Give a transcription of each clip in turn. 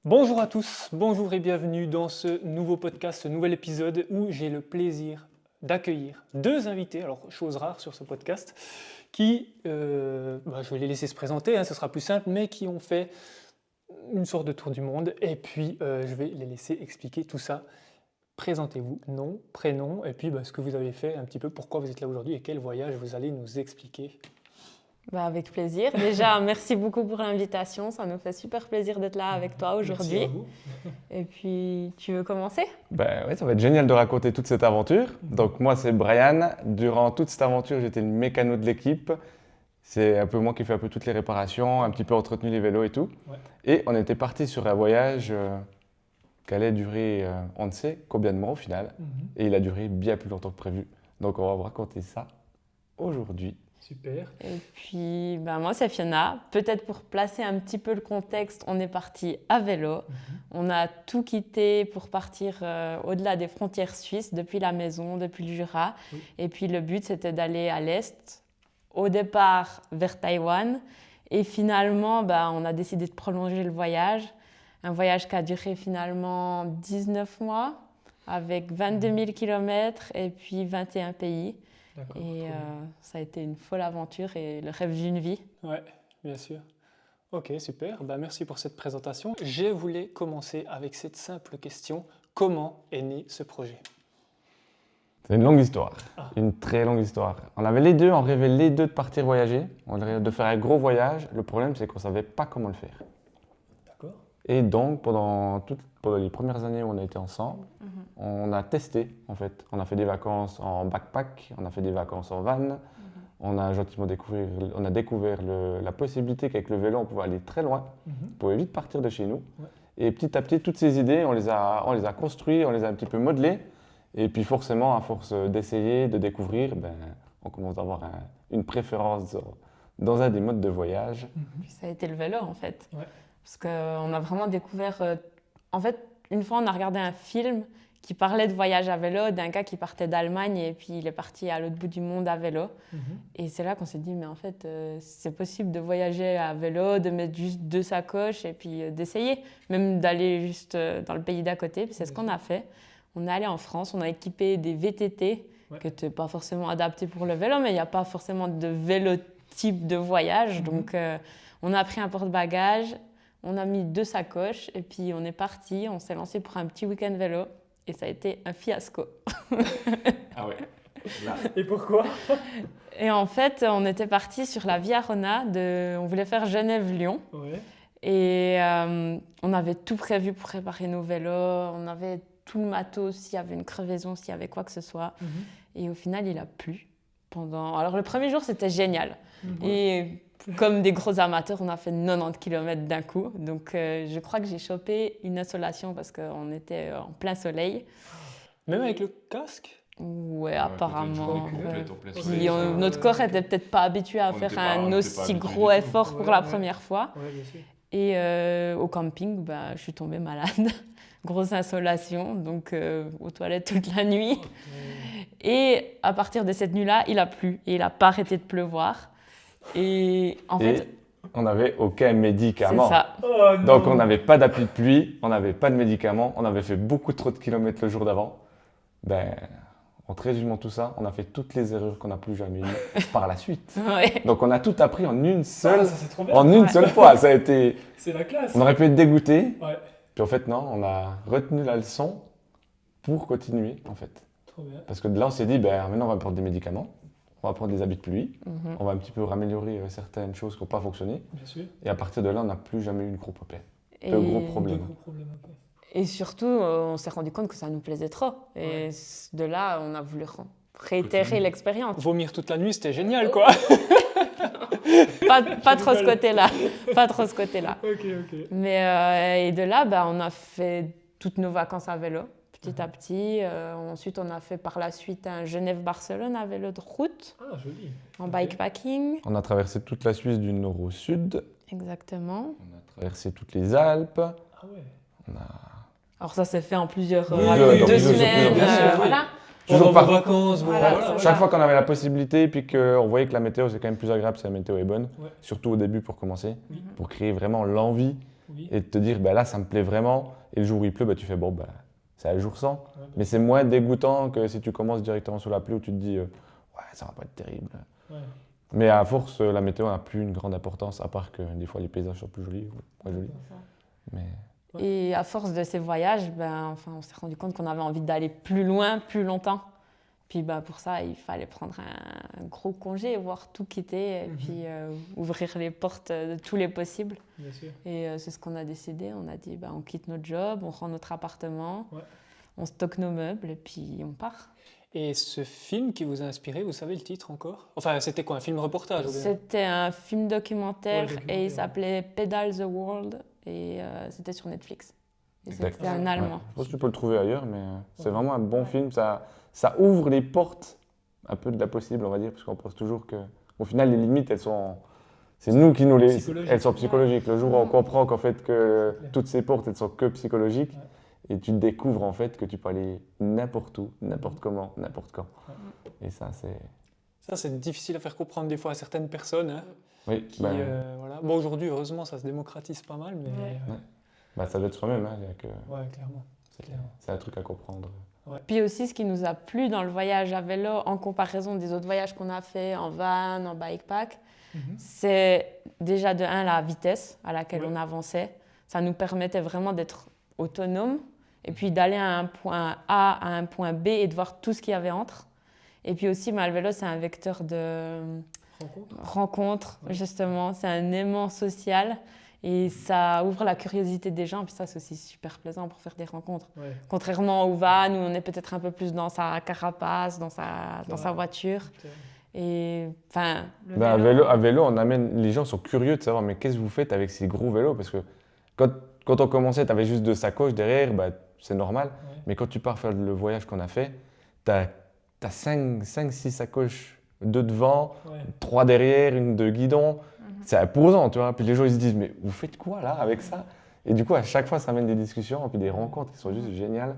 Bonjour à tous, bonjour et bienvenue dans ce nouveau podcast, ce nouvel épisode où j'ai le plaisir d'accueillir deux invités, alors chose rare sur ce podcast, qui, je vais les laisser se présenter, ce sera plus simple, mais qui ont fait une sorte de tour du monde et puis je vais les laisser expliquer tout ça. Présentez-vous, nom, prénom et puis ce que vous avez fait un petit peu, pourquoi vous êtes là aujourd'hui et quel voyage vous allez nous expliquer. Avec plaisir. Déjà, merci beaucoup pour l'invitation. Ça nous fait super plaisir d'être là avec toi aujourd'hui. Merci à vous. Et puis, tu veux commencer? Oui, ça va être génial de raconter toute cette aventure. Donc moi, c'est Brian. Durant toute cette aventure, j'étais le mécano de l'équipe. C'est un peu moi qui fais un peu toutes les réparations, un petit peu entretenu les vélos et tout. Ouais. Et on était parti sur un voyage qui allait durer, on ne sait combien de mois au final. Et il a duré bien plus longtemps que prévu. Donc on va vous raconter ça aujourd'hui. Super. Et puis, moi, c'est Fiona. Peut-être pour placer un petit peu le contexte, on est parti à vélo. On a tout quitté pour partir au-delà des frontières suisses, depuis la maison, depuis le Jura. Oui. Et puis, le but, c'était d'aller à l'est, au départ vers Taïwan. Et finalement, on a décidé de prolonger le voyage. Un voyage qui a duré finalement 19 mois, avec 22 000 km et puis 21 pays. D'accord. Et ça a été une folle aventure et le rêve d'une vie. Ouais, bien sûr. Ok, super. Merci pour cette présentation. Je voulais commencer avec cette simple question. Comment est né ce projet? C'est une longue histoire, Ah. une très longue histoire. On avait les deux, on rêvait les deux de partir voyager, on rêvait de faire un gros voyage. Le problème, c'est qu'on ne savait pas comment le faire. D'accord. Et donc, pendant les premières années où on a été ensemble, on a testé en fait. On a fait des vacances en backpack, on a fait des vacances en van. On a gentiment découvert la possibilité qu'avec le vélo, on pouvait aller très loin. On pouvait vite partir de chez nous. Ouais. Et petit à petit, toutes ces idées, on les a construites, on les a un petit peu modelées. Et puis forcément, à force d'essayer, de découvrir, on commence à avoir une préférence dans un des modes de voyage. Puis ça a été le vélo en fait. Ouais. Parce qu'on a vraiment découvert... En fait, une fois, on a regardé un film qui parlait de voyage à vélo, d'un gars qui partait d'Allemagne et puis il est parti à l'autre bout du monde à vélo. Et c'est là qu'on s'est dit, mais en fait, c'est possible de voyager à vélo, de mettre juste deux sacoches et puis d'essayer, même d'aller juste dans le pays d'à côté. Puis c'est ce qu'on a fait. On est allé en France, on a équipé des VTT qui n'étaient pas forcément adaptés pour le vélo, mais il n'y a pas forcément de vélo type de voyage. Donc, on a pris un porte-bagages, on a mis deux sacoches et puis on est parti. On s'est lancé pour un petit week-end vélo et ça a été un fiasco. Ah ouais. Là. Et pourquoi? Et en fait, on était parti sur la Via Rona. On voulait faire Genève-Lyon. Ouais. Et on avait tout prévu pour réparer nos vélos. On avait tout le matos, s'il y avait une crevaison, s'il y avait quoi que ce soit. Et au final, il a plu. Alors le premier jour, c'était génial. Et comme des gros amateurs, on a fait 90 km d'un coup. Donc je crois que j'ai chopé une insolation parce qu'on était en plein soleil. Même avec le casque? Ouais, apparemment. Puis Notre corps n'était peut-être pas habitué à faire un aussi gros effort pour la première fois. Ouais, bien sûr. Et au camping, je suis tombée malade. Grosse insolation, donc aux toilettes toute la nuit. Et à partir de cette nuit-là, il a plu et il n'a pas arrêté de pleuvoir. Et en fait, on n'avait aucun médicament. c'est ça. Oh, non. Donc on n'avait pas d'appui de pluie, on n'avait pas de médicaments, on avait fait beaucoup trop de kilomètres le jour d'avant. En te résumant tout ça, on a fait toutes les erreurs qu'on n'a plus jamais eues par la suite. Ouais. Donc on a tout appris en une seule, Ça, c'est trop bien. en une seule fois. Ça a été, C'est la classe. on aurait pu être dégoûté, Ouais, puis en fait non, on a retenu la leçon pour continuer en fait. trop bien. Parce que de là on s'est dit, maintenant on va prendre des médicaments, on va prendre des habits de pluie, on va un petit peu améliorer certaines choses qui n'ont pas fonctionné. Bien sûr. Et à partir de là, on n'a plus jamais eu de gros problème. Et, De gros Deux problèmes. gros problèmes après. et surtout, on s'est rendu compte que ça nous plaisait trop. Et de là, on a voulu réitérer l'expérience. Vomir toute la nuit, c'était génial, quoi. Pas trop ce côté-là. Pas trop ce côté-là. Ok. Mais et de là, on a fait toutes nos vacances à vélo, petit à petit. Ensuite, on a fait par la suite un Genève-Barcelone à vélo de route, Ah, joli. en Ok. bikepacking. On a traversé toute la Suisse du nord au sud, Exactement. on a traversé toutes les Alpes, Ah ouais. Alors ça s'est fait en plusieurs Oui, deux bien sûr, semaines. bien sûr, oui. Voilà. Toujours Pendant par- vos vacances, Voilà, Chaque fois qu'on avait la possibilité, puis qu'on voyait que la météo c'est quand même plus agréable si la météo est bonne, Ouais. surtout au début pour commencer, Oui. pour créer vraiment l'envie Oui. et de te dire, là, ça me plaît vraiment. Et le jour où il pleut, tu fais, bon, c'est à jour 100. Ouais. Mais c'est moins dégoûtant que si tu commences directement sous la pluie où tu te dis, ouais, ça va pas être terrible. Ouais. Mais à force, la météo n'a plus une grande importance, à part que des fois, les paysages sont plus jolis, moins jolis. Mais... Ouais. Et à force de ces voyages, on s'est rendu compte qu'on avait envie d'aller plus loin, plus longtemps. Puis pour ça, il fallait prendre un gros congé, voir tout quitter, et puis ouvrir les portes de tous les possibles. Bien sûr. Et c'est ce qu'on a décidé. On a dit, on quitte notre job, on rend notre appartement, Ouais. on stocke nos meubles, et puis on part. Et ce film qui vous a inspiré, vous savez le titre encore? Enfin, c'était quoi, un film reportage ou bien? C'était un film documentaire, Ouais, et il s'appelait Pedal the World, et c'était sur Netflix. Et c'était un Allemand. Ouais. Je pense que tu peux le trouver ailleurs, mais c'est vraiment un bon film. Ça ouvre les portes un peu de la possible, on va dire, parce qu'on pense toujours qu'au final, les limites, c'est nous qui nous les... Elles sont psychologiques. Le jour où on comprend qu'en fait, que toutes ces portes, elles sont que psychologiques, et tu découvres en fait que tu peux aller n'importe où, n'importe comment, n'importe quand. Et ça, c'est difficile à faire comprendre des fois à certaines personnes. Hein, oui, qui, voilà. Bon, aujourd'hui, heureusement, ça se démocratise pas mal, mais... ça doit être soi-même. Hein, ouais, clairement. C'est un truc à comprendre. Ouais. Puis aussi, ce qui nous a plu dans le voyage à vélo, en comparaison des autres voyages qu'on a fait en van, en bikepack, c'est déjà de un, la vitesse à laquelle on avançait. Ça nous permettait vraiment d'être autonome et puis d'aller à un point A à un point B et de voir tout ce qu'il y avait entre. Et puis aussi, le vélo, c'est un vecteur de rencontre, justement. C'est un aimant social. Et ça ouvre la curiosité des gens, puis ça c'est aussi super plaisant pour faire des rencontres. Ouais. Contrairement au van où on est peut-être un peu plus dans sa carapace, dans sa voiture. Et enfin, à vélo, on amène, les gens sont curieux de savoir mais qu'est-ce que vous faites avec ces gros vélos, parce que quand on commençait, tu avais juste 2 sacoches derrière, c'est normal. Mais quand tu pars faire le voyage qu'on a fait, tu as 5-6 sacoches, 2 devant, 3 derrière, une de guidon. C'est imposant, tu vois. Puis les gens, ils se disent, mais vous faites quoi là avec ça? Et du coup, à chaque fois, ça amène des discussions et puis des rencontres qui sont juste géniales.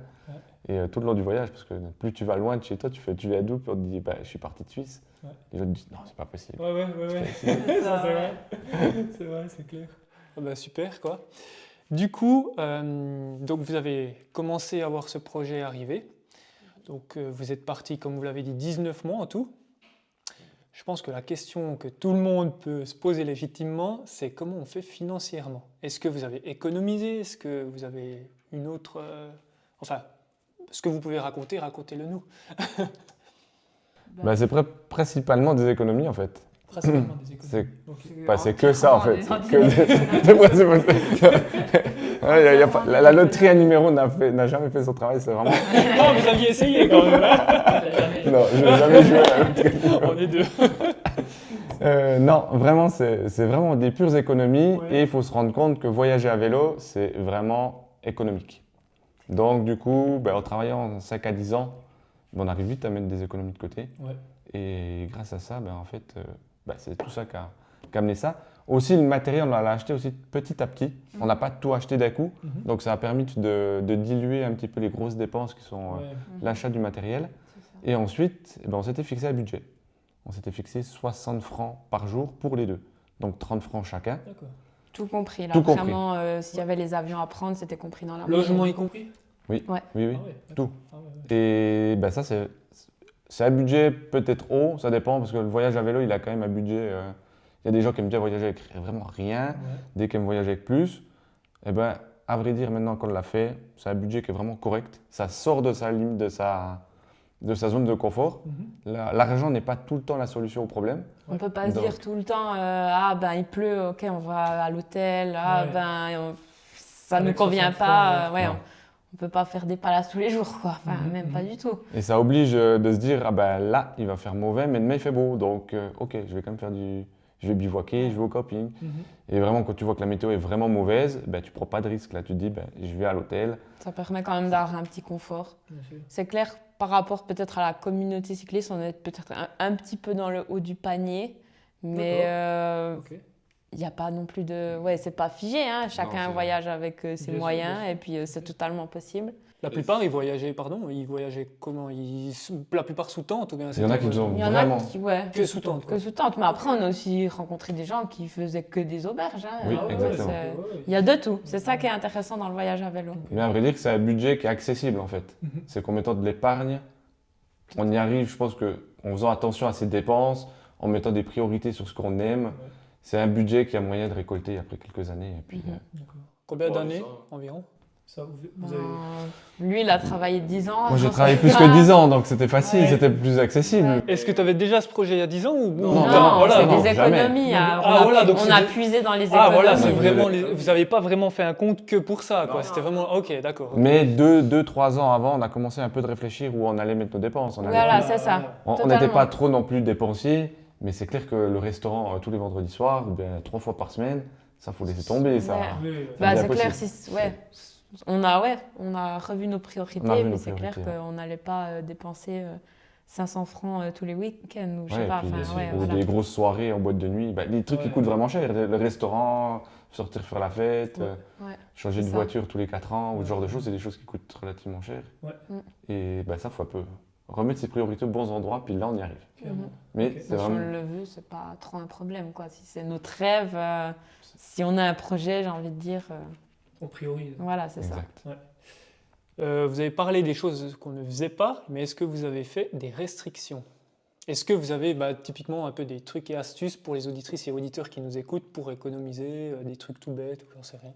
Et tout le long du voyage, parce que plus tu vas loin de chez toi, tu vas d'où? Puis on te dit, je suis parti de Suisse. Les gens te disent, non, c'est pas possible. Ouais. C'est vrai. C'est vrai, c'est clair. Super, quoi. Du coup, donc vous avez commencé à voir ce projet arriver. Donc vous êtes parti, comme vous l'avez dit, 19 mois en tout. Je pense que la question que tout le monde peut se poser légitimement, c'est comment on fait financièrement. Est-ce que vous avez économisé? Est-ce que vous avez une autre... Enfin, ce que vous pouvez raconter, racontez-le nous. C'est principalement des économies en fait. Principalement des économies. C'est que ça en fait. La loterie à numéro n'a jamais fait son travail, c'est vraiment... Non, vous aviez essayé quand même. Non, je n'ai jamais joué à la loterie. On est deux. Non, vraiment, c'est vraiment des pures économies et il faut se rendre compte que voyager à vélo, c'est vraiment économique. Donc du coup, en travaillant 5 à 10 ans, on arrive vite à mettre des économies de côté. Et grâce à ça, en fait, c'est tout ça qui a amené ça. Aussi, le matériel, on l'a acheté aussi petit à petit. On n'a pas tout acheté d'un coup. Donc, ça a permis de diluer un petit peu les grosses dépenses qui sont l'achat du matériel. Et ensuite, on s'était fixé un budget. On s'était fixé 60 francs par jour pour les deux. Donc, 30 francs chacun. D'accord. Tout compris. Là, tout vraiment, s'il y avait les avions à prendre, c'était compris dans la logement y compris? Oui, ouais. Oui, tout. Et ça, c'est un budget peut-être haut, ça dépend, parce que le voyage à vélo, il a quand même un budget... Il y a des gens qui aiment bien voyager avec vraiment rien, des qui aiment voyager avec plus. À vrai dire, maintenant qu'on l'a fait, c'est un budget qui est vraiment correct. Ça sort de sa limite, de sa zone de confort. L'argent n'est pas tout le temps la solution au problème. On ne peut pas se dire tout le temps il pleut, ok, on va à l'hôtel, ça ne nous convient pas. On ne peut pas faire des palaces tous les jours, quoi. Enfin, même pas du tout. Et ça oblige de se dire, là, il va faire mauvais, mais demain, il fait beau. Donc, ok, je vais quand même faire je vais bivouaquer, je vais au camping. Et vraiment, quand tu vois que la météo est vraiment mauvaise, tu ne prends pas de risque. Là, tu te dis, je vais à l'hôtel. Ça permet quand même d'avoir un petit confort. C'est clair, par rapport peut-être à la communauté cycliste, on est peut-être un petit peu dans le haut du panier. Mais il n'y a pas non plus de... Ouais, c'est pas figé, hein. Chacun voyage avec ses Bien sûr, moyens bien sûr. et puis c'est totalement possible. La plupart, ils voyageaient comment? La plupart sous tente ou bien Il y en a qui ont Il y en vraiment. a qui, ouais, que sous tente, quoi. que sous tente. Mais après, on a aussi rencontré des gens qui faisaient que des auberges. Hein. Oui, Ah ouais, exactement. ouais. Il y a de tout. C'est ça qui est intéressant dans le voyage à vélo. Mais à vrai dire, c'est un budget qui est accessible en fait. Mhm. C'est qu'en mettant de l'épargne, on y arrive, je pense qu'en faisant attention à ses dépenses, en mettant des priorités sur ce qu'on aime, c'est un budget qui a moyen de récolter après quelques années. Et puis, D'accord. Combien d'années environ? Ça, vous Ben, avez... lui, il a travaillé 10 ans. Moi j'ai je travaillé pense plus pas. que 10 ans, donc c'était facile, Ouais. c'était plus accessible. Ouais. Est-ce que tu avais déjà ce projet il y a 10 ans ou Non, voilà, c'est non. des jamais. économies. hein. Ah, voilà, donc On c'est a des- puisé dans les Ah économies. voilà, c'est Non, vraiment mais- vous n'avez pas vraiment fait un compte que pour ça, quoi. C'était vraiment ok, d'accord. Mais 2-3 ans avant, on a commencé un peu de réfléchir où on allait mettre nos dépenses. On allait Voilà, plus- c'est ça. on n'était totalement. pas trop non plus dépensiers, mais c'est clair que le restaurant tous les vendredis soirs, ou bien 3 fois par semaine, ça faut laisser tomber. Ça. Ouais. Oui, Bah, bien c'est clair, possible. on a revu nos priorités, On a revu mais nos c'est clair priorités, qu'on n'allait pas dépenser 500 francs tous les week-ends ou je Ouais, sais pas. puis Enfin, ou voilà. des grosses soirées en boîte de nuit, bah, les trucs qui Ouais. coûtent vraiment cher, le restaurant, sortir faire la fête, Ouais. Ouais. changer de C'est ça. voiture tous les 4 ans, ou ce genre de choses, c'est des choses qui coûtent relativement cher. Ouais. Et bah, ça, faut un peu remettre ses priorités aux bons endroits, puis là, on y arrive. clairement. Mais Ok. c'est Si vraiment. on le veut, c'est pas trop un problème, quoi. Si c'est notre rêve, si on a un projet, j'ai envie de dire, On priorise. voilà, c'est ça. Exact. Vous avez parlé des choses qu'on ne faisait pas, mais est-ce que vous avez fait des restrictions? Est-ce que vous avez typiquement un peu des trucs et astuces pour les auditrices et auditeurs qui nous écoutent pour économiser, des trucs tout bêtes, ou j'en sais rien.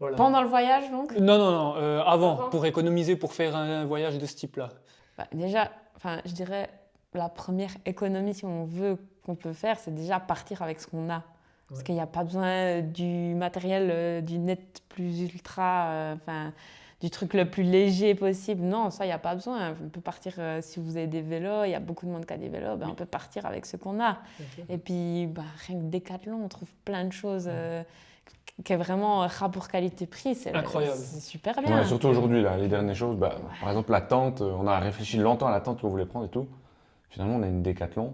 Voilà. Pendant le voyage, donc Non, avant, Avant. pour économiser, pour faire un voyage de ce type-là. Bah, déjà, enfin, je dirais, la première économie, si on veut, qu'on peut faire, c'est déjà partir avec ce qu'on a. Parce Ouais. qu'il n'y a pas besoin du matériel, du net plus ultra, enfin, du truc le plus léger possible. Non, ça, il n'y a pas besoin. On peut partir, si vous avez des vélos, il y a beaucoup de monde qui a des vélos, ben, on peut partir avec ce qu'on a. Et puis, bah, rien que Decathlon, on trouve plein de choses qui est vraiment rapport qualité-prix. C'est Incroyable. C'est super bien. Ouais, surtout aujourd'hui, là, les dernières choses. Bah, par exemple, la tente, on a réfléchi longtemps à la tente qu'on voulait prendre et tout. Finalement, on a une Décathlon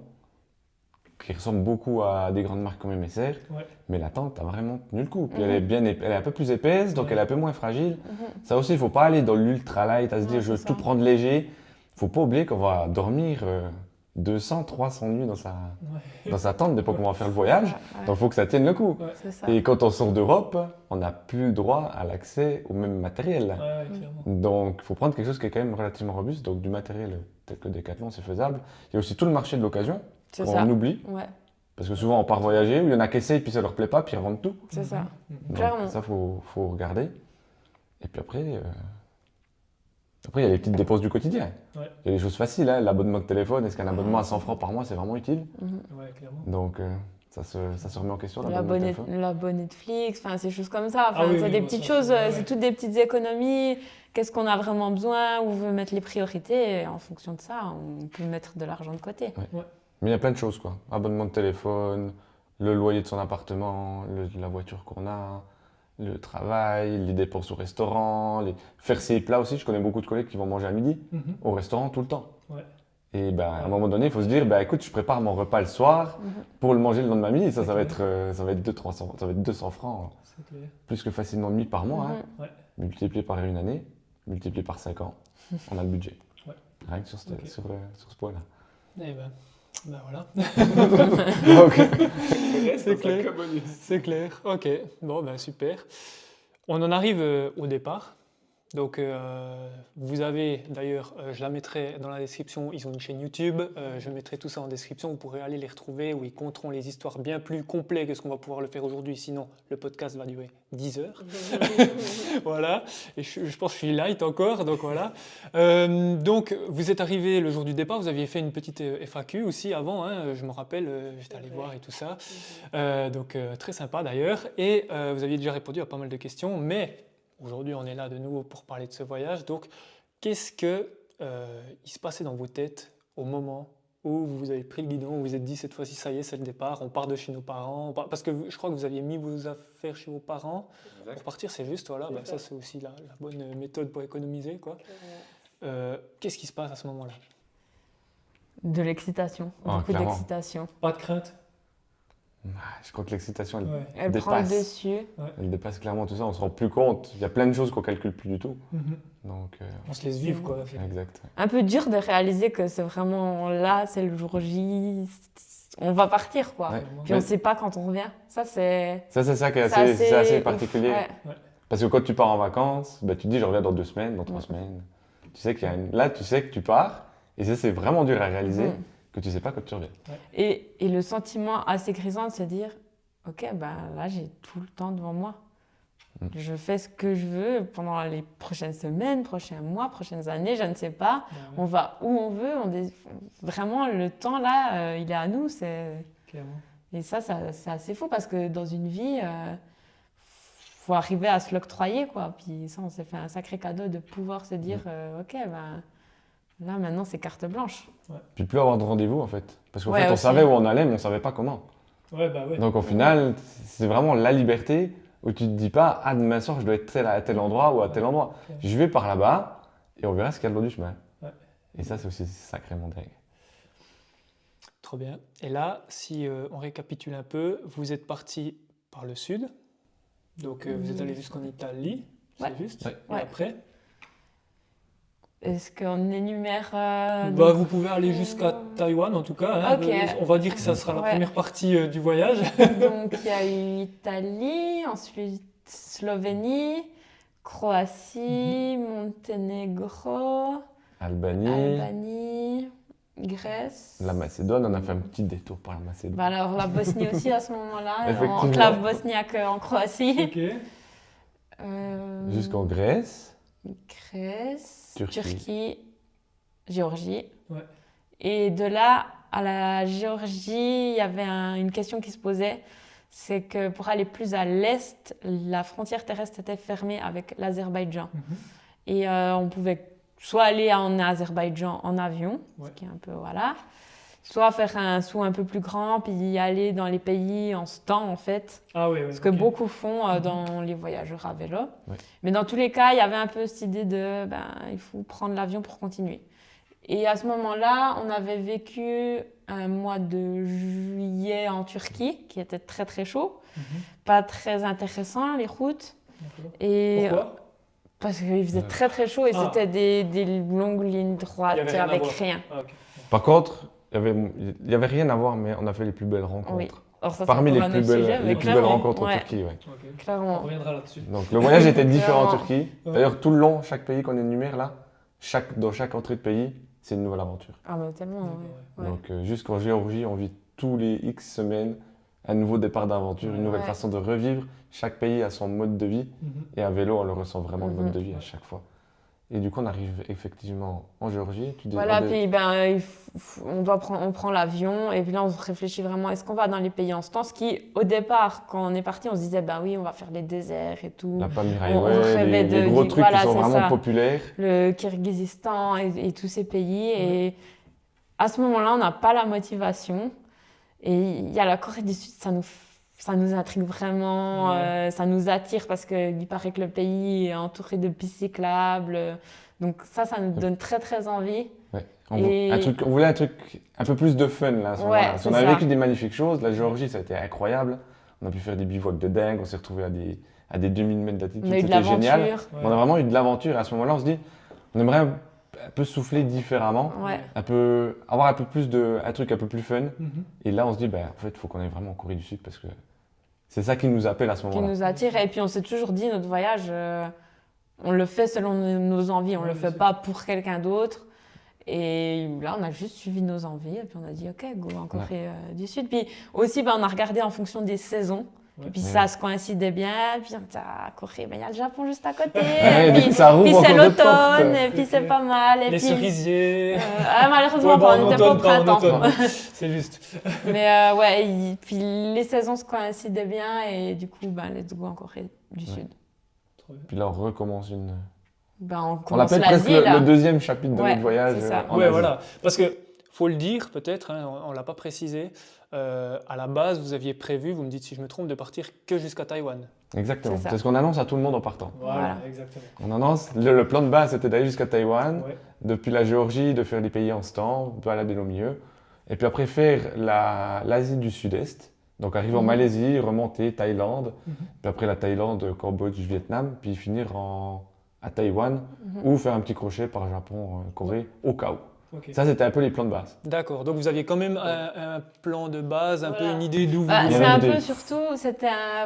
qui ressemble beaucoup à des grandes marques comme MSR, Ouais. mais la tente a vraiment tenu le coup. Puis Mhm. elle est un peu plus épaisse, donc Ouais. elle est un peu moins fragile. Mhm. Ça aussi, il ne faut pas aller dans l'ultra light, à se Ouais, dire je veux c'est tout ça. prendre léger. Il ne faut pas oublier qu'on va dormir 200, 300 nuits dans sa tente, dès qu'on va faire le voyage. Ouais, Donc il faut que ça tienne le coup. c'est ça. Et quand on sort d'Europe, on n'a plus le droit à l'accès au même matériel. Ouais, clairement. Donc, il faut prendre quelque chose qui est quand même relativement robuste. Donc, du matériel tel que Decathlon, c'est faisable. Il y a aussi tout le marché de l'occasion, C'est qu'on ça. oublie. Ouais, Parce que souvent, on part voyager, où il y en a qui essayent, puis ça leur plaît pas, puis ils revendent tout. c'est ça. Donc, Clairement. ça, faut regarder. Et puis après, il y a les petites dépenses du quotidien. Ouais. Il y a des choses faciles. Hein. L'abonnement de téléphone, est-ce qu'un abonnement à 100 francs par mois, c'est vraiment utile? Ouais, clairement. Donc, ça se remet en question, l'abonnement de téléphone. L'abonné Netflix, enfin, ces choses comme ça. Enfin, Ah oui, c'est oui, des bon, petites ça, choses, ouais. c'est toutes des petites économies. Qu'est-ce qu'on a vraiment besoin? Où on veut mettre les priorités? Et en fonction de ça, on peut mettre de l'argent de côté. Mais il y a plein de choses, quoi. Abonnement de téléphone, le loyer de son appartement, la voiture qu'on a, le travail, les dépenses au restaurant, faire ses plats aussi. Je connais beaucoup de collègues qui vont manger à midi Mhm. au restaurant tout le temps. Ouais. Et ben, à un moment donné, il faut se dire, écoute, je prépare mon repas le soir pour le manger le lendemain midi. Ça va être 200 francs, C'est clair. plus que facilement de nuit par mois. Hein. Ouais. Multiplié par une année, multiplié par 5 ans, on a le budget. Ouais. Rien que sur ce point-là. Eh ben voilà. Ok. C'est clair. C'est clair. Ok. Bon, ben super. On en arrive au départ. Donc, vous avez d'ailleurs, je la mettrai dans la description, ils ont une chaîne YouTube, je mettrai tout ça en description, vous pourrez aller les retrouver où ils compteront les histoires bien plus complets que ce qu'on va pouvoir le faire aujourd'hui, sinon le podcast va durer 10 heures. Voilà, et je pense que je suis light encore, donc voilà. Donc, vous êtes arrivé le jour du départ, vous aviez fait une petite FAQ aussi avant, hein, je me rappelle, j'étais allé voir et tout ça. Donc, très sympa d'ailleurs, et vous aviez déjà répondu à pas mal de questions, mais aujourd'hui, on est là de nouveau pour parler de ce voyage. Donc, qu'est-ce que il se passait dans vos têtes au moment où vous avez pris le guidon, où vous vous êtes dit cette fois-ci, ça y est, c'est le départ, on part de chez nos parents, parce que je crois que vous aviez mis vos affaires chez vos parents pour partir, c'est juste, voilà, ça c'est aussi la bonne méthode pour économiser, quoi. Qu'est-ce qui se passe à ce moment-là? De l'excitation, Ah, beaucoup clairement. d'excitation. Pas de crainte. Je crois que l'excitation, elle, Ouais. Elle prend le dépasse. dessus. Elle dépasse clairement tout ça. On se rend plus compte. Il y a plein de choses qu'on calcule plus du tout. Mhm. Donc, On se laisse vivre, quoi. exact. Un peu dur de réaliser que c'est vraiment là, c'est le jour J, on va partir quoi. Ouais. Puis on ne sait pas quand on revient. Ça c'est Ça, c'est ça qui est c'est c'est assez ouf, particulier. ouais. Parce que quand tu pars en vacances, bah, tu te dis je reviens dans 2 semaines, dans 3 Ouais. semaines. Tu sais qu'il y a là, tu sais que tu pars. Et ça, c'est vraiment dur à réaliser Mhm. que tu sais pas quand tu reviens. Et le sentiment assez grisant de se dire, ok, ben là j'ai tout le temps devant moi. Mm. Je fais ce que je veux pendant les prochaines semaines, prochains mois, prochaines années, je ne sais pas. On va où on veut. Vraiment, le temps là, il est à nous. Clairement. Et ça, c'est assez fou parce que dans une vie, faut arriver à se l'octroyer, quoi. Puis ça, on s'est fait un sacré cadeau de pouvoir se dire, ok, ben là maintenant c'est carte blanche. Puis plus avoir de rendez-vous en fait. Parce qu'en Ouais, fait, on aussi. savait où on allait, mais on savait pas comment. Ouais, bah ouais. Donc au final, c'est vraiment la liberté où tu te dis pas ah demain soir je dois être à tel endroit ou à tel endroit. Ok. Je vais par là-bas et on verra ce qu'il y a le long du chemin. Ouais. Et ça, c'est aussi sacrément dingue. Trop bien. Et là, si on récapitule un peu, vous êtes parti par le sud. Donc vous êtes allé jusqu'en Italie, Ouais. c'est juste. Ouais. Et Ouais. après Est-ce qu'on énumère bah, donc- vous pouvez aller jusqu'à Taïwan en tout cas. Hein. Ok. On va dire que ça sera la Ouais. première partie du voyage. Donc il y a eu Italie, ensuite Slovénie, Croatie, Monténégro, Albanie, Albanie, Grèce. la Macédoine, on a fait un petit détour par la Macédoine. Bah alors la Bosnie aussi à ce moment-là, Effectivement. enclave bosniaque en Croatie. Ok. Jusqu'en Grèce. Grèce, Turquie. Turquie, Géorgie. Ouais. Et de là à la Géorgie, il y avait une question qui se posait, c'est que pour aller plus à l'est, la frontière terrestre était fermée avec l'Azerbaïdjan. Mhm. Et on pouvait soit aller en Azerbaïdjan en avion, Ouais. ce qui est un peu voilà, soit faire un saut un peu plus grand, puis aller dans les pays en stand en fait. Ah oui, oui. Ce que ok. beaucoup font Mhm. dans les voyageurs à vélo. Ouais. Mais dans tous les cas, il y avait un peu cette idée de il faut prendre l'avion pour continuer. Et à ce moment-là, on avait vécu un mois de juillet en Turquie, qui était très très chaud, Mhm. pas très intéressant les routes. D'accord. Et Pourquoi parce qu'il faisait très très chaud et Ah. c'était des longues lignes droites Il y avait rien à avec voir. rien. Ah, ok. Par contre, il y avait rien à voir, mais on a fait les plus belles rencontres. Oui. Alors ça, c'est Parmi pour les un plus autre belles, sujet, mais les plus belles clairement, rencontres en ouais, Turquie. Ouais. Ok. On clairement. reviendra là-dessus. Donc le voyage était différent en Clairement. Turquie. Ouais. D'ailleurs, tout le long, chaque pays qu'on énumère là, dans chaque entrée de pays, c'est une nouvelle aventure. Ah bah tellement. D'accord, ouais. Ouais. Donc jusqu'en Géorgie, on vit tous les X semaines un nouveau départ d'aventure, une nouvelle Ouais. façon de revivre. Chaque pays a son mode de vie. Mhm. Et à vélo, on le ressent vraiment le mode Mhm. de vie à chaque fois. Et du coup, on arrive effectivement en Géorgie. Tu dis, Voilà, puis on prend l'avion et puis là on se réfléchit vraiment, est-ce qu'on va dans les pays en stand? Ce qui, au départ, quand on est parti, on se disait, oui, on va faire les déserts et tout. la Palm on Highway, rêvait les gros trucs voilà, qui sont c'est vraiment ça. populaires. Le Kirghizistan et tous ces pays. Et à ce moment-là, on n'a pas la motivation. Et il y a la Corée du Sud, ça nous intrigue vraiment, Ouais. ça nous attire parce qu'il paraît que le pays est entouré de pistes cyclables. Donc ça nous donne très très envie. Ouais. Et- On voulait un truc un peu plus de fun là. À ce Ouais, moment-là. Parce c'est qu'on avait ça. vécu des magnifiques choses. La Géorgie, ça a été incroyable. On a pu faire des bivouacs de dingue. On s'est retrouvé à des 2000 mètres d'altitude. On a eu de C'était génial. l'aventure. Ouais. On a vraiment eu de l'aventure. Et à ce moment-là, on se dit, on aimerait un peu souffler différemment. Ouais. Avoir un peu plus un truc un peu plus fun. Mhm. Et là, on se dit, en fait, il faut qu'on aille vraiment en Corée du Sud parce que c'est ça qui nous appelle à ce Qui moment-là. nous attire. Et puis on s'est toujours dit, notre voyage, on le fait selon nos envies, on Ouais, le bien fait sûr. pas pour quelqu'un d'autre. Et là, on a juste suivi nos envies et puis on a dit, ok, go en Corée du Sud. Puis aussi, on a regardé en fonction des saisons. Ouais. Et puis Ouais. ça se coïncidait bien. Puis on était à Corée, il y a le Japon juste à côté. Ouais, et du puis coup, ça rouvre puis encore c'est d'autres portes. l'automne, et puis c'est pas mal. Et Les puis, cerisiers. malheureusement, Ouais, pas, bon, on en n'était pas au automne, pas en printemps. automne. C'est juste. Mais puis les saisons se coïncidaient bien et du coup, let's go en Corée du Ouais. Sud. Trop bien. Puis là, on recommence On On commence l'appelle presque l'Asie, là. le deuxième chapitre de Ouais, notre voyage c'est ça. en Ouais, Asie. voilà. Parce que, faut le dire peut-être, hein, on ne l'a pas précisé, à la base, vous aviez prévu, vous me dites si je me trompe, de partir que jusqu'à Taïwan. Exactement. C'est ça. C'est ce qu'on annonce à tout le monde en partant. Voilà. exactement. On annonce, le plan de base, c'était d'aller jusqu'à Taïwan, Ouais. depuis la Géorgie, de faire les pays en stand, balader au milieu, et puis après faire l'Asie du Sud-Est, Donc arriver en Malaisie, remonter Thaïlande, puis après la Thaïlande, Cambodge, Vietnam, puis finir à Taïwan ou faire un petit crochet par Japon, Corée, au cas où. Ok. Ça, c'était un peu les plans de base. D'accord, donc vous aviez quand même un plan de base, un peu Voilà. une idée d'où vous Bah, vouliez c'est une un idée. peu surtout,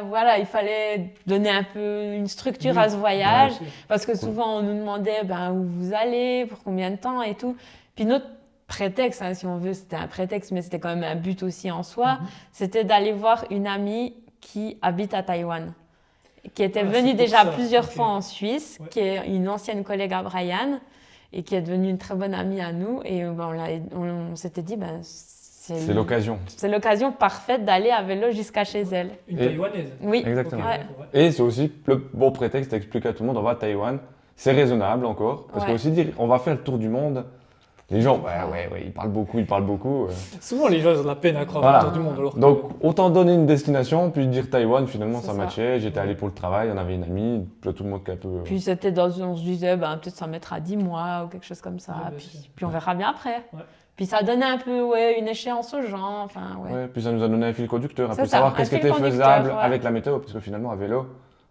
voilà, il fallait donner un peu une structure Oui. à ce voyage, Ouais. parce que souvent on nous demandait où vous allez, pour combien de temps et tout. Puis notre prétexte, hein, si on veut, c'était un prétexte, mais c'était quand même un but aussi en soi, c'était d'aller voir une amie qui habite à Taïwan, qui était Ah, venue c'est pour déjà ça, plusieurs ok. fois en Suisse, Ouais. qui est une ancienne collègue à Brian, et qui est devenue une très bonne amie à nous. Et on s'était dit, C'est l'occasion. c'est l'occasion parfaite d'aller à vélo jusqu'à chez elle. Une Et- taïwanaise. Oui, Exactement. Ok, Ouais. d'accord, ouais. Et c'est aussi le bon prétexte d'expliquer à tout le monde, on va à Taïwan. C'est raisonnable encore. Parce Ouais. que aussi dire, on va faire le tour du monde. Les gens, ouais, ils parlent beaucoup. Souvent les gens ils ont de la peine à croire Voilà. autour du monde. Alors que- Donc, autant donner une destination, puis dire Taïwan, finalement, C'est ça ça. matchait. J'étais allé pour le travail, on avait une amie, puis tout le monde qui a un peu... Puis on se disait, peut-être ça mettra 10 mois ou quelque chose comme ça. Ouais, bien sûr. Puis on verra bien après. Ouais. Puis ça donnait un peu une échéance aux gens. Enfin, ouais. Ouais, puis ça nous a donné un fil conducteur, un C'est peu ça, savoir un qu'est-ce qui fil était conducteur, faisable ouais. avec la météo, parce que finalement, à vélo,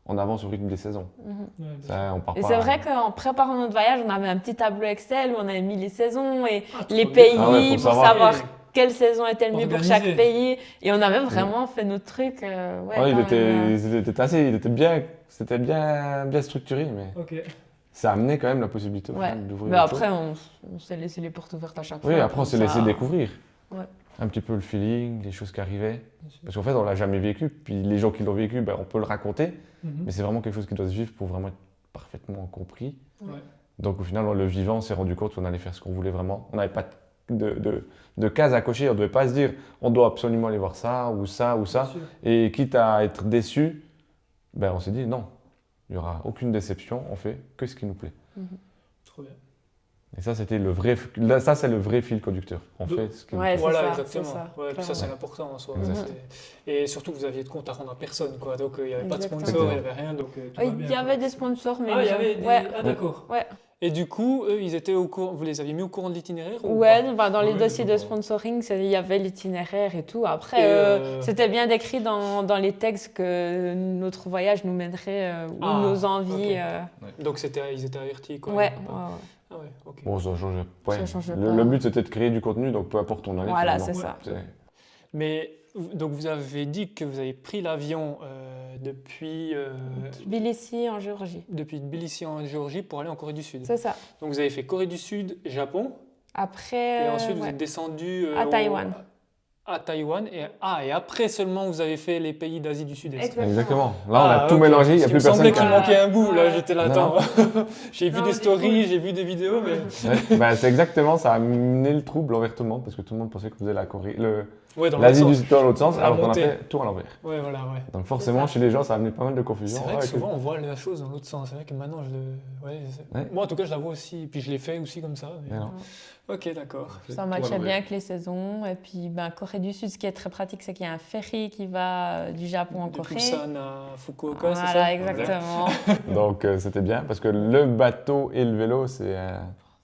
on avance au rythme des saisons. Mhm. Ouais, bien sûr. Ça, on part Et pas... c'est vrai qu'en préparant notre voyage, on avait un petit tableau Excel où on avait mis les saisons et Ah, trop les bien. pays Ah ouais, pour pour savoir. savoir quelle saison était le mieux pour chaque Organisé. pays. Et on avait vraiment fait notre truc. Ouais, quand il même, était bien, c'était bien structuré, mais Ok. ça amenait quand même la possibilité au Ouais. final d'ouvrir Mais autre après, chose. on s'est laissé les portes ouvertes à chaque Oui, fois. après on comme s'est ça. laissé découvrir Ouais. un petit peu le feeling, les choses qui arrivaient. Bien sûr. Parce qu'en fait, on l'a jamais vécu, puis les gens qui l'ont vécu, on peut le raconter, Mhm. mais c'est vraiment quelque chose qui doit se vivre pour vraiment être parfaitement compris. Ouais. Donc au final, en le vivant, on s'est rendu compte qu'on allait faire ce qu'on voulait vraiment. On n'avait pas de cases à cocher, on ne devait pas se dire on doit absolument aller voir ça ou ça ou Bien ça. sûr. Et quitte à être déçu, on s'est dit non, il n'y aura aucune déception, on fait que ce qui nous plaît. Trop bien. Et ça, c'était le vrai, là, ça c'est le vrai fil conducteur. On Donc, fait ce qui nous Ouais, plaît. Voilà, ça, exactement. c'est ça, Ouais, puis ça, clairement. c'est important en soi. Exact. C'était- Et surtout, vous aviez de compte à rendre à personne, quoi. Donc, il n'y avait pas de Exactement. sponsor, il n'y avait rien. Donc, tout va Il bien, y avait quoi. des sponsors, mais Ah, il y avait des... ouais. Ah, d'accord. Ouais. Et du coup, eux, ils étaient au courant. Vous les aviez mis au courant de l'itinéraire ou Ouais, pas dans les Ouais, dossiers de d'accord. sponsoring, il y avait l'itinéraire et tout. Après, Et, c'était bien décrit dans les textes que notre voyage nous mènerait où Ah, nos envies. ok. Donc, ils étaient avertis, quoi. Ouais, Ils- ouais, ouais. Ah ouais, ok. Bon, ça changeait pas. Ça changeait Le, pas. le but c'était de créer du contenu, donc peu importe où on allait. Voilà, finalement. c'est ça. Mais donc vous avez dit que vous avez pris l'avion depuis Tbilissi en Géorgie. Tbilissi en Géorgie pour aller en Corée du Sud. C'est ça. Donc vous avez fait Corée du Sud, Japon, Après, et ensuite vous ouais. êtes descendu À Taïwan. À Taïwan, et après seulement vous avez fait les pays d'Asie du Sud-Est. Exactement. Là, on a tout ok. mélangé, il n'y a Parce plus qu'il me semblait personne qu'il qui manquait un bout, là Ouais. j'étais là, Non, attends. J'ai vu Non, des c'est stories, cool. j'ai vu des vidéos, mais... Ouais, c'est exactement, ça a amené le trouble envers tout le monde parce que tout le monde pensait qu'on faisait Ouais, dans l'Asie l'autre du sens. Sud dans l'autre sens, La alors qu'on a montée. fait tout à l'envers. Ouais, voilà, ouais. Donc forcément, ça. chez les gens, ça a amené pas mal de confusion. C'est vrai que Ouais, souvent on voit la chose dans l'autre sens. C'est vrai que maintenant je le. Ouais. Moi en tout cas je la vois aussi. Puis je l'ai fait aussi comme ça. mais- Mais non. Ok, d'accord. Ça matchait bien avec les saisons. Et puis, Corée du Sud, ce qui est très pratique, c'est qu'il y a un ferry qui va du Japon en De Corée. Busan à Fukuoka, c'est ça Voilà, exactement. Donc c'était bien parce que le bateau et le vélo, c'est un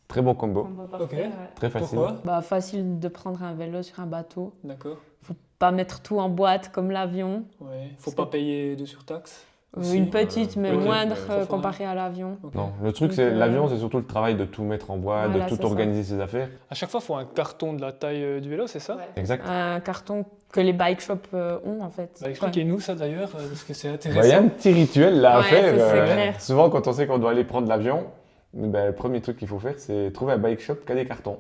très bon combo, Ok. très facile. Pourquoi Facile de prendre un vélo sur un bateau. D'accord. Faut pas mettre tout en boîte comme l'avion. Ouais. Faut pas payer de surtaxe. Ou aussi. une petite, mais peut-être, moindre mais ça fera comparée à l'avion. Ok. Non, le truc, Donc, c'est l'avion, c'est surtout le travail de tout mettre en boîte, Voilà, de tout c'est ça. organiser ses affaires. À chaque fois, il faut un carton de la taille du vélo, c'est ça Exact. Un carton que les bike shops ont en fait. Bah, expliquez-nous ça d'ailleurs, parce que c'est Il y a intéressant. un petit rituel là à Ouais, faire. ça, c'est clair. Souvent, quand on sait qu'on doit aller prendre l'avion, le premier truc qu'il faut faire, c'est trouver un bike shop qui a des cartons.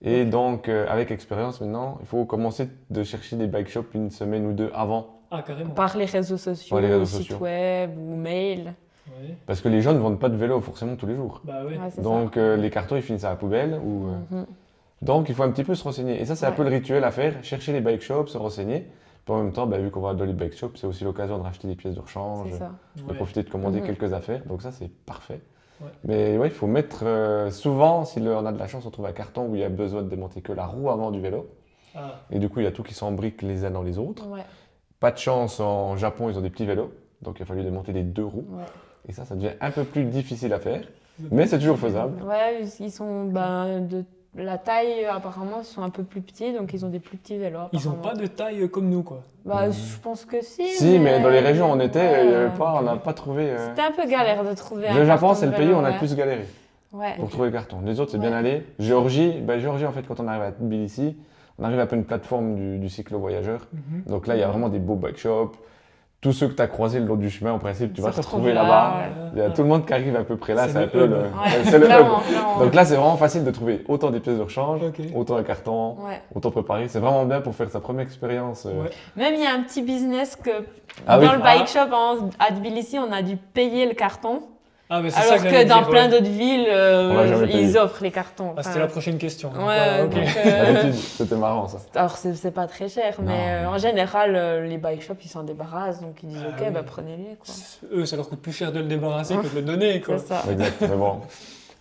Et donc, avec expérience maintenant, il faut commencer de chercher des bike shops une semaine ou deux avant. Ah, carrément. Par les réseaux sociaux, Par les réseaux site sociaux. web ou mail. Ouais. Parce que les gens ne vendent pas de vélo forcément tous les jours. Bah ouais. Ouais, c'est Donc, les cartons, ils finissent à la poubelle. ça. Mhm. Donc, il faut un petit peu se renseigner. Et ça, c'est un Ouais. peu le rituel à faire. Chercher les bike shops, se renseigner. Puis en même temps, vu qu'on va dans les bike shops, c'est aussi l'occasion de racheter des pièces de rechange, C'est ça. de Ouais. profiter de commander Mhm. quelques affaires. Donc ça, c'est parfait. Ouais. Mais ouais, il faut mettre souvent, si on a de la chance, on trouve un carton où il y a besoin de démonter que la roue avant du vélo. Ah, Et du coup, il y a tout qui s'embrique les uns dans les autres. Ouais, Pas de chance, en Japon, ils ont des petits vélos. Donc il a fallu démonter les deux roues. ouais. Et ça devient un peu plus difficile à faire. Mais c'est toujours faisable. Ouais, ils sont La taille, apparemment, sont un peu plus petits, donc ils ont des plus petits vélos. Ils n'ont pas de taille comme nous, quoi. Bah, je pense que si. Si, mais dans les régions où on était, Ouais, on n'a pas trouvé. C'était un peu galère de trouver un Le Japon, carton c'est de le pays vélo, où on a le ouais. plus galéré Ouais. pour trouver le carton. Les autres, c'est bien Ouais. allé. Géorgie, en fait, quand on arrive à Tbilissi, on arrive un peu une plateforme du cyclo-voyageur. Donc là, il y a vraiment des beaux bike shops. Tous ceux que tu as croisés le long du chemin, en principe, tu vas te retrouver là-bas. Il y a tout le monde qui arrive à peu près là, c'est un peu hub. le. Ouais, C'est le hub. clairement. Donc là, c'est vraiment facile de trouver autant des pièces de rechange, Ok. autant un carton, Ouais. autant préparer. C'est vraiment bien pour faire sa première expérience. Ouais. Même il y a un petit business que Ah dans oui. le bike shop à Tbilissi, on a dû payer le carton, Ah, mais c'est alors ça que j'allais dans dire, plein ouais. d'autres villes, On l'a jamais payé. ils offrent les cartons. Ah, c'était Enfin, la prochaine question. Donc, Ouais, voilà, ok. donc, D'habitude, c'était marrant ça. alors c'est pas très cher, Non. mais en général, les bike shops ils s'en débarrassent, donc ils disent Ah, ok, oui. bah prenez-les quoi. Eux, ça leur coûte plus cher de le débarrasser que de le donner, quoi. C'est ça. Exact, mais bon.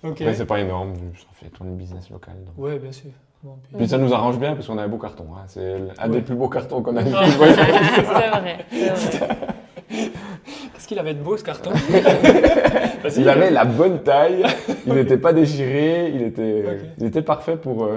Ok. Après, c'est pas énorme, ça fait tourner le business local. Donc. Ouais, bien sûr. Bon, puis- Puis ça nous arrange bien parce qu'on a un beau carton. Hein. C'est un des Ouais. plus beaux cartons qu'on a eu. Ah. C'est vrai, c'est vrai. Qu'est-ce qu'il avait de beau, ce carton Il avait la bonne taille, il n'était pas déchiré, Ok. il était parfait pour.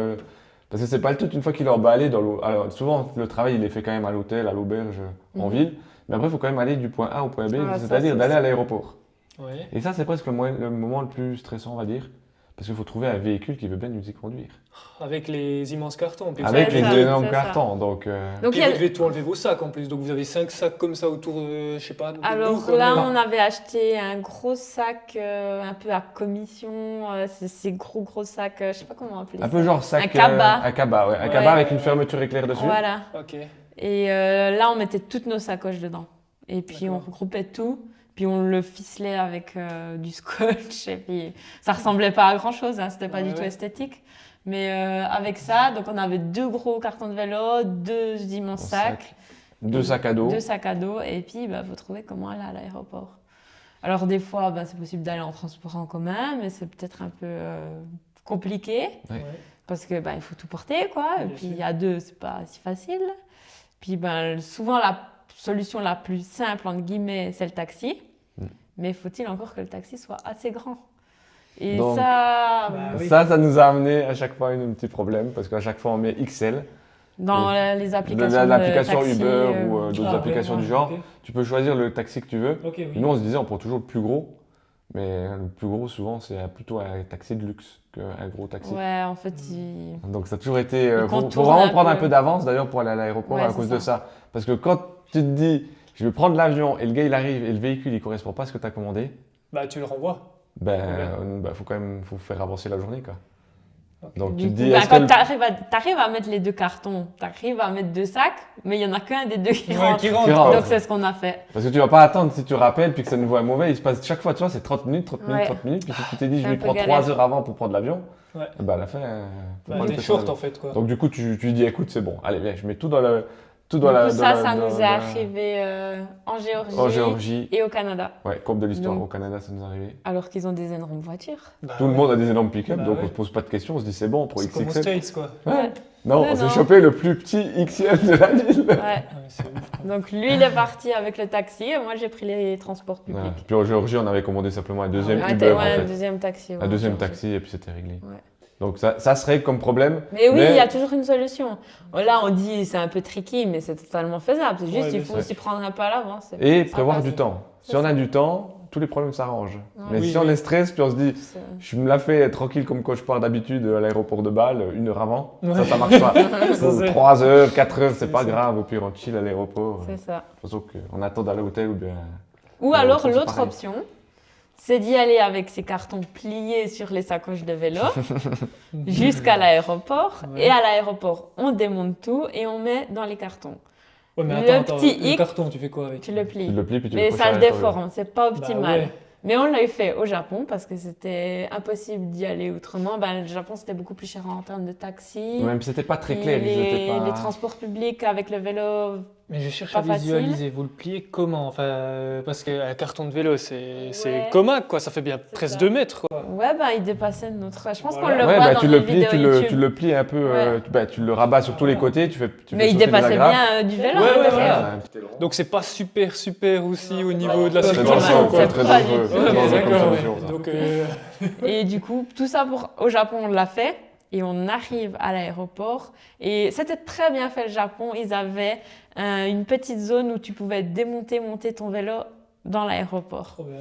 Parce que c'est pas le tout, une fois qu'il est emballé dans l'eau. Alors souvent, le travail, il est fait quand même à l'hôtel, à l'auberge, en ville. Mais après, il faut quand même aller du point A au point B, Ah, ça, c'est-à-dire c'est d'aller à sûr. l'aéroport. Ouais. Et ça, c'est presque le moment le plus stressant, on va dire. Parce qu'il faut trouver un véhicule qui veut bien nous y conduire. Avec les immenses cartons. Puis Avec c'est les ça, énormes c'est ça. cartons. Donc, Donc Puis il y a- vous devez tout enlever vos sacs en plus. Donc vous avez 5 sacs comme ça autour, je sais pas. de Alors vous, là, comme- on avait acheté un gros sac un peu à commission, ces gros sacs, je sais pas comment appeler un ça. peu genre sac. Un cabas. Un cabas, ouais. Un Ouais. cabas avec une fermeture éclair dessus. Voilà. Ok. Et là, on mettait toutes nos sacoches dedans. Et puis on D'accord. regroupait tout. Puis on le ficelait avec du scotch. Et puis ça ressemblait pas à grand chose, hein, c'était pas Ouais, du tout ouais. esthétique. Mais avec ça, donc on avait 2 gros cartons de vélo, 2 immenses sacs, 2 sacs à dos. 2 sacs à dos. Et puis il faut trouver comment aller à l'aéroport. Alors des fois, c'est possible d'aller en transport en commun, mais c'est peut-être un peu compliqué. Ouais. Parce que il faut tout porter, quoi. Et Bien puis sûr. à 2, c'est pas si facile. Puis souvent la solution la plus simple entre guillemets, c'est le taxi. Mais faut-il encore que le taxi soit assez grand? Et Donc, ça, bah oui. Ça nous a amené à chaque fois un petit problème parce qu'à chaque fois on met XL. dans les applications L'application de taxi, Uber ou d'autres Ah, applications ouais, du genre, ok. tu peux choisir le taxi que tu veux. Ok, oui. Et nous on se disait on prend toujours le plus gros, mais le plus gros souvent c'est plutôt un taxi de luxe qu'un gros taxi. Ouais, en fait, Donc ça a toujours été. Il Faut contourne vraiment un prendre un peu. peu d'avance d'ailleurs pour aller à l'aéroport Ouais, à c'est cause de ça. ça. Parce que quand tu te dis je vais prendre l'avion et le gars il arrive et le véhicule il correspond pas à ce que tu as commandé, Bah, tu le renvoies. faut quand même faut faire avancer la journée quoi. Ok. Donc du tu te coup, dis est-ce que quand le- t'arrives à mettre les 2 cartons, t'arrives à mettre 2 sacs, mais il y en a qu'un des 2 qui Ouais, rentre. qui rentre. Qui rentre. Donc c'est ce qu'on a fait. Parce que tu vas pas attendre si tu rappelles puis que ça nous voit mauvais, il se passe chaque fois, tu vois, c'est 30 minutes, 30 minutes, Ouais. 30 minutes, puis si tu t'es dit je C'est vais un peu prendre galère. 3 heures avant pour prendre l'avion, Ouais. à la fin, faut Bah, pas le t'es faire short sur en fait, quoi. Donc du coup, tu dis écoute, c'est bon, allez, viens, je mets tout dans la. Tout Du dans coup, la. ça dans la- nous dans est la- arrivé en Géorgie, En Géorgie, et au Canada. ouais, courbe de l'histoire. Donc- Au Canada, ça nous est arrivé. Alors qu'ils ont des énormes voitures. Bah, Tout le ouais. monde a des énormes pick-up, Bah donc ouais. on se pose pas de questions, on se dit c'est bon pour C'est comme aux XXL. States, quoi. Ouais. Non, Ouais, on s'est non. chopé le plus petit XL de la ville. Ouais. Ah, mais c'est ouf, quoi. Donc lui, il est parti avec le taxi et moi, j'ai pris les transports Ouais. publics. Puis en Géorgie, on avait commandé simplement un deuxième Ouais, Uber en un fait. deuxième taxi. ouais, Un deuxième en Géorgie. taxi et puis c'était réglé. Ouais. Donc ça se règle comme problème. Mais oui, Mais- il y a toujours une solution. Là, on dit c'est un peu tricky, mais c'est totalement faisable. C'est juste, Ouais, il mais faut c'est- s'y prendre un peu à l'avance. Et Ça prévoir passe. du temps. Si C'est on ça. a du temps, tous les problèmes s'arrangent. Ouais. Mais Oui, si on oui. est stress, puis on se dit C'est- je me la fais tranquille comme quand je pars d'habitude à l'aéroport de Bâle, 1 heure avant, Ouais. ça marche pas. Ça, c'est- 3 heures, 4 heures, c'est C'est pas ça. grave, au pire on chill à l'aéroport. C'est ça. De toute façon qu'on attend d'aller à l'hôtel ou bien. Ou Ouais, alors, ça, c'est l'autre pareil. option, c'est d'y aller avec ses cartons pliés sur les sacoches de vélo jusqu'à l'aéroport. Ouais. Et à l'aéroport, on démonte tout et on met dans les cartons. Ouais, mais Le attends, petit le X, carton, tu fais quoi avec? Tu le Tu plies. le plies puis tu Mais le ça le crochets à déforme, c'est pas Bah optimal. ouais. Mais on l'a fait au Japon parce que c'était impossible d'y aller autrement. Le Japon, c'était beaucoup plus cher en termes de taxi. Même si c'était pas très Puis clair, ils étaient les, pas. les transports publics avec le vélo. Mais je cherche Pas à facile. visualiser, vous le pliez comment? Enfin, parce qu'un carton de vélo, c'est Ouais. comaque, quoi. Ça fait bien C'est presque ça. 2 mètres, quoi. Ouais, il dépassait notre. Je pense Voilà. qu'on le Ouais, voit bah, dans tu les le plies, vidéos tu YouTube. le plies un peu, tu le rabats sur tous les côtés, tu fais Mais il sauter des dépassait agrafes. bien du vélo. Ouais, hein, ouais, derrière. ouais. Donc c'est pas super aussi au niveau pas de la du C'est tout. circulation, dangereux, quoi. C'est très pas dangereux. du tout. C'est Ok, dangereux comme d'accord, solution, ouais. ça. Donc, Et du coup, tout ça au Japon, on l'a fait. Et on arrive à l'aéroport. Et c'était très bien fait le Japon. Ils avaient une petite zone où tu pouvais démonter, monter ton vélo dans l'aéroport. Trop bien.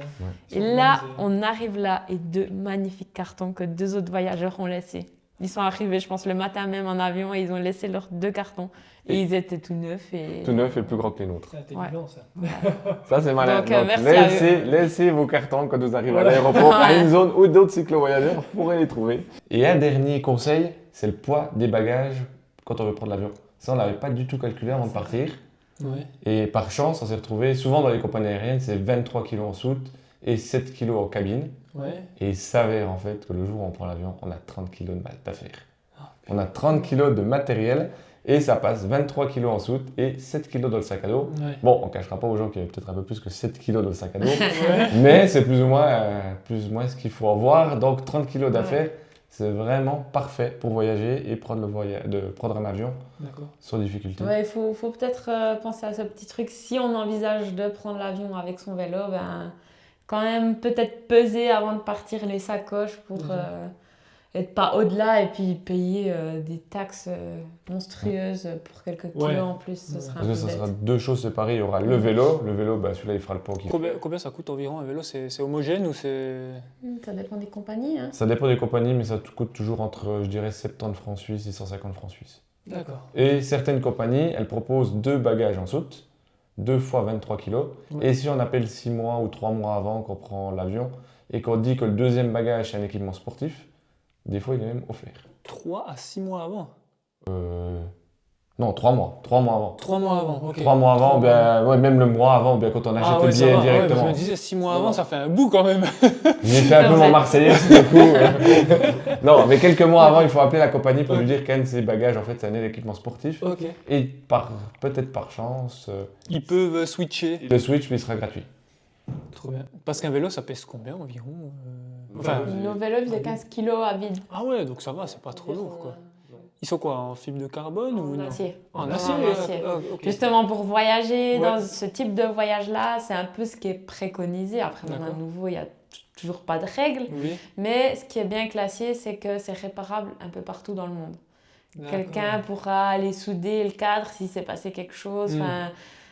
Et là, on arrive là et 2 magnifiques cartons que 2 autres voyageurs ont laissés. Ils sont arrivés, je pense, le matin même en avion et ils ont laissé leurs 2 cartons. Et ils étaient tout neufs. Tout neuf et plus grand que les nôtres. C'est intelligent, ça. Ça, c'est malin. Donc, Donc, merci à laissez vos cartons quand vous arrivez à l'aéroport, à une zone où d'autres cyclo-voyageurs pourraient les trouver. Et un dernier conseil, c'est le poids des bagages quand on veut prendre l'avion. Ça, on ne l'avait pas du tout calculé avant de partir. Ouais. Et par chance, on s'est retrouvé, souvent dans les compagnies aériennes, c'est 23 kg en soute et 7 kg en cabine. Ouais. Et il s'avère en fait que le jour où on prend l'avion, on a 30 kg d'affaires. On a 30 kg de matériel et ça passe 23 kg en soute et 7 kg dans le sac à dos. Ouais. Bon, on ne cachera pas aux gens qu'il y avait peut-être un peu plus que 7 kg dans le sac à dos, mais c'est plus ou moins ce qu'il faut avoir. Donc 30 kg d'affaires, c'est vraiment parfait pour voyager et prendre un avion D'accord. sans difficulté. Ouais, il faut peut-être penser à ce petit truc. Si on envisage de prendre l'avion avec son vélo, ben, quand même peut-être peser avant de partir les sacoches pour être pas au-delà et puis payer des taxes monstrueuses pour quelques kilos en plus. Ce serait un Parce que peu ça bête. sera 2 choses séparées. Il y aura le vélo, bah, celui-là il fera le poids qu'il faut. Combien ça coûte environ un vélo? C'est homogène ou c'est... Ça dépend des compagnies. Hein. Ça dépend des compagnies, mais ça coûte toujours entre, je dirais, 70 francs suisses et 150 francs suisses. D'accord. Et certaines compagnies, elles proposent 2 bagages en soute, 2 fois 23 kg. Ouais. Et si on appelle 6 mois ou 3 mois avant qu'on prend l'avion et qu'on dit que le deuxième bagage c'est un équipement sportif, des fois il est même offert. 3 à 6 mois avant? Non, 3 mois. 3 mois avant. 3 mois avant, ok. 3 mois avant, bien, ouais, même le mois avant, bien quand on achète le ça billet va. directement. Je me disais 6 mois avant, ça fait un bout quand même. J'ai fait un peu mon Marseillais, du coup. Non, mais quelques mois avant, il faut appeler la compagnie pour lui dire qu'un de ses bagages, en fait, c'est un équipement sportif. Ok. Et peut-être par chance, Ils peuvent switcher. le switch, il sera gratuit. Trop bien. Parce qu'un vélo, ça pèse combien environ? Enfin, Nos vélos faisaient 15 kilos à vide. ah ouais, donc ça va, c'est pas trop lourd quoi. Ils sont quoi, en fibre de carbone ou En non? acier. En acier, En acier. ok. Justement, pour voyager Ouais. dans ce type de voyage-là, c'est un peu ce qui est préconisé. Après, dans un D'accord. nouveau, il n'y a toujours pas de règles. Oui. Mais ce qui est bien avec l'acier, c'est que c'est réparable un peu partout dans le monde. D'accord. Quelqu'un pourra aller souder le cadre s'il s'est passé quelque chose. Mm. Enfin,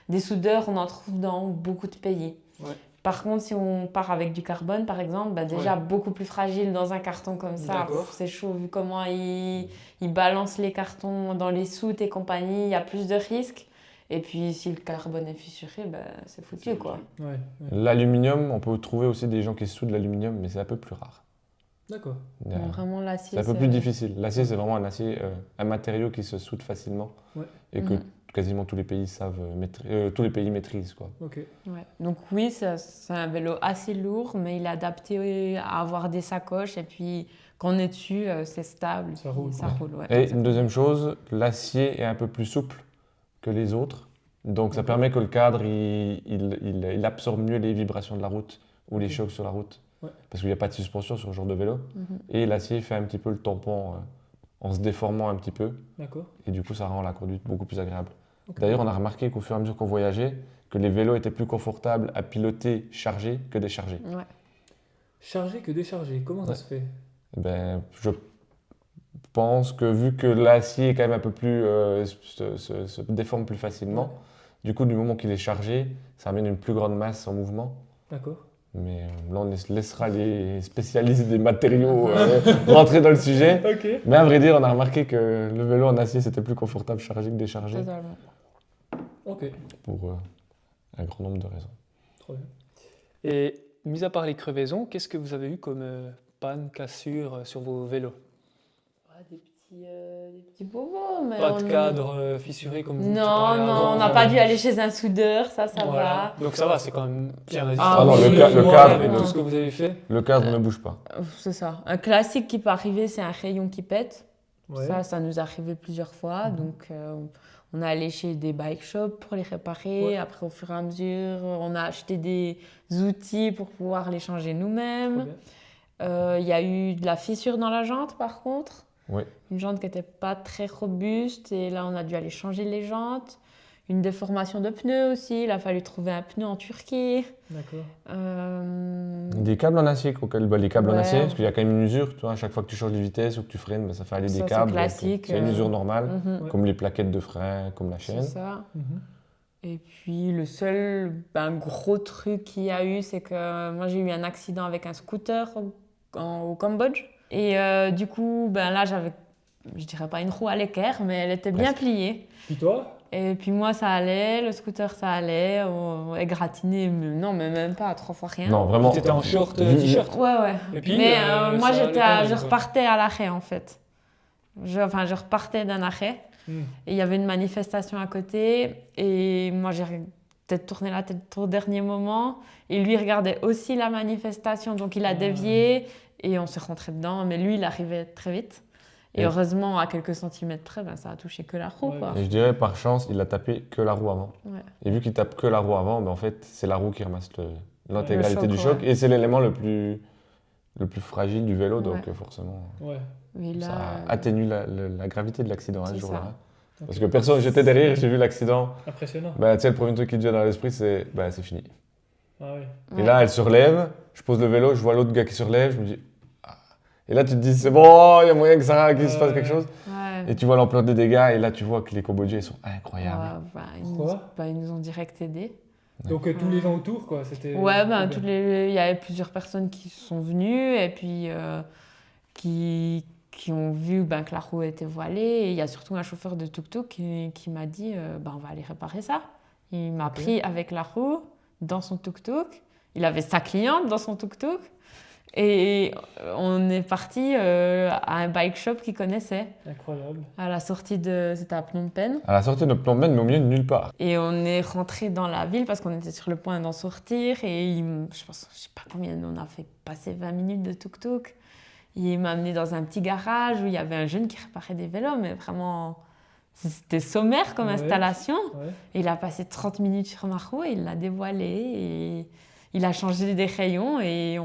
des soudeurs, on en trouve dans beaucoup de pays. Ouais. Par contre, si on part avec du carbone, par exemple, bah déjà beaucoup plus fragile dans un carton comme ça. D'accord. C'est chaud vu comment ils balancent les cartons dans les soutes et compagnie. Il y a plus de risques. Et puis, si le carbone est fissuré, bah, c'est foutu, quoi. Ouais. L'aluminium, on peut trouver aussi des gens qui soudent l'aluminium, mais c'est un peu plus rare. D'accord. Non, vraiment, l'acier, C'est un peu plus difficile. L'acier, c'est vraiment un matériau qui se soude facilement et que quasiment tous les pays tous les pays maîtrisent, quoi. Ok. Ouais. Donc oui, c'est un vélo assez lourd, mais il est adapté à avoir des sacoches. Et puis, quand on est dessus, c'est stable. Ça roule. Ça roule, ouais. Et une deuxième chose, l'acier est un peu plus souple que les autres. Donc ça permet que le cadre, il absorbe mieux les vibrations de la route ou les chocs sur la route. Ouais. Parce qu'il n'y a pas de suspension sur ce genre de vélo. Et l'acier fait un petit peu le tampon en se déformant un petit peu. D'accord. Et du coup, ça rend la conduite beaucoup plus agréable. Ok. D'ailleurs, on a remarqué qu'au fur et à mesure qu'on voyageait, que les vélos étaient plus confortables à piloter chargés que déchargés. Ouais. Chargé que déchargé, comment ça se fait? Ben, je pense que vu que l'acier est quand même un peu plus se déforme plus facilement, du coup, du moment qu'il est chargé, ça amène une plus grande masse en mouvement. D'accord. Mais là, on laissera les spécialistes des matériaux rentrer dans le sujet. Ok. Mais à vrai dire, on a remarqué que le vélo en acier, c'était plus confortable chargé que déchargé Totalement. Ok. pour un grand nombre de raisons. Trop bien. Et mis à part les crevaisons, qu'est-ce que vous avez eu comme panne, cassure sur vos vélos? Des petits bobos, mais Pas de cadre fissuré comme vous Non, parlais non, avant, on n'a pas dû aller chez un soudeur, ça Voilà. va. Donc ça va, c'est quand même bien résistant. Ah non, oui, le Moi, cadre, avec le- tout ce que vous avez fait. Le cadre ne bouge pas. C'est ça. Un classique qui peut arriver, c'est un rayon qui pète. Ouais. Ça nous est arrivé plusieurs fois. Donc, on est allé chez des bike shops pour les réparer. Ouais. Après, au fur et à mesure, on a acheté des outils pour pouvoir les changer Trop nous-mêmes. bien. Il y a eu de la fissure dans la jante, par contre. Oui. Une jante qui n'était pas très robuste. Et là, on a dû aller changer les jantes. une déformation de pneu aussi. Il a fallu trouver un pneu en Turquie. D'accord. Des câbles en acier, les câbles en Ouais. acier, parce qu'il y a quand même une usure, tu vois, à chaque fois que tu changes de vitesse ou que tu freines, ça fait aller Ça, des c'est câbles. donc, classique, c'est une usure normale, Mhm. Ouais. comme les plaquettes de frein, comme la C'est chaîne. ça. Mhm. Et puis le seul gros truc qu'il y a eu, c'est que moi j'ai eu un accident avec un scooter au Cambodge. Et du coup, là j'avais, je dirais pas une roue à l'équerre, mais elle était bien Presque. pliée. Puis toi? Et puis moi ça allait, le scooter ça allait, égratigné, mais non, mais même pas, 3 fois rien. Non, vraiment. T'étais en short, Vu- t-shirt. Ouais. Et puis, Mais moi ça allait quand je même, quoi. repartais à l'arrêt en fait. Je repartais d'un arrêt. Et il y avait une manifestation à côté et moi j'ai peut-être tourné la tête au dernier moment et lui regardait aussi la manifestation donc il a dévié et on s'est rentré dedans mais lui il arrivait très vite et Et- heureusement à quelques centimètres près ça a touché que la roue Ouais, quoi. Et je dirais par chance, il a tapé que la roue avant. Ouais. Et vu qu'il tape que la roue avant, en fait, c'est la roue qui ramasse l'intégralité Le du choc, choc. Et c'est l'élément le plus fragile du vélo, donc Ouais. forcément, Ouais. Mais là, ça atténue la gravité de l'accident à ce c'est jour-là. ça. Parce que personne, j'étais derrière, j'ai vu l'accident. Impressionnant. Tu sais, le premier truc qui te vient dans l'esprit, c'est c'est fini. Ah oui. Et ouais. là, elle se relève, je pose le vélo, je vois l'autre gars qui se relève, je me dis. Ah. Et là, tu te dis, c'est bon, il y a moyen que ça, qu'il se passe quelque chose. Ouais. Et tu vois l'ampleur des dégâts, et là, tu vois que les Cambodgiens, ils sont incroyables. Pourquoi Ils nous ont direct aidés. Donc tous les gens autour, quoi. C'était. Ouais, Ok. il y avait plusieurs personnes qui sont venues et puis qui ont vu que la roue était voilée. Et il y a surtout un chauffeur de tuk-tuk qui m'a dit on va aller réparer ça. Il m'a pris avec la roue dans son tuk-tuk. Il avait sa cliente dans son tuk-tuk. Et on est parti à un bike shop qu'il connaissait, Incroyable. à la sortie c'était à Phnom Penh. À la sortie de Phnom Penh, mais au milieu de nulle part. Et on est rentré dans la ville parce qu'on était sur le point d'en sortir. Et je sais pas combien, on a fait passer 20 minutes de tuk-tuk. Il m'a amené dans un petit garage où il y avait un jeune qui réparait des vélos, mais vraiment, c'était sommaire comme Ouais. installation. Ouais. Et il a passé 30 minutes sur ma roue et il l'a dévoilée. Et il a changé des rayons et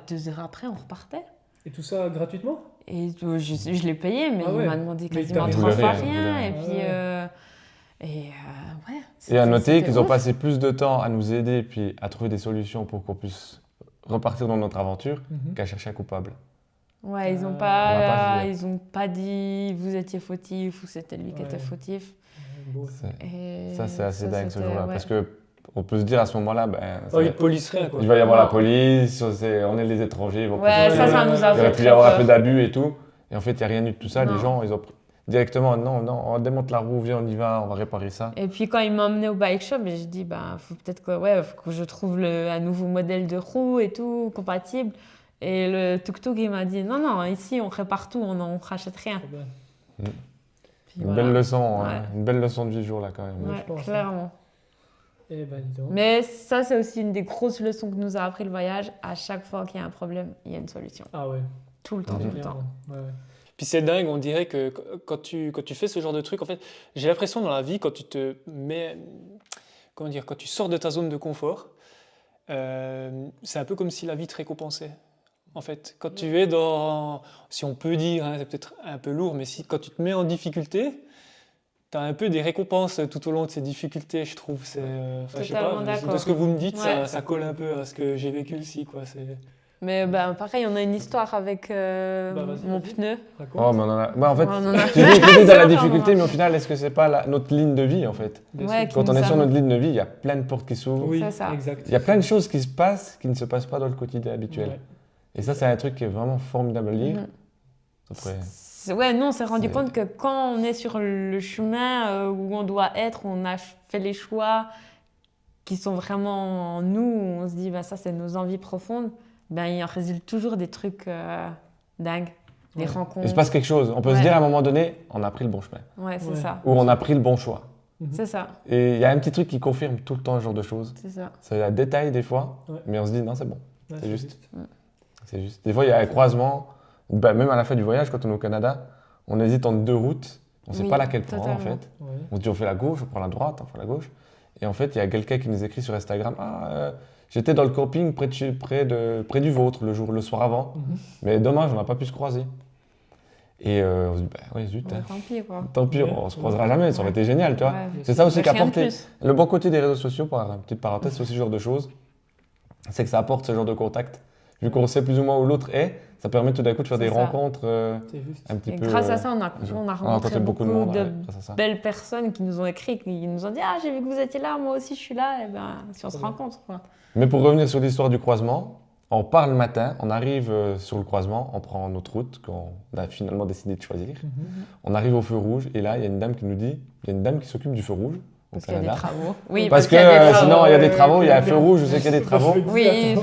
2 heures après, on repartait. Et tout ça gratuitement? Et je l'ai payé, mais Ah ouais. il m'a demandé Mais quasiment t'as 3 voulu fois rien, rien. voulu Et rien. puis, ouais. Et à noter c'était qu'ils ont ouf. passé plus de temps à nous aider puis à trouver des solutions pour qu'on puisse repartir dans notre aventure Mhm. qu'à chercher un coupable. Ouais, ils n'ont on l'a pas dit. pas dit vous étiez fautif ou c'était lui qui Ouais. était fautif. Beau. Et Ça, c'est assez dingue ce c'était- jour-là. ouais. Parce qu'on peut se dire à ce moment-là, Oh, ils policeraient, quoi. il va y avoir la Non. police, on est les étrangers, ils vont Ouais, protéger. ça nous a Il fait aurait pu y très avoir un peu peur. d'abus et tout. Et en fait, il n'y a rien eu de tout ça. Non. Les gens, ils ont directement, non, on démonte la roue, viens, on y va, on va réparer ça. Et puis quand il m'a emmené au bike shop, j'ai dit faut peut-être faut que je trouve un nouveau modèle de roue et tout compatible. Et le tuk-tuk il m'a dit non, ici on répare tout, on rachète rien. Trop bien. Puis Une voilà. belle leçon, Ouais. hein, une belle leçon de vie ce jour-là quand même. Ouais, Ouais, je pense, clairement. Eh ben, dis donc. Mais ça c'est aussi une des grosses leçons que nous a appris le voyage. À chaque fois qu'il y a un problème, il y a une solution. Ah ouais. Tout le temps, tout le temps. Clairement. Ouais, ouais. Puis c'est dingue, on dirait que quand tu fais ce genre de truc, en fait, j'ai l'impression dans la vie, quand tu te mets, comment dire, quand tu sors de ta zone de confort, c'est un peu comme si la vie te récompensait. En fait, quand tu es dans, si on peut dire, hein, c'est peut-être un peu lourd, mais quand tu te mets en difficulté, tu as un peu des récompenses tout au long de ces difficultés, je trouve. Je sais Totalement pas, d'accord. de ce que vous me dites, Ouais. ça colle un peu à ce que j'ai vécu aussi, quoi. Mais pareil, on a une histoire avec vas-y, mon vas-y. pneu. Raconte. Oh, mais on en a. En fait, On en a tu dis dans la Ça, difficulté, vraiment. mais au final, est-ce que c'est pas notre ligne de vie en fait? Bien Ouais, sûr. qui Quand on nous est a- sur notre ligne de vie, il y a plein de portes qui s'ouvrent. Oui, C'est ça. exact. Il y a plein de choses qui se passent qui ne se passent pas dans le quotidien habituel. Ouais. Et ça, c'est un truc qui est vraiment formidable à lire. Mhm. Après, Ouais, nous, on s'est rendu C'est- compte que quand on est sur le chemin où on doit être, on a fait les choix qui sont vraiment en nous, où on se dit, ça, c'est nos envies profondes, il en résulte toujours des trucs dingues, des Ouais. rencontres. il se passe quelque chose. On peut se Ouais. dire à un moment donné, on a pris le bon chemin. Ouais, c'est Ouais. ça. Ou on a pris le bon choix. C'est ça, Et il y a un petit truc qui confirme tout le temps ce genre de choses. c'est ça. C'est un détail des fois, Ouais. mais on se dit non, c'est bon. Ouais, C'est juste. C'est juste. Des fois, il y a un croisement. Même à la fin du voyage, quand on est au Canada, on hésite entre 2 routes. On ne sait Oui, pas laquelle prendre en totalement. fait. Ouais. On se dit on fait la gauche, on prend la droite, on fait la gauche. Et en fait, il y a quelqu'un qui nous écrit sur Instagram j'étais dans le camping près du vôtre le soir avant, Mhm. mais dommage, on n'a pas pu se croiser. Et on se dit, bah ouais, zut, Ouais, tant pis, quoi. tant pis, on se croisera jamais, ça aurait été génial, tu vois. Ouais. C'est ça aussi Rien de qu'apporte plus. le bon côté des réseaux sociaux, par une petite parenthèse, c'est aussi ce genre de choses, c'est que ça apporte ce genre de contact. Vu qu'on sait plus ou moins où l'autre est, ça permet tout d'un coup de faire C'est des ça. rencontres C'est juste. un petit Et peu. grâce à ça, on a rencontré beaucoup de, monde grâce à ça. belles personnes qui nous ont écrit, qui nous ont dit « Ah, j'ai vu que vous étiez là, moi aussi je suis là. » Et ben, si on se rencontre, quoi. Mais pour revenir sur l'histoire du croisement, on part le matin, on arrive sur le croisement, on prend notre route qu'on a finalement décidé de choisir. On arrive au feu rouge et là, il y a une dame qui nous dit, il y a une dame qui s'occupe du feu rouge au Parce qu'il y a des Canada. travaux. Oui, Parce que qu'il y a des travaux. sinon, il y a des travaux, il y a un feu rouge, je sais qu'il y a des travaux. Oui.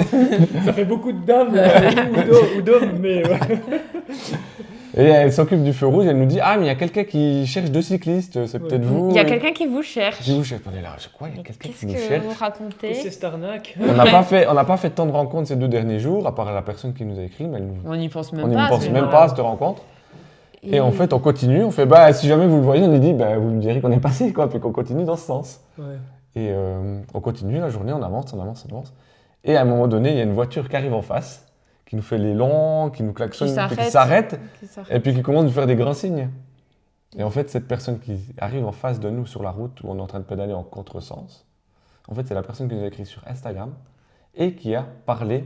Ça fait beaucoup de dames ou d'hommes, mais ouais. Et elle s'occupe du feu rouge, elle nous dit, ah, mais il y a quelqu'un qui cherche 2 cyclistes, c'est Ouais. peut-être vous. Il y a Et- quelqu'un qui vous cherche. Qui vous cherche, on est là, je crois, il y a quelqu'un Qu'est-ce qui nous que cherche. vous Que racontez? c'est cette arnaque. On n'a pas fait tant de rencontres ces 2 derniers jours, à part la personne qui nous a écrit, mais On n'y pense même on n'y pas. pense c'est même vrai. pas à cette rencontre. Et en fait, on continue, on fait, bah, si jamais vous le voyez, on lui dit, bah, vous nous direz qu'on est passé, quoi, puis qu'on continue dans ce sens. Ouais. Et on continue la journée, on avance, on avance, on avance. Et à un moment donné, il y a une voiture qui arrive en face, qui nous fait les longs, qui nous klaxonne, puis qui s'arrête, Qui s'arrête. et puis qui commence à nous faire des grands signes. Et en fait, cette personne qui arrive en face de nous sur la route où on est en train de pédaler en contresens, en fait, c'est la personne qui nous a écrit sur Instagram et qui a parlé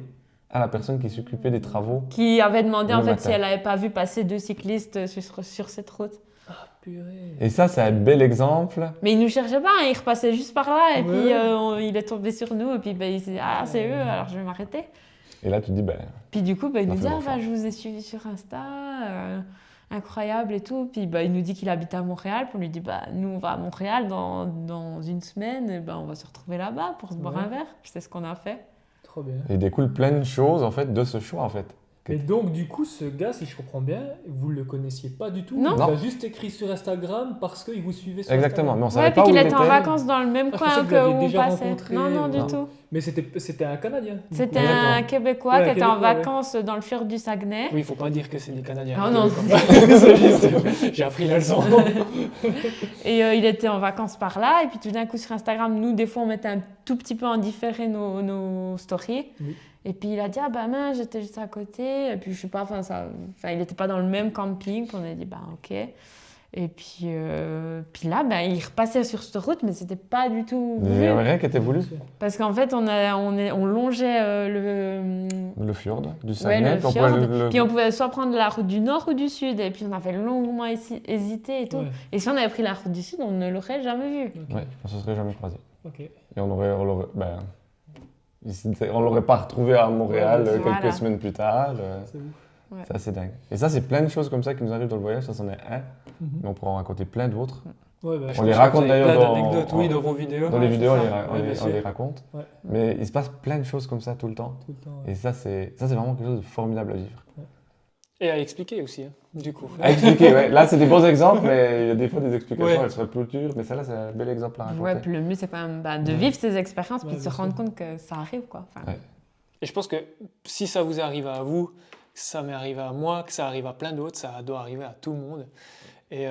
à la personne qui s'occupait des travaux. Qui avait demandé Le en fait matin. si elle n'avait pas vu passer 2 cyclistes sur cette route. Purée. Et ça, c'est un bel exemple. Mais il nous cherchait pas, hein, il repassait juste par là et Ouais. puis il est tombé sur nous et puis ben, il s'est dit ah c'est eux alors je vais m'arrêter. Et là, tu te dis, ben, Puis du coup ben, il On a nous fait dit ah l'enfant. bah, je vous ai suivi sur Insta, incroyable et tout. Puis ben, il nous dit qu'il habite à Montréal, puis on lui dit bah nous on va à Montréal dans une semaine, et ben, on va se retrouver là-bas pour se boire Ouais. un verre. Puis c'est ce qu'on a fait. Trop bien. il découle plein de choses, en fait, de ce choix, en fait. Et donc, du coup, ce gars, si je comprends bien, vous le connaissiez pas du tout. Non. Il Non. a juste écrit sur Instagram parce qu'il vous suivait sur Exactement, mais Instagram. on Ouais, savait puis pas où qu'il il était était. en vacances dans le même Ah, je coin pensais que vous que l'aviez où on déjà passait. rencontré, Non, du non. tout. Mais c'était un Canadien. du C'était coup. un D'accord. Québécois Ouais, qui un était en Québécois, ouais. vacances dans le fjord du Saguenay. Oui, il faut pas dire que c'est des Canadiens. Ah non. C'est juste- J'ai appris la leçon. Et il était en vacances par là. Et puis tout d'un coup, sur Instagram, nous, des fois, on mettait un tout petit peu en différé nos stories. Oui. Et puis il a dit ah bah mince, j'étais juste à côté. Et puis je sais pas, il n'était pas dans le même camping. Puis on a dit bah ok. Et puis là, bah, il repassait sur cette route, mais c'était pas du tout Il n'y voulu. avait rien qui était voulu. Parce qu'en fait, on longeait Le fjord du ouais, Saguenay. le puis on fjord. pouvait le- Puis on pouvait soit prendre la route du nord ou du sud. Et puis on avait longuement hésité et tout. Ouais. Et si on avait pris la route du sud, on ne l'aurait jamais vu. Ok. Ouais, on se serait jamais croisé. Ok. Et on l'aurait pas retrouvé à Montréal Ouais, quelques voilà. semaines plus tard. C'est ouf. Ouais. C'est assez dingue. Et ça, c'est plein de choses comme ça qui nous arrivent dans le voyage. Ça, c'en est un. Mhm. Mais on pourra en raconter plein d'autres. Ouais, bah, On je les pense raconte Vous avez d'ailleurs plein dans, d'anecdotes, oui, dans vos vidéos. dans les Ouais, vidéos, c'est on les, ça. ra- on Ouais, les- bien on les sûr. raconte. Ouais. Mais il se passe plein de choses comme ça tout le temps. tout le temps. Ouais. Et ça, c'est vraiment quelque chose de formidable à vivre. Et à expliquer aussi, hein, du coup. À expliquer, ouais. Là, c'est des bons exemples, mais il y a des fois des explications, Ouais. elles seraient plus dures. Mais celle-là, c'est un bel exemple à raconter. Ouais, puis le mieux, c'est quand même de vivre ces expériences puis Ouais, de se bien rendre sûr. compte que ça arrive, quoi. Enfin, Ouais. Et je pense que si ça vous arrive à vous, que ça m'est arrivé à moi, que ça arrive à plein d'autres, ça doit arriver à tout le monde. Et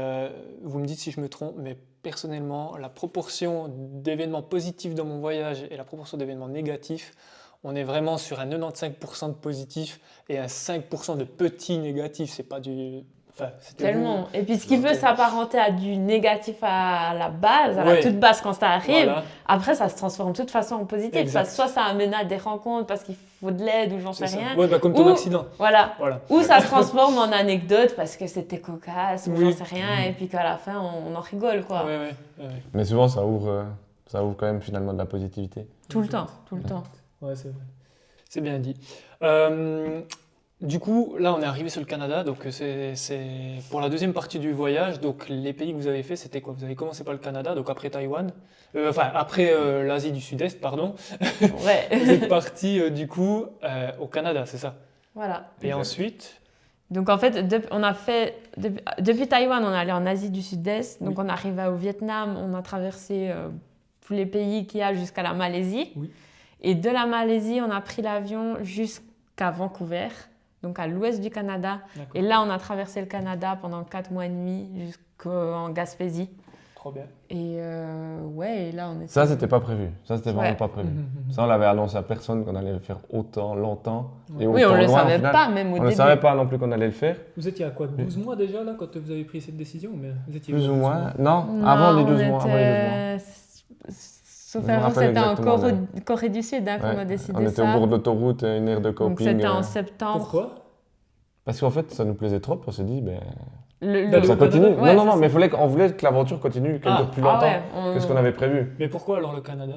vous me dites si je me trompe, mais personnellement, la proportion d'événements positifs dans mon voyage et la proportion d'événements négatifs, on est vraiment sur un 95% de positifs et un 5% de petits négatifs. C'est pas du... Enfin, c'était tellement. Et puis, ce qui Ok. peut s'apparenter à du négatif à la base, à la Ouais. toute base quand ça arrive, Voilà. après, ça se transforme de toute façon en positif. Exact. Parce que soit ça amène à des rencontres parce qu'il faut de l'aide ou j'en sais C'est ça. rien. Ouais, bah, comme ton Ou- accident. Voilà. Voilà. Ou ça se transforme en anecdote parce que c'était cocasse ou Oui. j'en sais rien. Et puis qu'à la fin, on en rigole, quoi. Ouais, ouais, ouais. Mais souvent, ça ouvre quand même finalement de la positivité. Tout le temps, tout le temps. Ouais, c'est vrai. C'est bien dit. Du coup, là, on est arrivé sur le Canada, donc c'est pour la deuxième partie du voyage. Donc, les pays que vous avez fait, c'était quoi? Vous avez commencé par le Canada, donc après Taïwan, après l'Asie du Sud-Est, pardon. Ouais. Vous êtes parti du coup au Canada, c'est ça? Voilà. Et Exact. ensuite, Donc en fait, depuis Taïwan, on est allé en Asie du Sud-Est. Donc Oui. on arrive au Vietnam, on a traversé tous les pays qu'il y a jusqu'à la Malaisie. Oui. Et de la Malaisie, on a pris l'avion jusqu'à Vancouver, donc à l'ouest du Canada. d'accord. Et là, on a traversé le Canada pendant 4 mois et demi jusqu'en Gaspésie. Trop bien. Et ouais, et là, on était... Ça, c'était pas prévu. Ça, c'était vraiment Ouais. pas prévu. Ça, on l'avait annoncé à personne qu'on allait le faire autant longtemps. Et Oui, on autant le loin, au savait final. pas, même au On début. ne savait pas non plus qu'on allait le faire. Vous étiez à quoi, 12 mois déjà là quand vous avez pris cette décision, mais vous étiez Plus ou 12 moins. mois. Non, Non, avant les 12 on mois. Avant les 12 mois. était- Sauf Je me erreur, rappelle c'était en exactement, Corée du Sud hein, qu'on Ouais. a décidé On était ça. au bord de l'autoroute, une aire de Donc camping. c'était en septembre. Pourquoi? Parce qu'en fait, ça nous plaisait trop. On s'est dit, ben, D'aller ça au continue. Canada. Ouais, non, c'est mais on voulait que l'aventure continue Ah. plus Ah longtemps ouais, que ce qu'on avait prévu. Mais pourquoi alors le Canada?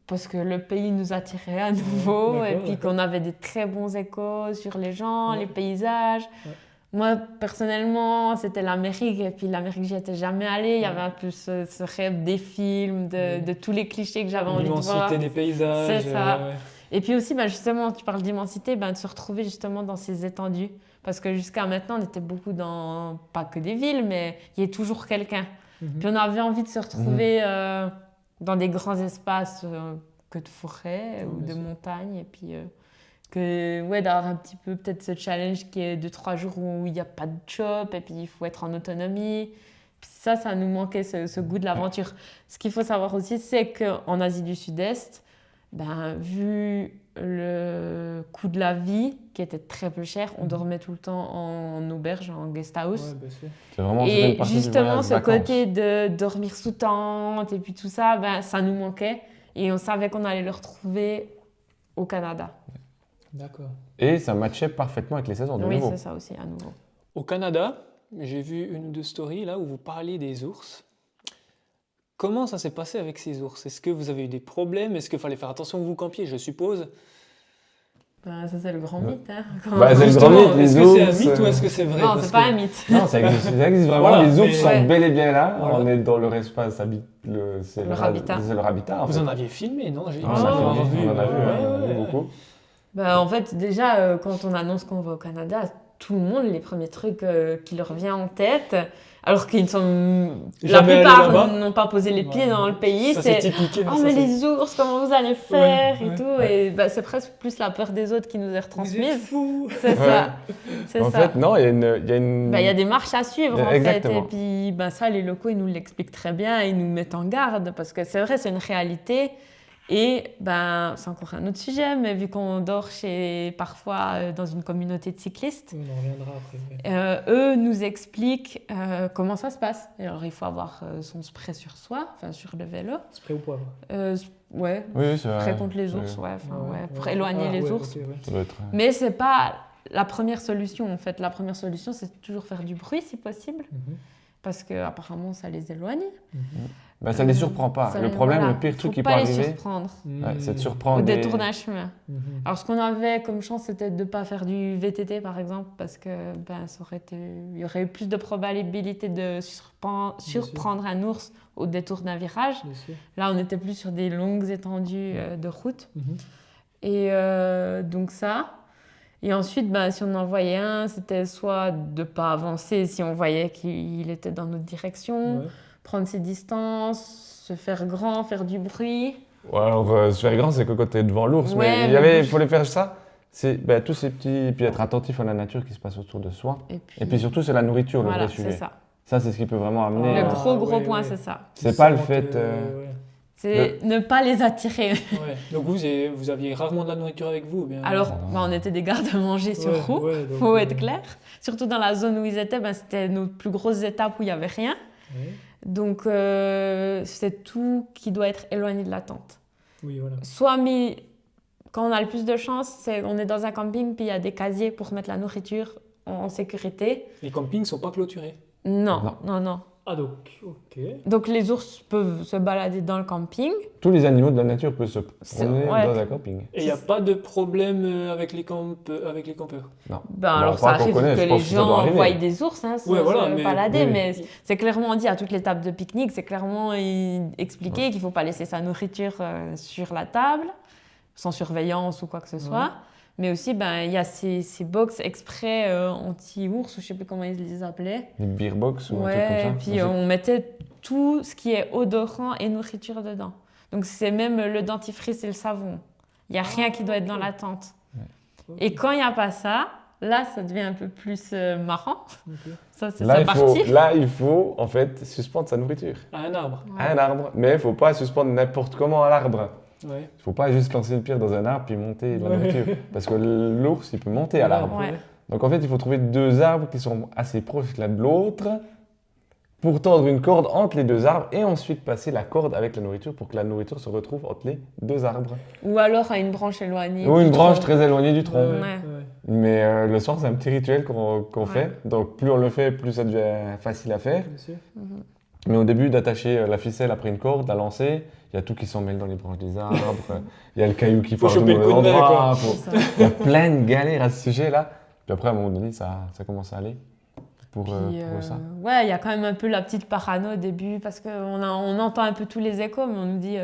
Parce que le pays nous attirait à nouveau D'accord, et puis d'accord. qu'on avait des très bons échos sur les gens, Ouais. les paysages. Ouais. Moi, personnellement, c'était l'Amérique et puis l'Amérique, j'y étais jamais allée. Il y avait un peu ce rêve des films, de tous les clichés que j'avais envie de voir. L'immensité des paysages. C'est ça. ouais. Et puis aussi, justement, tu parles d'immensité, de se retrouver justement dans ces étendues. Parce que jusqu'à maintenant, on était beaucoup dans, pas que des villes, mais il y a toujours quelqu'un. Puis on avait envie de se retrouver dans des grands espaces que de forêt ou bien de sûr. montagnes. Et puis d'avoir un petit peu peut-être ce challenge qui est de 3 jours où il n'y a pas de job et puis il faut être en autonomie. Puis ça nous manquait, ce goût de l'aventure. Ce qu'il faut savoir aussi, c'est qu'en Asie du Sud-Est, vu le coût de la vie qui était très peu cher, on dormait tout le temps en auberge, en guest house. Ouais, bien sûr. C'est vraiment c'était une Et partie du justement, voyage, ce vacances. côté de dormir sous tente et puis tout ça, ça nous manquait. Et on savait qu'on allait le retrouver au Canada. D'accord. Et ça matchait parfaitement avec les saisons de Oui, nouveau. c'est ça aussi, à nouveau. Au Canada, j'ai vu une ou deux stories là où vous parliez des ours. Comment ça s'est passé avec ces ours? Est-ce que vous avez eu des problèmes? Est-ce qu'il fallait faire attention où vous campiez, je suppose? Ça, c'est le grand Ouais. mythe. Hein, Bah, c'est le grand Justement, mythe, les est-ce que c'est un ours, mythe ou est-ce que c'est vrai? non, Parce c'est pas que- un mythe. Non, ça existe vraiment. Voilà, les ours mais- sont Ouais. bel et bien là. Voilà. On est dans leur espace, c'est Leur habitat. C'est leur habitat. En Vous fait. en aviez filmé, non? On en a Oh. filmé, on en a vu, ouais, on en a vu ouais. beaucoup. En fait, déjà, quand on annonce qu'on va au Canada, tout le monde, les premiers trucs qui leur vient en tête, alors qu'ils sont... La Jamais allé plupart là-bas. n'ont pas posé les pieds Ouais. dans le pays. Ça, c'est C'est typique. « Oh, ça, mais c'est- les ours, comment vous allez faire Ouais, et ouais, tout. ouais. Et c'est presque plus la peur des autres qui nous est Vous êtes retransmise. fous. C'est ça. C'est En ça. fait, non, il y a une. Il y a des marches à suivre en Exactement. fait. Et puis ça, les locaux, ils nous l'expliquent très bien. Ils nous mettent en garde parce que c'est vrai, c'est une réalité. Et c'est encore un autre sujet, mais vu qu'on dort parfois dans une communauté de cyclistes, On en reviendra après. eux nous expliquent comment ça se passe. Alors il faut avoir son spray sur soi, enfin sur le vélo. Spray au poivre. Ouais, Oui, c'est vrai. spray contre les ours, Oui. ouais, pour éloigner les ours. Ok, ouais. Ça doit être. Mais c'est pas la première solution en fait. La première solution, c'est toujours faire du bruit si possible, Mhm. parce que apparemment ça les éloigne. Bah, ça les surprend pas. Ça Le les- problème, voilà. le pire truc Faut qui peut pas les arriver, surprendre c'est de au surprendre des. détour d'un chemin. Mhm. Alors, ce qu'on avait comme chance, c'était de ne pas faire du VTT, par exemple, parce que il y aurait eu plus de probabilité de surprendre un ours au détour d'un virage. Bien sûr. Là, on était plus sur des longues étendues de route. Mhm. Et donc ça. Et ensuite, si on en voyait un, c'était soit de ne pas avancer si on voyait qu'il était dans notre direction, Ouais. prendre ses distances, se faire grand, faire du bruit. Ouais, alors, se faire grand, c'est que quand t'es devant l'ours. Ouais, mais mais il fallait faire ça. C'est tous ces petits. Puis être attentif à la nature qui se passe autour de soi. Et Et puis surtout, c'est la nourriture, voilà, le vrai c'est sujet. ça. Ça, c'est ce qui peut vraiment amener. Le Ah, gros ouais, point, ouais. c'est ça. C'est pas le Sente, fait. ouais. C'est ne pas les attirer. Ouais. Donc vous aviez rarement de la nourriture avec vous ou bien... Alors, on était des gardes-manger sur Ouais, roue, ouais, donc, faut être clair. Surtout dans la zone où ils étaient, c'était nos plus grosses étapes où il n'y avait rien. Ouais. Donc, c'est tout qui doit être éloigné de la tente. Oui, voilà. Soit mis, quand on a le plus de chance, c'est on est dans un camping, puis il y a des casiers pour mettre la nourriture en sécurité. Les campings ne sont pas clôturés. Non, non. Ah, donc, ok. Donc, les ours peuvent se balader dans le camping. Tous les animaux de la nature peuvent se promener ouais. dans un camping. Et il n'y a pas de problème avec les campeurs. Non. Alors, pas ça qu'on arrive connaisse, que je les pense que ça doit gens arriver. voient des ours Ouais, voilà, se mais- balader, oui. mais c'est clairement dit à toutes les tables de pique-nique, c'est clairement expliqué qu'il ne faut pas laisser sa nourriture sur la table, sans surveillance ou quoi que ce soit. Mais aussi, il y a ces box exprès anti-ours, ou je ne sais plus comment ils les appelaient. Des beer box ou un truc Ouais, comme ça. et puis on mettait tout ce qui est odorant et nourriture dedans. Donc c'est même le dentifrice et le savon. Il n'y a rien qui doit être dans la tente. Ok. Et quand il n'y a pas ça, Là, ça devient un peu plus marrant. Ok. Ça, c'est Là, sa partie. il faut en fait suspendre sa nourriture À un arbre. Ouais. à un arbre. Mais il ne faut pas suspendre n'importe comment à l'arbre. Ouais. Il ne faut pas juste lancer une pierre dans un arbre puis monter la Ouais. nourriture. Parce que l'ours, il peut monter à l'arbre. Ouais. Donc en fait, il faut trouver 2 arbres qui sont assez proches l'un de l'autre pour tendre une corde entre les 2 arbres et ensuite passer la corde avec la nourriture pour que la nourriture se retrouve entre les 2 arbres. Ou alors à une branche éloignée. Ou du une branche tronc. très éloignée du tronc. Ouais. Mais le soir, c'est un petit rituel qu'on Ouais. fait. Donc plus on le fait, plus ça devient facile à faire. Bien sûr. Mhm. Mais au début, d'attacher la ficelle après une corde, la lancer, il y a tout qui s'en mêle dans les branches des arbres. Il y a le caillou qui Faut part au choper le mauvais coup de main, endroit. quoi. C'est ça. Il y a plein de galères à ce sujet-là. Puis après, à un moment donné, ça commence à aller pour Puis, ça. ouais, il y a quand même un peu la petite parano au début parce qu'on on entend un peu tous les échos, mais on nous dit,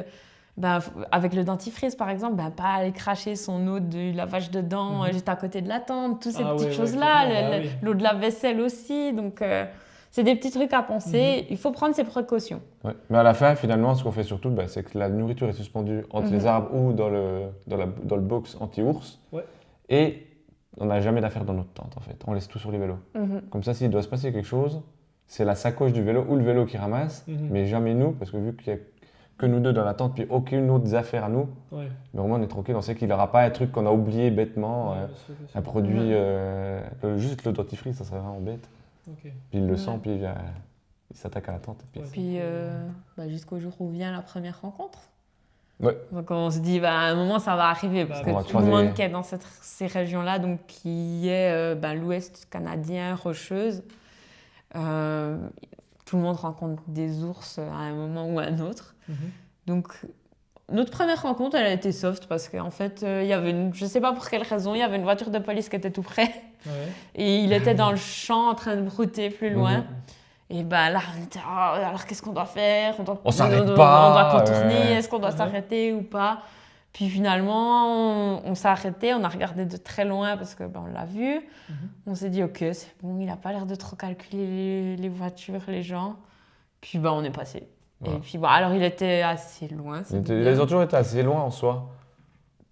avec le dentifrice par exemple, pas aller cracher son eau de lavage de dents juste à côté de la tente, toutes ces Ah petites ouais, choses-là, clairement, bah oui. l'eau de la vaisselle aussi. Donc, c'est des petits trucs à penser. Il faut prendre ses précautions. Ouais. Mais à la fin, finalement, ce qu'on fait surtout, c'est que la nourriture est suspendue entre les arbres ou dans le box anti-ours. Ouais. Et on n'a jamais d'affaires dans notre tente, en fait. On laisse tout sur les vélos. Comme ça, s'il doit se passer quelque chose, c'est la sacoche du vélo ou le vélo qui ramasse, mais jamais nous, parce que vu qu'il n'y a que nous 2 dans la tente, puis aucune autre affaire à nous, Ouais. mais au moins on est tranquille, on sait qu'il n'aura pas un truc qu'on a oublié bêtement, Ouais, bien sûr, bien sûr. un produit, juste le dentifrice, ça serait vraiment bête. Ok. Puis il le Ouais. sent, puis il s'attaque à la tente. Et puis Ouais. Puis, jusqu'au jour où vient la première rencontre. Ouais. Donc on se dit, à un moment, ça va arriver, parce On va que tout le croiser- monde qui est dans ces régions-là, donc qui est l'ouest canadien, rocheuse, tout le monde rencontre des ours à un moment ou à un autre. Donc notre première rencontre, elle a été soft, parce qu'en fait, il y avait je ne sais pas pour quelle raison, il y avait une voiture de police qui était tout près, Ouais. et il était dans le champ en train de brouter plus loin. Mhm. Et là, on était, alors qu'est-ce qu'on doit faire? On s'arrête on pas, doit contourner, ouais. est-ce qu'on doit s'arrêter ou pas? Puis finalement, on s'est arrêté, on a regardé de très loin parce que on l'a vu. On s'est dit, ok, c'est bon, il n'a pas l'air de trop calculer les voitures, les gens. Puis on est passé. Voilà. Et puis alors il était assez loin. c'est bien. Les ont toujours été assez loin en soi.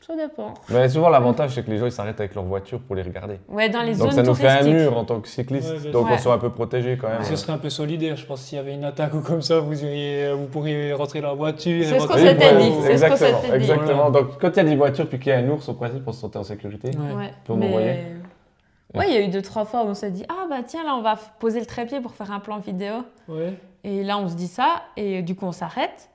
Ça dépend. Mais souvent, l'avantage, c'est que les gens ils s'arrêtent avec leur voiture pour les regarder. Ouais, dans les Donc zones ça nous fait un touristiques. mur en tant que cycliste, Ouais, bien donc sûr. on soit un peu protégé quand même. Ce serait un peu solidaire, je pense. S'il y avait une attaque ou comme ça, vous pourriez rentrer dans la voiture. C'est et ce qu'on rentrer- s'était dit, Ouais, c'est ce qu'on Exactement, s'était dit. exactement. Donc quand il y a des voitures puis qu'il y a un ours, au principe, on se sentait en sécurité. Ouais. Ouais, Pour m'envoyer. Ouais, il y a eu 2-3 fois où on s'est dit, tiens, là on va poser le trépied pour faire un plan vidéo. Ouais. Et là on se dit ça, et du coup on s'arrête.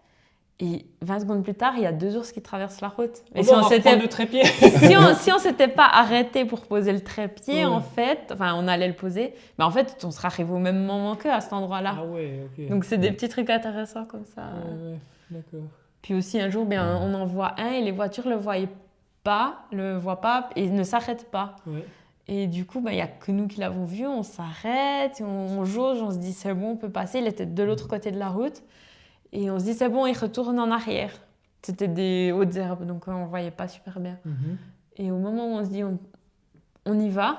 Et 20 secondes plus tard, il y a 2 ours qui traversent la route. Et Et on va reprendre le trépied. si on s'était pas arrêté pour poser le trépied, Ouais. en fait, on allait le poser, mais en fait, on serait arrivé au même moment qu'eux à cet endroit-là. Ah ouais, ok. Donc c'est des petits trucs intéressants comme ça. Ouais, d'accord. Puis aussi un jour, on en voit un et les voitures le voient pas et ne s'arrêtent pas. Ouais. Et du coup, il n'y a que nous qui l'avons vu, on s'arrête, on jauge, on se dit c'est bon, on peut passer. Il était de l'autre côté de la route. Et on se dit c'est bon, il retourne en arrière. C'était des hautes herbes, donc on ne voyait pas super bien. Et au moment où on se dit on y va,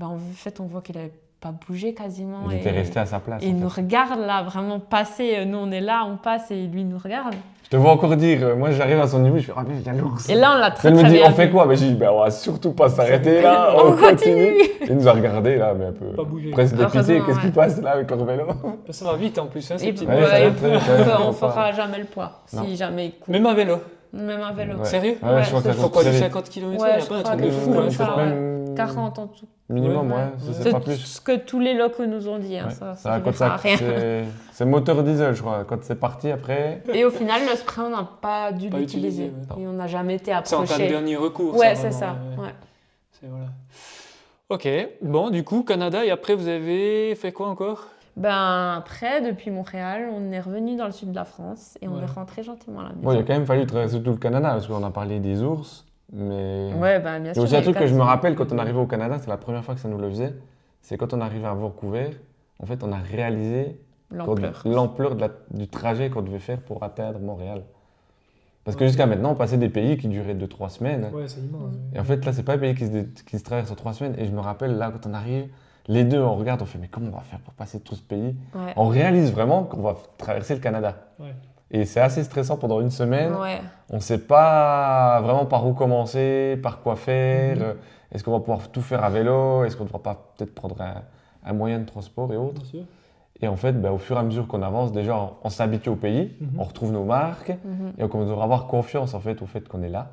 en fait on voit qu'il n'avait pas bougé quasiment. Il était resté à sa place. Et il en nous fait. regarde là, vraiment passer. Nous on est là, on passe et lui il nous regarde. Je te vois encore dire, moi j'arrive à son niveau, je fais ah mais il y a l'ours. Et là on l'a très Elle me très dit bien on fait vu. quoi? Mais j'ai dit on va surtout pas s'arrêter là, On continue. Il nous a regardé là, mais un peu Pas bougé. presque dépité. Heureusement, Qu'est-ce ouais. qui passe là avec leur vélo? Ça va vite en plus, hein, ces Et petits Ouais, ouais, ça va et très vite, ouais, on faut pas- fera jamais le poids Non. si jamais il court. Même un vélo. Même un vélo. Ouais. Sérieux? Ouais, je crois que ça c'est- Faut court pas très du vite. 50 km/h, Ouais, il n'y a je pas un crois truc que de c'est fou. comme hein, ça, ça. ouais. Même 40 en tout. minimum, Ouais. ouais, c'est C'est pas plus. ce que tous les locaux nous ont dit. Hein, Ouais. ça Ça, quand servira à rien. c'est moteur diesel, je crois. Quand c'est parti après. Et au final, le spray, on n'a pas dû Pas l'utiliser. utilisé, ouais. Et on n'a jamais été C'est en termes de approché. dernier recours. Ouais, ça, c'est vraiment, ça. ouais. Ouais. C'est voilà. Ok, bon, du coup, Canada, et après, vous avez fait quoi encore? Après, depuis Montréal, on est revenu dans le sud de la France et on Ouais. est rentré gentiment à la maison. Bon, il a quand même fallu traverser tout le Canada parce qu'on a parlé des ours, mais. Ouais, bien Il y sûr. a aussi un les truc que je me quatre- rappelle quand on arrivait au Canada, c'est la première fois que ça nous le faisait. C'est quand on arrivait à Vancouver, en fait, on a réalisé L'ampleur. l'ampleur du trajet qu'on devait faire pour atteindre Montréal. Parce que jusqu'à maintenant, on passait des pays qui duraient 2-3 semaines. Ouais, c'est immense. Et en fait, là, c'est pas un pays qui se traverse en 3 semaines. Et je me rappelle, là, quand on arrive, les deux, on regarde, on fait, mais comment on va faire pour passer tout ce pays? Ouais. On réalise vraiment qu'on va traverser le Canada. Ouais. Et c'est assez stressant pendant une semaine. Ouais. On ne sait pas vraiment par où commencer, par quoi faire. Est-ce qu'on va pouvoir tout faire à vélo? Est-ce qu'on ne devra pas peut-être prendre un moyen de transport et autres? Bien sûr. Et en fait, au fur et à mesure qu'on avance, déjà, on s'habitue au pays, on retrouve nos marques, et on devra avoir confiance en fait, au fait qu'on est là.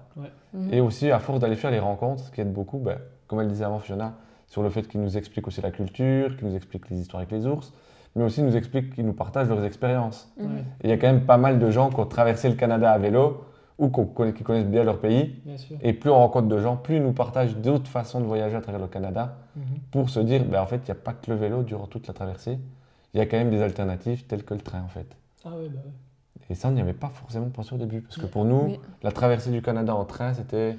Et aussi, à force d'aller faire les rencontres, ce qui aide beaucoup, comme elle disait avant Fiona, sur le fait qu'ils nous expliquent aussi la culture, qu'ils nous expliquent les histoires avec les ours, mais aussi nous expliquent qu'ils nous partagent leurs expériences. Et il y a quand même pas mal de gens qui ont traversé le Canada à vélo, ou qui connaissent bien leur pays. Bien sûr. Et plus on rencontre de gens, plus ils nous partagent d'autres façons de voyager à travers le Canada, pour se dire, en fait, il n'y a pas que le vélo durant toute la traversée. Il y a quand même des alternatives telles que le train en fait. Ah ouais, bah ouais. Et ça, on n'y avait pas forcément pensé au début. Parce que pour nous, la traversée du Canada en train, c'était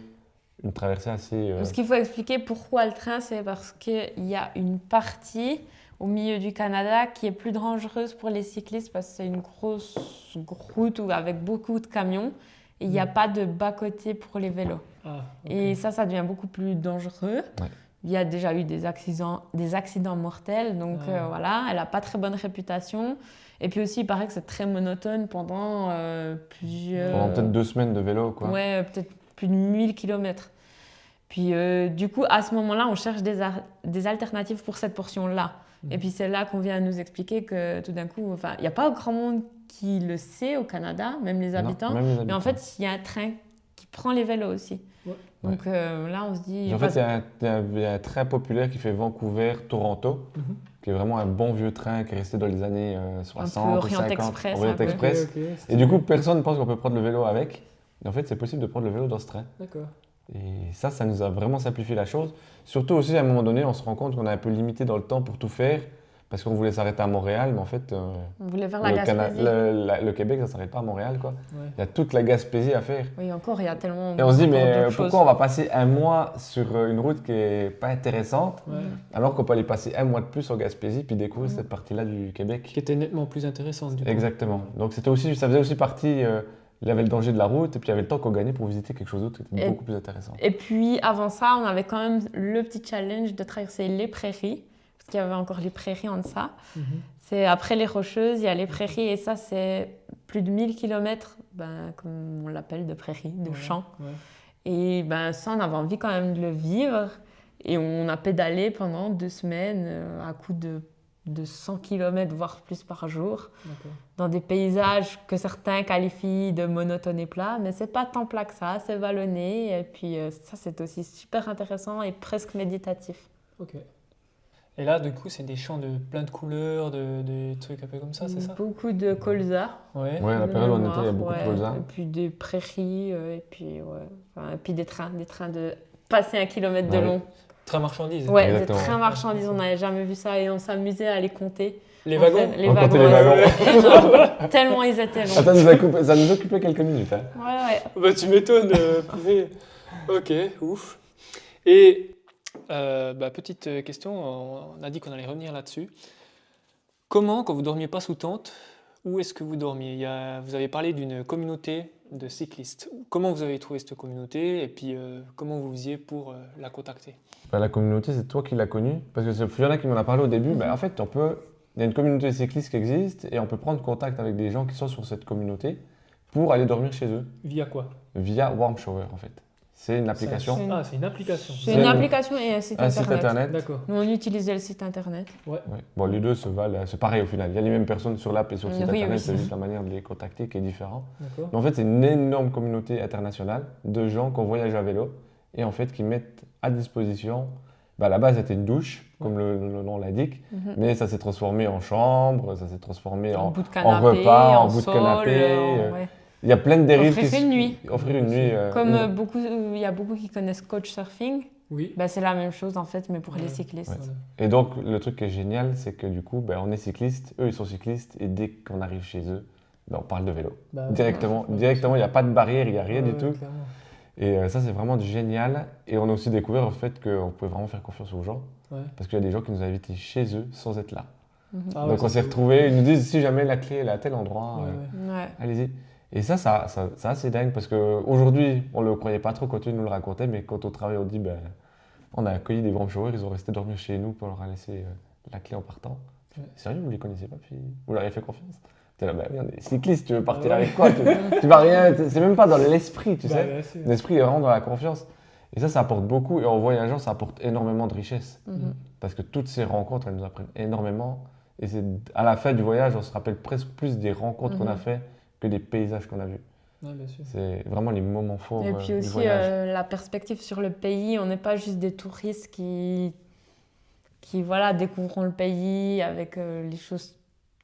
une traversée assez... Ce qu'il faut expliquer pourquoi le train, c'est parce qu'il y a une partie au milieu du Canada qui est plus dangereuse pour les cyclistes parce que c'est une grosse route avec beaucoup de camions et il n'y a pas de bas-côté pour les vélos. Ah, ok. Et ça devient beaucoup plus dangereux. Ouais. Il y a déjà eu des accidents mortels, donc voilà, elle n'a pas très bonne réputation. Et puis aussi, il paraît que c'est très monotone pendant plusieurs... Pendant peut-être 2 semaines de vélo, quoi. Ouais, peut-être plus de 1000 km. Puis du coup, à ce moment-là, on cherche des alternatives pour cette portion-là. Et puis c'est là qu'on vient nous expliquer que tout d'un coup, il n'y a pas grand monde qui le sait au Canada, même les habitants. Même les habitants. Mais en fait, il y a un train qui prend les vélos aussi. Ouais. Donc là, on se dit... Et en fait, il y a un train populaire qui fait Vancouver-Toronto, qui est vraiment un bon vieux train qui est resté dans les années 60 un peu ou Orient 50. Express. Orient un peu. Express. Ok, Et du coup, personne ne pense qu'on peut prendre le vélo avec. Et en fait, c'est possible de prendre le vélo dans ce train. D'accord. Et ça nous a vraiment simplifié la chose. Surtout aussi, à un moment donné, on se rend compte qu'on est un peu limité dans le temps pour tout faire, parce qu'on voulait s'arrêter à Montréal, mais en fait, On voulait faire la Gaspésie. le Québec, ça ne s'arrête pas à Montréal, quoi. Ouais. Il y a toute la Gaspésie à faire. Oui, encore, il y a tellement... Et on se dit, encore mais d'autres pourquoi choses. on va passer un mois sur une route qui n'est pas intéressante, Ouais. alors qu'on peut aller passer un mois de plus en Gaspésie, puis découvrir cette partie-là du Québec. Qui était nettement plus intéressante du coup. Exactement. Donc ça faisait aussi partie... il y avait le danger de la route, et puis il y avait le temps qu'on gagnait pour visiter quelque chose d'autre qui était beaucoup plus intéressant. Et puis, avant ça, on avait quand même le petit challenge de traverser les prairies, parce qu'il y avait encore les prairies en deçà. C'est après les Rocheuses, il y a les prairies, et ça, c'est plus de 1000 km, comme on l'appelle, de prairies, de champs. Ouais. Et ça, on avait envie quand même de le vivre. Et on a pédalé pendant 2 semaines à coup de 100 km, voire plus par jour, D'accord. dans des paysages que certains qualifient de monotones et plats, mais c'est pas tant plat que ça, c'est vallonné. Et puis ça, c'est aussi super intéressant et presque méditatif. Ok. Et là, du coup, c'est des champs de plein de couleurs, des trucs un peu comme ça, c'est ça? Beaucoup de colza. Ouais. Ouais, la de période où on mémoire, était, il y a beaucoup de colza. Et puis des prairies, et puis, et puis des trains de passer 1 kilomètre de Ouais. long. Train marchandise. Ouais, des Exactement. trains marchandises, on n'avait jamais vu ça et on s'amusait à les compter. Les En wagons? fait, les On wagons, comptait les ouais, énormes. Tellement ils étaient longs. Ah, ça nous occupait quelques minutes. Hein. Ouais. Bah, tu m'étonnes. Purée. Ok, ouf. Et petite question, on a dit qu'on allait revenir là-dessus. Comment, quand vous dormiez pas sous tente, où est-ce que vous dormiez? Vous avez parlé d'une communauté de cyclistes. Comment vous avez trouvé cette communauté et puis comment vous faisiez pour la contacter? La communauté, c'est toi qui l'as connue. Parce que c'est Fiona qui m'en a parlé au début. En fait, il y a une communauté cycliste qui existe et on peut prendre contact avec des gens qui sont sur cette communauté pour aller dormir chez eux Via quoi? via Warm Shower, en fait. C'est une application. Ah, c'est une application. C'est une application et un site Un internet. site internet. D'accord. Nous, on utilisait le site internet. Ouais. Bon, les deux se valent, c'est pareil au final. Il y a les mêmes personnes sur l'app et sur le site Oui, internet, oui. c'est juste la manière de les contacter qui est différente. D'accord. Mais en fait, c'est une énorme communauté internationale de gens qui ont voyagé à vélo et en fait qui mettent à disposition. À la base, c'était une douche, comme le nom l'indique, mais ça s'est transformé en chambre, ça s'est transformé en bout de canapé, repas, en bout de sol, canapé. ouais. Il y a plein de dérives. Offrir une nuit. Offrir une nuit. Comme il y a beaucoup qui connaissent Couchsurfing, Oui. c'est la même chose en fait, mais pour les cyclistes. Voilà. Et donc, le truc qui est génial, c'est que du coup, on est cycliste, eux, ils sont cyclistes, et dès qu'on arrive chez eux, on parle de vélo. Bah, Directement, ouais. il n'y a pas de barrière, il n'y a rien Ouais, du tout. clairement. Et ça, c'est vraiment génial. Et on a aussi découvert en fait qu'on pouvait vraiment faire confiance aux gens, Ouais. parce qu'il y a des gens qui nous invitent chez eux sans être là. Ah Donc ouais, on ça, s'est retrouvés, ils nous disent si jamais la clé elle est à tel endroit, Ouais, ouais. Ouais. allez-y. Et ça c'est dingue, parce qu'aujourd'hui, on ne le croyait pas trop quand ils nous le racontaient, mais quand au travail, on dit on a accueilli des grands joueurs, ils ont resté dormir chez nous, puis on leur a laissé la clé en partant. Ouais. Sérieux, vous ne les connaissez pas, puis vous leur avez fait confiance? T'es là, on est cycliste, tu veux partir Ouais. avec quoi? Tu vas rien, c'est même pas dans l'esprit, tu sais. Bah, c'est- L'esprit est vraiment dans la confiance. Et ça apporte beaucoup. Et en voyageant, ça apporte énormément de richesse. Mhm. Parce que toutes ces rencontres, elles nous apprennent énormément. Et c'est à la fin du voyage, on se rappelle presque plus des rencontres qu'on a fait que des paysages qu'on a vus. Ouais, bien sûr. C'est vraiment les moments forts Et puis du aussi voyage. la perspective sur le pays, on n'est pas juste des touristes qui voilà, découvrons le pays avec les choses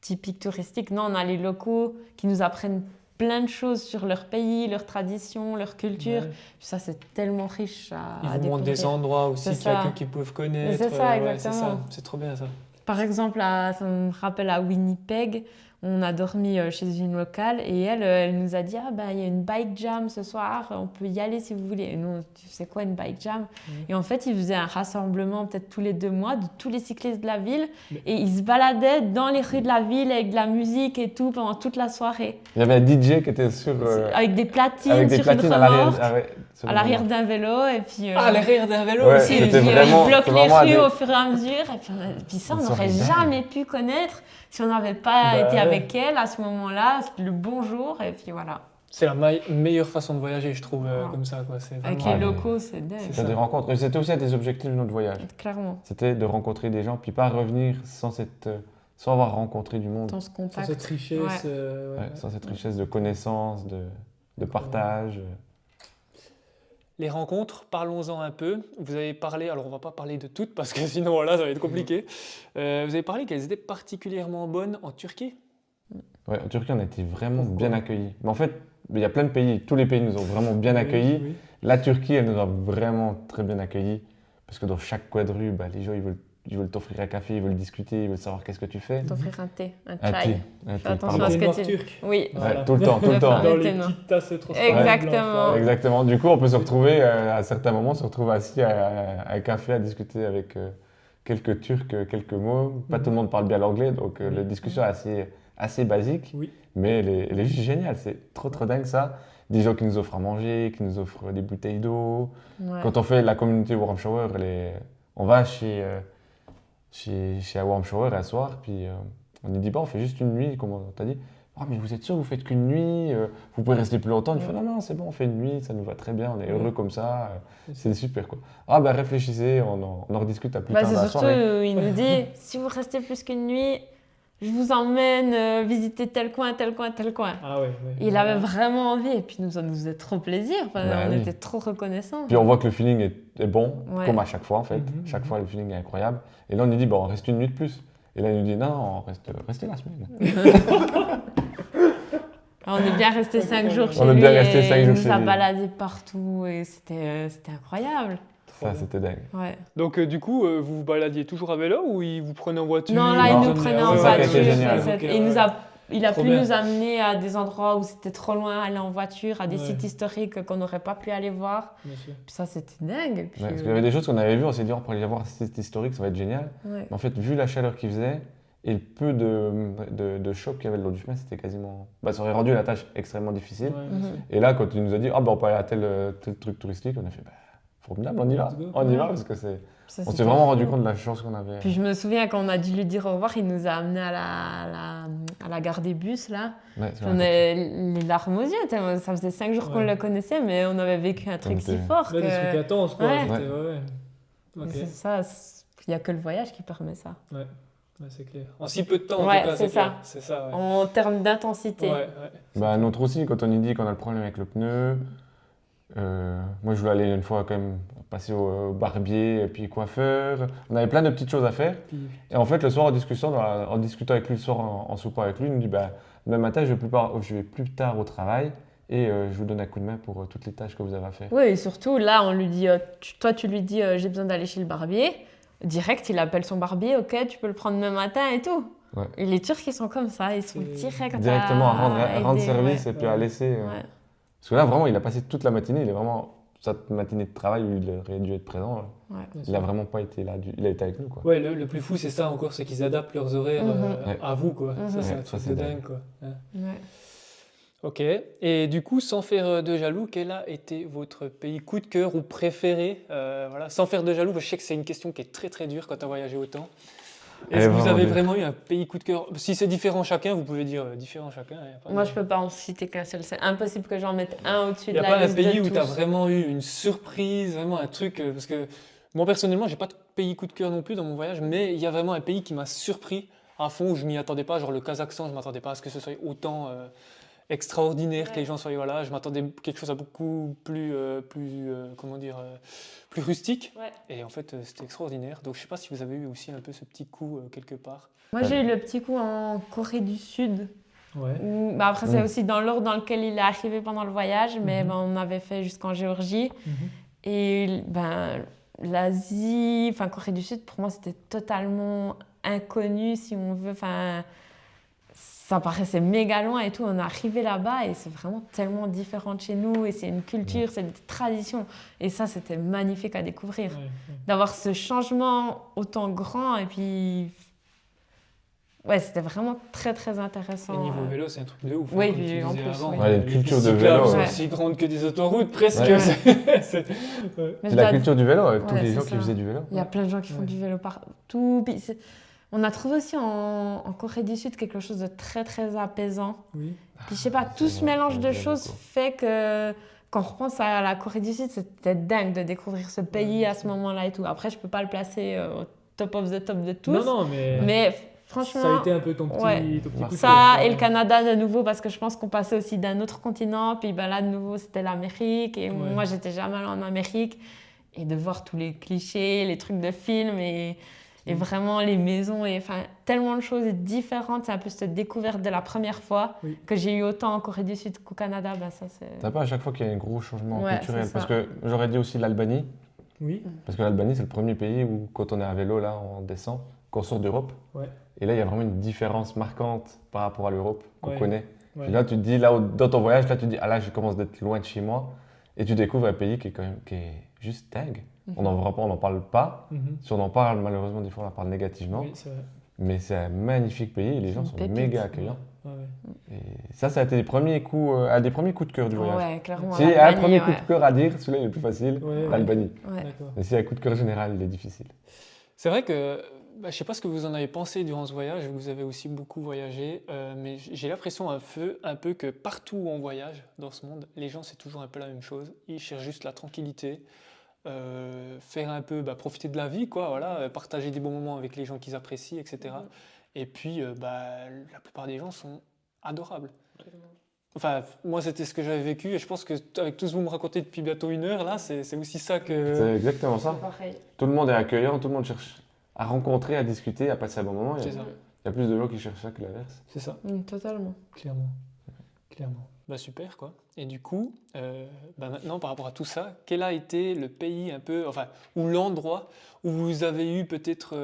typiques touristiques. Non, on a les locaux qui nous apprennent plein de choses sur leur pays, leurs traditions, leur culture. Ouais. Ça, c'est tellement riche à Ils vous montrent découvrir. des endroits aussi C'est ça. qu'ils peuvent connaître. Mais c'est ça, ouais, exactement. c'est trop bien ça. Par exemple, ça me rappelle à Winnipeg, on a dormi chez une locale et elle nous a dit ah bah il y a une bike jam ce soir, on peut y aller si vous voulez. Et nous, tu sais quoi une bike jam? Et en fait, ils faisaient un rassemblement peut-être tous les 2 mois de tous les cyclistes de la ville et ils se baladaient dans les rues de la ville avec de la musique et tout pendant toute la soirée. Il y avait un DJ qui était sur, Avec des platines avec des sur platines une à l'arrière. remorque, Sur à une l'arrière remorque. d'un vélo et puis Ah, l'arrière d'un vélo Ouais, aussi. c'était il vraiment- bloque c'était les vraiment rues des- au fur et à mesure. Et puis ça, on Une n'aurait soirée dingue. jamais pu connaître si on n'avait pas Bah été ouais. avec elle à ce moment-là, le bonjour. Et puis voilà. C'est la meilleure façon de voyager, je trouve, Ah. comme ça. Quoi. C'est Avec vraiment- les Ouais, locaux, c'est dingue. c'est C'était ça. des rencontres. Et c'était aussi un des objectifs de notre voyage. Clairement. C'était de rencontrer des gens, puis pas revenir sans avoir rencontré du monde. Dans ce Sans contact. cette richesse. Ouais. Ouais, sans cette richesse de connaissances, de partage. Les rencontres, parlons-en un peu. Vous avez parlé, alors on va pas parler de toutes parce que sinon voilà, ça va être compliqué. Vous avez parlé qu'elles étaient particulièrement bonnes en Turquie. Ouais, en Turquie, on a été vraiment Pourquoi bien accueillis. Mais en fait, il y a plein de pays, tous les pays nous ont vraiment bien accueillis. Oui. La Turquie, elle nous a vraiment très bien accueillis. Parce que dans chaque coin de rue, bah, les gens, ils veulent t'offrir un café, ils veulent discuter, ils veulent savoir qu'est-ce que tu fais. T'offrir un thé, un Un chai. thé, un Fais thé, attention pardon. à ce Thé que noir tu... turc. Oui. Ouais, tout le temps, tout le temps. Dans Le les thé noir. petites tasses transparentes. Exactement. blanches, là. Exactement. Du coup, on peut se retrouver, à certains moments, on se retrouve assis à un café à discuter avec quelques Turcs, quelques mots. Pas tout le monde parle bien l'anglais, donc la discussion est assez basique. Oui. Mais elle est juste géniale. C'est trop dingue ça. Des gens qui nous offrent à manger, qui nous offrent des bouteilles d'eau. Ouais. Quand on fait la communauté Warm Shower, on va chez un Warm Shower un soir, puis on nous dit bah, on fait juste une nuit, comme on t'a dit. Ah, mais vous êtes sûr, vous faites qu'une nuit, vous pouvez rester plus longtemps. Il fait non, c'est bon, on fait une nuit, ça nous va très bien, on est heureux comme ça, c'est super quoi. Ah, ben réfléchissez, on en rediscute à plus Bah, tard c'est dans la surtout, soirée. il nous dit si vous restez plus qu'une nuit, je vous emmène visiter tel coin, tel coin, tel coin. Ah ouais. Il avait vraiment envie et puis ça nous faisait trop plaisir. Enfin, Bah on oui. était trop reconnaissants. Puis on voit que le feeling est bon, Ouais. comme à chaque fois en fait. Mhm, Chaque fois, le feeling est incroyable. Et là, on nous dit, bon, on reste une nuit de plus. Et là, il nous dit, non, restez la semaine. On est bien resté 5 jours chez On est lui bien resté 5 et jours il chez nous a lui. baladé partout et c'était incroyable. Ça, c'était dingue. Ouais. Donc du coup, vous vous baladiez toujours à vélo ou il vous prenait en voiture? Non, là, il Non, nous prenait en c'est ça qui voiture. était génial. Et il a Trop pu bien. nous amener à des endroits où c'était trop loin, aller en voiture, à des Ouais. sites historiques qu'on n'aurait pas pu aller voir. Bien sûr. Puis ça, c'était dingue. Et puis, Ouais, parce qu'il y avait des choses qu'on avait vues, on s'est dit, on pourrait aller voir cet historique, ça va être génial. ouais. Mais en fait, vu la chaleur qu'il faisait et le peu de choc qu'il y avait le long du chemin, c'était quasiment. Bah, ça aurait rendu la tâche extrêmement difficile. Ouais, bien sûr. Et là, quand il nous a dit, ah, bah, on peut aller à tel truc touristique, on a fait, bah, formidable, on y va. Let's go. On y va Ouais. parce que c'est. Ça, On s'est c'était vraiment fou. rendu compte de la chance qu'on avait. Puis je me souviens quand on a dû lui dire au revoir, il nous a amenés à la gare des bus là. Ouais, c'est On vrai. avait les larmes aux yeux. Tellement ça faisait 5 jours qu'on Ouais. le connaissait, mais on avait vécu un truc si était- fort Ouais, des que. trucs intenses, quoi. Ouais. C'était- Ouais. ouais. Mais Ok. c'est ça, il n'y a que le voyage qui permet ça. Ouais, c'est clair. En si peu de temps, en Ouais, tout cas, c'est ça. clair. C'est ça, ouais. En termes d'intensité. Ouais. Bah, notre aussi, quand on nous dit qu'on a le problème avec le pneu, moi je voulais aller une fois quand même passer au barbier et puis coiffeur. On avait plein de petites choses à faire. Puis, Et en fait, le soir, en discutant avec lui, le soir, en soupant avec lui, il nous dit bah, demain matin, je vais plus tard au travail et je vous donne un coup de main pour toutes les tâches que vous avez à faire. Oui, et surtout là, on lui dit, toi tu lui dis, j'ai besoin d'aller chez le barbier. Direct, il appelle son barbier, ok, tu peux le prendre demain matin et tout. Ouais. Et les Turcs, ils sont comme ça, ils sont C'est directs Directement à rendre aider, service ouais. et puis à laisser. Ouais. Parce que là, vraiment, il a passé toute la matinée. Il est vraiment. Cette matinée de travail où il aurait dû être présent, Ouais. bien il sûr. n'a vraiment pas été là. Il a été avec nous. Quoi. Ouais, le plus fou, c'est ça encore, c'est qu'ils adaptent leurs horaires Mhm. à vous, quoi. Mhm. Ça, c'est Ouais, un ça, truc c'est de dingue. dingue, quoi. Ouais. Ouais. Ok. Et du coup, sans faire de jaloux, quel a été votre pays coup de cœur ou préféré? Voilà, sans faire de jaloux, parce que je sais que c'est une question qui est très très dure quand tu as voyagé autant. Est-ce que vous avez bien. vraiment eu un pays coup de cœur? Si c'est différent chacun, vous pouvez dire différent chacun. Y a pas Moi, de- je peux pas en citer qu'un seul. C'est impossible que j'en mette un au-dessus Il de n'y a la pas un liste pays de où tu as tous. vraiment eu une surprise, vraiment un truc. Parce que moi, personnellement, j'ai pas de pays coup de cœur non plus dans mon voyage, mais il y a vraiment un pays qui m'a surpris à fond, où je m'y attendais pas. Genre le Kazakhstan, je m'attendais pas à ce que ce soit autant extraordinaire, que les gens soient voilà. Je m'attendais à quelque chose à beaucoup comment dire, plus rustique. Ouais. Et en fait, c'était extraordinaire. Donc je sais pas si vous avez eu aussi un peu ce petit coup quelque part. Moi, j'ai eu le petit coup en Corée du Sud. Ouais. Bah après, c'est Mm. aussi dans l'ordre dans lequel il est arrivé pendant le voyage, mais Mhm. ben, on avait fait jusqu'en Géorgie. Mhm. Et ben, l'Asie, enfin Corée du Sud, pour moi, c'était totalement inconnu, si on veut. Enfin, ça paraissait méga loin et tout. On est arrivé là-bas et c'est vraiment tellement différent de chez nous. Et c'est une culture, c'est des traditions. Et ça, c'était magnifique à découvrir. Ouais, ouais. D'avoir ce changement autant grand et puis... Ouais, c'était vraiment très, très intéressant. Et niveau vélo, c'est un truc de ouf. Oui, comme tu puis en disais plus, avant. oui. Ouais, une Les culture pistes de cyclables vélo, sont ouais. aussi grandes que des autoroutes, presque. Ouais. C'est- ouais. Mais C'est je la dois- culture du vélo, avec tous Ouais, les c'est gens ça. qui faisaient du vélo. Il y a plein de gens qui font Ouais. du vélo partout. Puis on a trouvé aussi en Corée du Sud quelque chose de très, très apaisant. Oui. Puis je sais pas, tout c'est ce vrai, mélange de j'aime choses beaucoup. fait que quand on repense à la Corée du Sud, c'était dingue de découvrir ce pays Ouais, à ce moment-là et tout. Après, je peux pas le placer au top of the top de tous. Non, non, mais, Mais franchement, ça a été un peu ton petit, ouais. ton petit coup de cœur. ça et Ouais. le Canada de nouveau, parce que je pense qu'on passait aussi d'un autre continent. Puis ben là, de nouveau, c'était l'Amérique. Et Ouais. moi, j'étais jamais allée en Amérique. Et de voir tous les clichés, les trucs de films et vraiment les maisons, et enfin tellement de choses différentes. C'est un peu cette découverte de la première fois Oui. que j'ai eu autant en Corée du Sud qu'au Canada. Ben ça, c'est... T'as pas à chaque fois qu'il y a un gros changement Ouais, culturel. c'est Parce ça. que j'aurais dit aussi l'Albanie. Oui. Parce que l'Albanie, c'est le premier pays où, quand on est à vélo, là, on descend, qu'on sort d'Europe. Ouais. Et là, il y a vraiment une différence marquante par rapport à l'Europe qu'on Ouais. connaît. Ouais. Puis là, tu te dis, là, dans ton voyage, là, tu te dis, ah là, je commence d'être loin de chez moi. Et tu découvres un pays qui est quand même, qui est juste dingue. On n'en parle pas. Mhm. Si on en parle, malheureusement, des fois, on en parle négativement. Oui, c'est vrai. Mais c'est un magnifique pays et les C'est gens une sont pépite. méga accueillants. Ouais, ouais. Et ça a été les premiers coups, un des premiers coups de cœur du voyage. Ouais, clairement. Si il y a un l'Albanie, premier coup ouais. de cœur à dire, celui-là, il est le plus facile, Ouais, l'Albanie. Ouais. D'accord. Mais s'il y a un coup de cœur général, il est difficile. C'est vrai que, je ne sais pas ce que vous en avez pensé durant ce voyage, vous avez aussi beaucoup voyagé, mais j'ai l'impression un peu que partout où on voyage dans ce monde, les gens, c'est toujours un peu la même chose. Ils cherchent juste la tranquillité, faire un peu, profiter de la vie, quoi, voilà, partager des bons moments avec les gens qu'ils apprécient, etc. Et puis, la plupart des gens sont adorables. Enfin, moi, c'était ce que j'avais vécu, et je pense que avec tout ce que vous me racontez depuis bientôt 1 heure, là, c'est aussi ça que... C'est exactement ça. Pareil. Tout le monde est accueillant, tout le monde cherche à rencontrer, à discuter, à passer un bon moment. C'est Il ça, y a plus de gens qui cherchent ça que l'inverse. c'est ça. Totalement. Clairement. Clairement. Bah super quoi. Et du coup, maintenant par rapport à tout ça, quel a été le pays un peu, enfin, ou l'endroit où vous avez eu peut-être,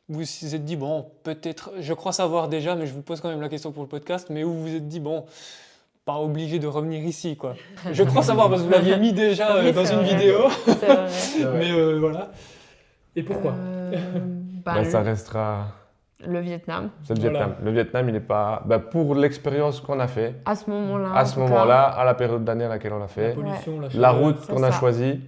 vous vous êtes dit bon, peut-être, je crois savoir déjà, mais je vous pose quand même la question pour le podcast, mais où vous vous êtes dit bon, pas obligé de revenir ici quoi. Je crois savoir parce que vous l'aviez mis déjà Oui, dans c'est une vrai. vidéo, C'est vrai. mais voilà. Et pourquoi Bah, Ça restera. le Vietnam. C'est le Voilà. Vietnam. Le Vietnam, il n'est pas. Pour l'expérience qu'on a fait, À ce moment-là. à en ce tout cas. moment-là, à la période d'année à laquelle on l'a La fait, pollution, la chaleur. route c'est qu'on a ça. choisie,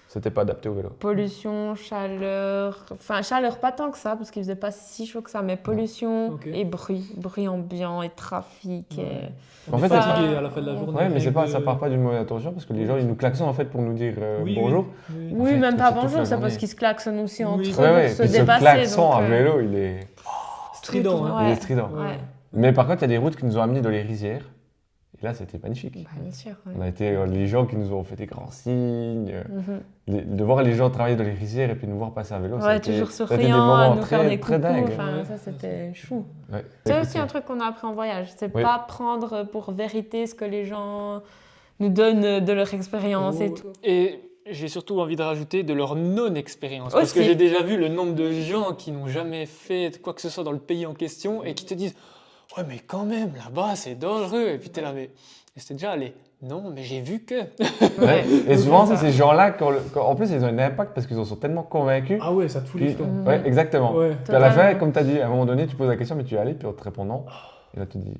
c'était pas adapté au vélo. Pollution, chaleur, enfin chaleur pas tant que ça parce qu'il faisait pas si chaud que ça, mais pollution Ok. et bruit ambiant et trafic. Ouais. En On fait, est c'est fatigué pas- à la fin de la journée. Ouais, mais c'est rien pas, que- ça part pas d'une mauvaise intention parce que les gens ils nous klaxonnent en fait pour nous dire Oui, bonjour. oui, oui. Oui, fait, même tout- pas toute la bonjour, c'est journée. parce qu'ils se klaxonnent aussi entre Oui. eux Ouais, pour ouais. se Puis ce dépasser. klaxon donc, à vélo, il est Strident, hein. il est Ouais. strident. Ouais. Mais par contre, il y a des routes qui nous ont amenés dans les rizières. Et là, c'était magnifique. Bah, bien sûr. ouais. On a été les gens qui nous ont fait des grands signes. Mhm. De voir les gens travailler dans les rizières et puis nous voir passer à vélo. ça a Ouais, été- toujours ça a été des souriant, à moments nous très, faire des très coucous. dingues. Enfin, Ouais, ça, c'était chou. Ouais. C'est Écoute, aussi un truc qu'on a appris en voyage. C'est Oui. pas prendre pour vérité ce que les gens nous donnent de leur expérience et Oh. tout. Et j'ai surtout envie de rajouter de leur non-expérience. Parce Aussi. que j'ai déjà vu le nombre de gens qui n'ont jamais fait quoi que ce soit dans le pays en question et qui te disent « Ouais, mais quand même, là-bas, c'est dangereux. » Et puis t'es là, mais c'était déjà allé. Non, mais j'ai vu que. Ouais. Et souvent, c'est c'est ces gens-là, en plus, ils ont un impact parce qu'ils en sont tellement convaincus. Ah ouais, ça te fout les Puis- jetons. Mhm. Ouais, exactement. Ouais. Puis à la fin, Totalement. comme tu as dit, à un moment donné, tu poses la question, mais tu y allais, puis on te répond non. Et là, tu te dis,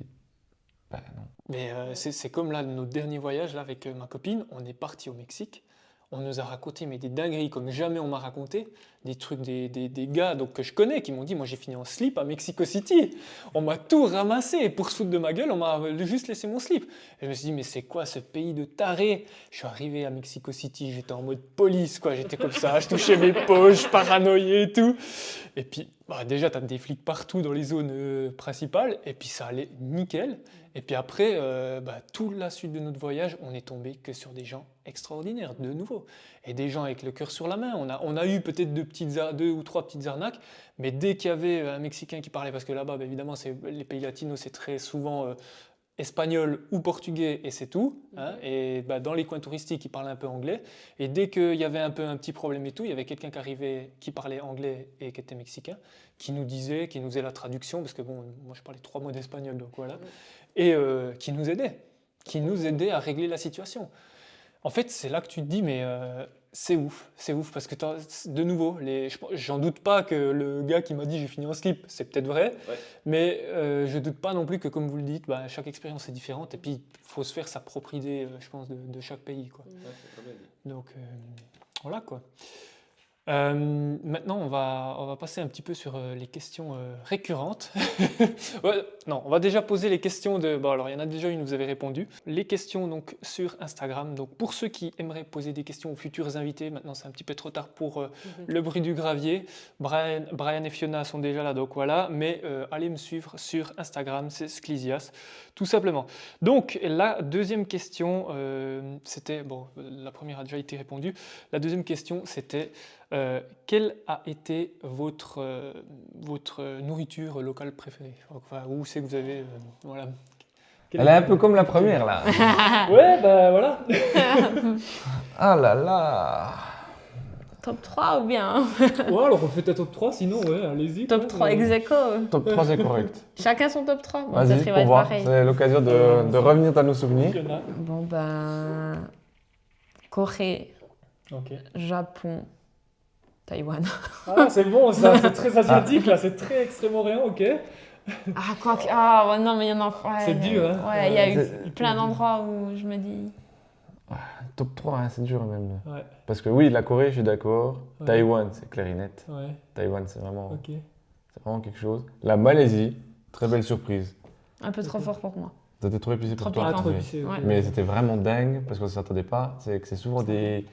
bah non. Mais c'est comme là, notre dernier voyage là, avec ma copine. On est parti au Mexique. On nous a raconté mais des dingueries comme jamais on m'a raconté. des trucs des gars donc, que je connais qui m'ont dit, moi j'ai fini en slip à Mexico City. On m'a tout ramassé et pour se foutre de ma gueule, on m'a juste laissé mon slip. Et je me suis dit, mais c'est quoi ce pays de tarés? Je suis arrivé à Mexico City, j'étais en mode police, quoi. J'étais comme ça, je touchais mes poches, je paranoïais et tout. Et puis, déjà, tu as des flics partout dans les zones principales, et puis ça allait nickel. Et puis après, toute la suite de notre voyage, on est tombé que sur des gens extraordinaires, de nouveau. Et des gens avec le cœur sur la main. On a eu peut-être deux ou trois petites arnaques, mais dès qu'il y avait un Mexicain qui parlait, parce que là-bas, évidemment, les pays latinos, c'est très souvent espagnol ou portugais, et c'est tout. Hein. Et dans les coins touristiques, ils parlaient un peu anglais. Et dès qu'il y avait un petit problème et tout, il y avait quelqu'un qui arrivait, qui parlait anglais et qui était mexicain, qui nous faisait la traduction, parce que bon, moi je parlais 3 mots d'espagnol, donc voilà. Et qui nous aidait à régler la situation. En fait, c'est là que tu te dis, mais c'est ouf, parce que de nouveau, j'en doute pas que le gars qui m'a dit j'ai fini en slip, c'est peut-être vrai, mais je doute pas non plus que, comme vous le dites, chaque expérience est différente, et puis il faut se faire sa propre idée, je pense, de chaque pays, quoi. c'est très bien dit. Donc voilà, quoi. Maintenant, on va passer un petit peu sur les questions récurrentes. Non, on va déjà poser les questions de... Bon, alors, il y en a déjà une, vous avez répondu. Les questions donc, sur Instagram. Donc, pour ceux qui aimeraient poser des questions aux futurs invités, maintenant, c'est un petit peu trop tard pour le bruit du gravier. Brian et Fiona sont déjà là, donc voilà. Mais allez me suivre sur Instagram, c'est Sclisias, tout simplement. Donc, la deuxième question, c'était... Bon, la première a déjà été répondue. La deuxième question, c'était... quelle a été votre nourriture locale préférée? Enfin, où c'est que vous avez... voilà. Elle est un peu comme la première, là. Ouais, voilà. Ah là là. Top 3 ou bien Ouais, alors on fait ta top 3, sinon, ouais, allez-y. Top quoi. 3 ex aequo. Top 3, c'est correct. Chacun son top 3. Bon, peut-être Vas-y, il va pour être voir. pareil. C'est l'occasion de revenir dans nos souvenirs. Fiona. Bon, ben. Corée, Ok. Japon, Taïwan. Ah, c'est bon, ça, c'est très asiatique, là, c'est très Extrême-Orient, ok. Ah, quoi que. Ah, ouais, non, mais il y en a. Ouais, C'est dur, hein. Ouais, il y a eu C'est plein d'endroits où je me dis. Top 3, hein, c'est dur même. Ouais, Parce que oui, la Corée, je suis d'accord. Ouais. Taïwan, c'est clair et net. ouais, Taïwan, c'est vraiment ok. quelque chose. La Malaisie, très belle surprise. Un peu trop fort pour moi. C'était trop épicé pour Trop toi. Ah, trop mais- épicé, ok. Ouais. Mais c'était vraiment dingue parce qu'on ne s'attendait pas. C'est que c'est souvent des.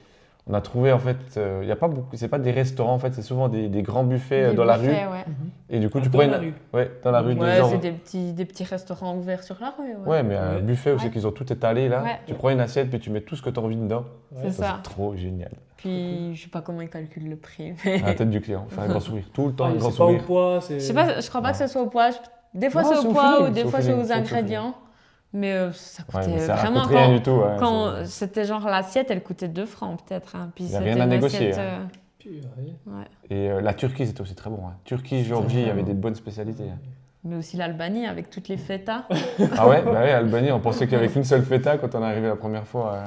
On a trouvé en fait, il y a pas beaucoup, c'est pas des restaurants en fait, c'est souvent des grands buffets Des dans la buffets, rue. ouais. Et du coup, Ah, tu dans prends la rue. Ouais, dans la rue, des Ouais, gens. c'est des petits restaurants ouverts sur la rue. Ouais, Ouais, mais un Ouais. buffet où Ouais. c'est qu'ils ont tout étalé là. Ouais. Tu prends une assiette puis tu mets tout ce que tu as envie dedans. Ouais. C'est ça. C'est trop génial. Puis, je sais pas comment ils calculent le prix. À la tête du client, faire un grand sourire. Tout le temps, Ah, un grand c'est pas au sourire. poids, c'est... Je sais pas, je crois pas que ce soit au poids. Des fois Non, c'est c'est au au poids feeling, ou des c'est au fois c'est feeling, aux c'est au ingrédients. Mais ça Ouais, coûtait mais ça vraiment coûte rien du tout. ouais, quand c'est- c'était genre l'assiette, elle coûtait 2 francs peut-être. Hein. Puis Y a c'était rien à une négocier, assiette, hein. Purée. ouais. Et la Turquie, c'était aussi très bon. Hein. Turquie, Géorgie, il y avait des bonnes spécialités. hein. Mais aussi l'Albanie avec toutes les fêtas. Ah ouais, bah ouais, Albanie, on pensait qu'il n'y avait qu'une seule feta quand on est arrivé la première fois.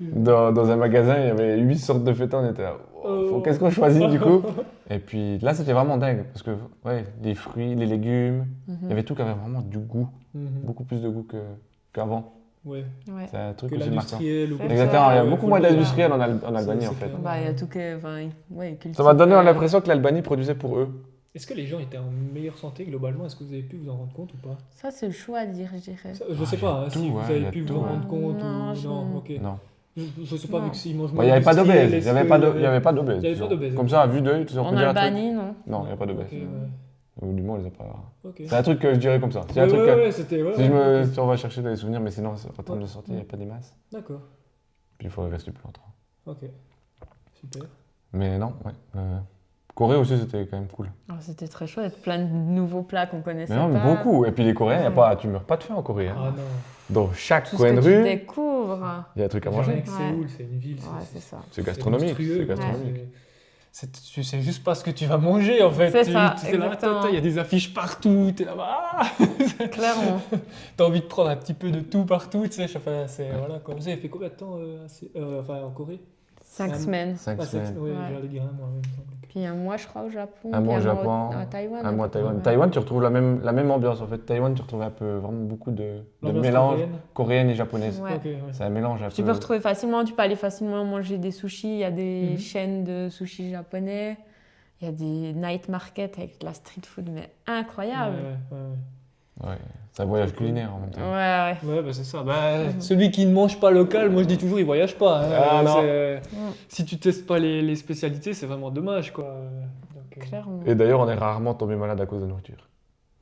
Dans un magasin, il y avait 8 sortes de feta, on était là. Oh. Qu'est-ce qu'on choisit du coup? Et puis là, c'était vraiment dingue parce que ouais, les fruits, les légumes, il y avait tout qui avait vraiment du goût, Mhm. beaucoup plus de goût qu'avant. Ouais, Ouais. C'est un truc que aussi marquant. l'industriel ou comme Exactement, il y a Ouais, beaucoup faut moins le dire. d'industriels en Albanie C'est en fait. clair. Bah, il y a tout que. Enfin, ouais, Ça m'a donné l'impression que l'Albanie produisait pour eux. Est-ce que les gens étaient en meilleure santé globalement? Est-ce que vous avez pu vous en rendre compte ou pas? Ça, c'est le choix à dire, je dirais. Ça, je sais il y a pas hein, tout, si vous ouais, il y avez a pu tout, vous en ouais. rendre compte Non, ou je- non. Ok. Non. Je sais pas Non. vu que s'ils mangent Il moins n'y avait pas d'obèses, d'industriel, il n'y avait est-ce pas que- il y avait pas d'obèses. Il y avait pas disons. d'obèses, Comme ok. ça, à vue d'œil, tu En peux dire un truc. Albanie, non. Non, il n'y a pas d'obèses. Ok, ouais. Ou du moins, on les a pas. Ok. C'est un truc que je dirais comme ça. C'est un Ouais, truc ouais, que- ouais, c'était. Ouais, Si, ouais, ok. si on va chercher des souvenirs, mais sinon, en termes de sortie, il n'y a pas des masses. D'accord. Puis il faudrait rester plus longtemps. Ok. Super. Mais non, ouais. Corée aussi, c'était quand même cool. Alors, c'était très chouette, plein de nouveaux plats qu'on connaissait Mais non, pas. beaucoup. Et puis les Coréens, y a pas, tu meurs pas de faim en Corée. Hein. Ah non. Dans chaque Tout ce coin que de tu rue, découvres. il y a un truc à Rien manger. que Ouais. Séoul, c'est une ville. Ouais, c'est ça. C'est gastronomique. monstrueux, C'est quoi. gastronomique. Tu sais juste pas ce que tu vas manger en fait. C'est ça, Tu es là, exactement. il y a des affiches partout, tu es là, Clairement. t'as envie de prendre un petit peu de tout partout, tu sais. Enfin, c'est voilà quoi. Vous avez fait combien de temps en Corée? 5 semaines. 5 Ah, semaines. oui, Ouais. j'allais dire un mois, oui, il me semble que- Puis un mois, je crois, au Japon. Un mois puis au Japon, à Taïwan. Un mois à Taïwan. Ouais. Taïwan, tu retrouves la même ambiance en fait. Taïwan, tu retrouves un peu vraiment beaucoup de L'ambiance mélange coréenne. coréenne et japonaise. Ouais. Ok, ouais. C'est un mélange un Tu peu. peux retrouver facilement, tu peux aller facilement manger des sushis. Il y a des Mhm. chaînes de sushis japonais. Il y a des night markets avec de la street food, mais incroyable. Ouais, c'est un voyage culinaire en même temps. Ouais, ouais. Ouais, bah c'est ça. Celui qui ne mange pas local, moi je dis toujours, il voyage pas. hein. Ah, non. Si tu testes pas les spécialités, c'est vraiment dommage, quoi. Donc, Clairement. Et d'ailleurs, on est rarement tombé malade à cause de nourriture.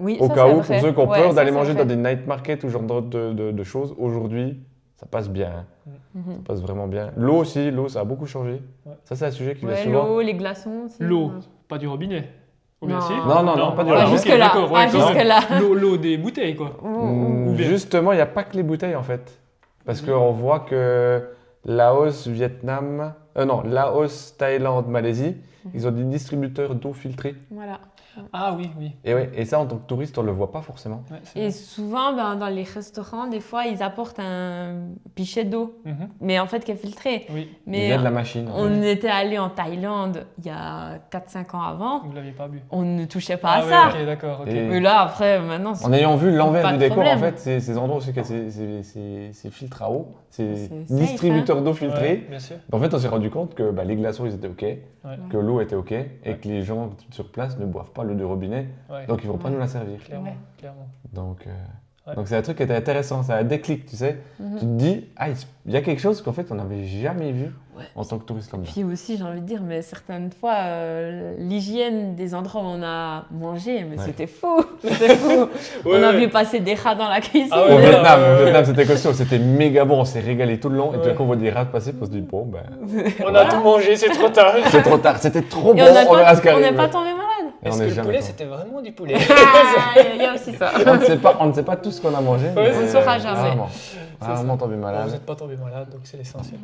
Oui, Au ça, cas c'est où, pour vrai. ceux qui ont Ouais, peur ça, d'aller c'est manger vrai. dans des night markets ou genre de choses, aujourd'hui, ça passe bien. Ça Mhm. passe vraiment bien. L'eau aussi, l'eau, ça a beaucoup changé. Ouais. Ça, c'est un sujet qui vient Ouais, souvent. l'eau, les glaçons aussi. L'eau, pas du robinet. Ou bien Non. si Non, pas du Pas robinet. jusque-là. d'accord, ouais, Pas quand même. jusque-là. L'eau des bouteilles, quoi. Ouh, ouh. bien. Justement, il n'y a pas que les bouteilles en fait. Parce qu'on voit que Laos, Vietnam, Laos, Thaïlande, Malaisie, ils ont des distributeurs d'eau filtrée. Voilà. Ah oui, oui. Et ça, en tant que touriste, on ne le voit pas forcément. Ouais, c'est Et vrai. souvent, dans les restaurants, des fois, ils apportent un pichet d'eau, Mhm. mais en fait, qui est filtré. Oui, Il Mais vient de la machine. en fait. on était allé en Thaïlande il y a 4-5 ans avant, vous l'aviez pas bu. on ne touchait pas Ah à ouais, ça. ok, d'accord, ok. Et- Mais là, après, maintenant, c'est En ayant vu l'envers Pas du de décor, en problème. fait, ces endroits aussi, ces filtres à eau, ces C'est safe, distributeurs d'eau Ouais, filtrée. bien sûr. En fait, on s'est rendu compte que les glaçons, ils étaient OK, que l'eau était OK, et Ouais. que les gens sur place ne boivent pas l'eau du robinet, Ouais, donc ils ne vont pas Ouais. nous la servir. clairement, Ouais. clairement. Donc, Ouais. donc c'est un truc qui était intéressant, c'est un déclic, tu sais. Mhm. Tu te dis, il y a quelque chose qu'en fait on n'avait jamais vu Ouais. en tant que touriste lambda. Puis aussi, j'ai envie de dire, mais certaines fois, l'hygiène des endroits où on a mangé, mais Ouais. c'était fou. C'était fou. On a vu passer des rats dans la cuisine. Ah Au ouais, Vietnam, ouais, ouais. au Vietnam, c'était costaud, c'était méga bon, on s'est régalé tout le long, et tout Ouais. d'un coup on voit des rats passer, on se dit, bon, ben, On a tout mangé, c'est trop tard. c'est trop tard, c'était trop Et bon, on verra ce qui on arrive. n'est pas tombé malade. Et on Est-ce est que le jamais poulet, tombé. c'était vraiment du poulet Ah, il y a aussi ça. On ne sait pas tout ce qu'on a mangé, mais on ne saura jamais. Rarement, ça. rarement tombé Bon, vous malade. n'êtes pas tombé malade, donc c'est l'essentiel.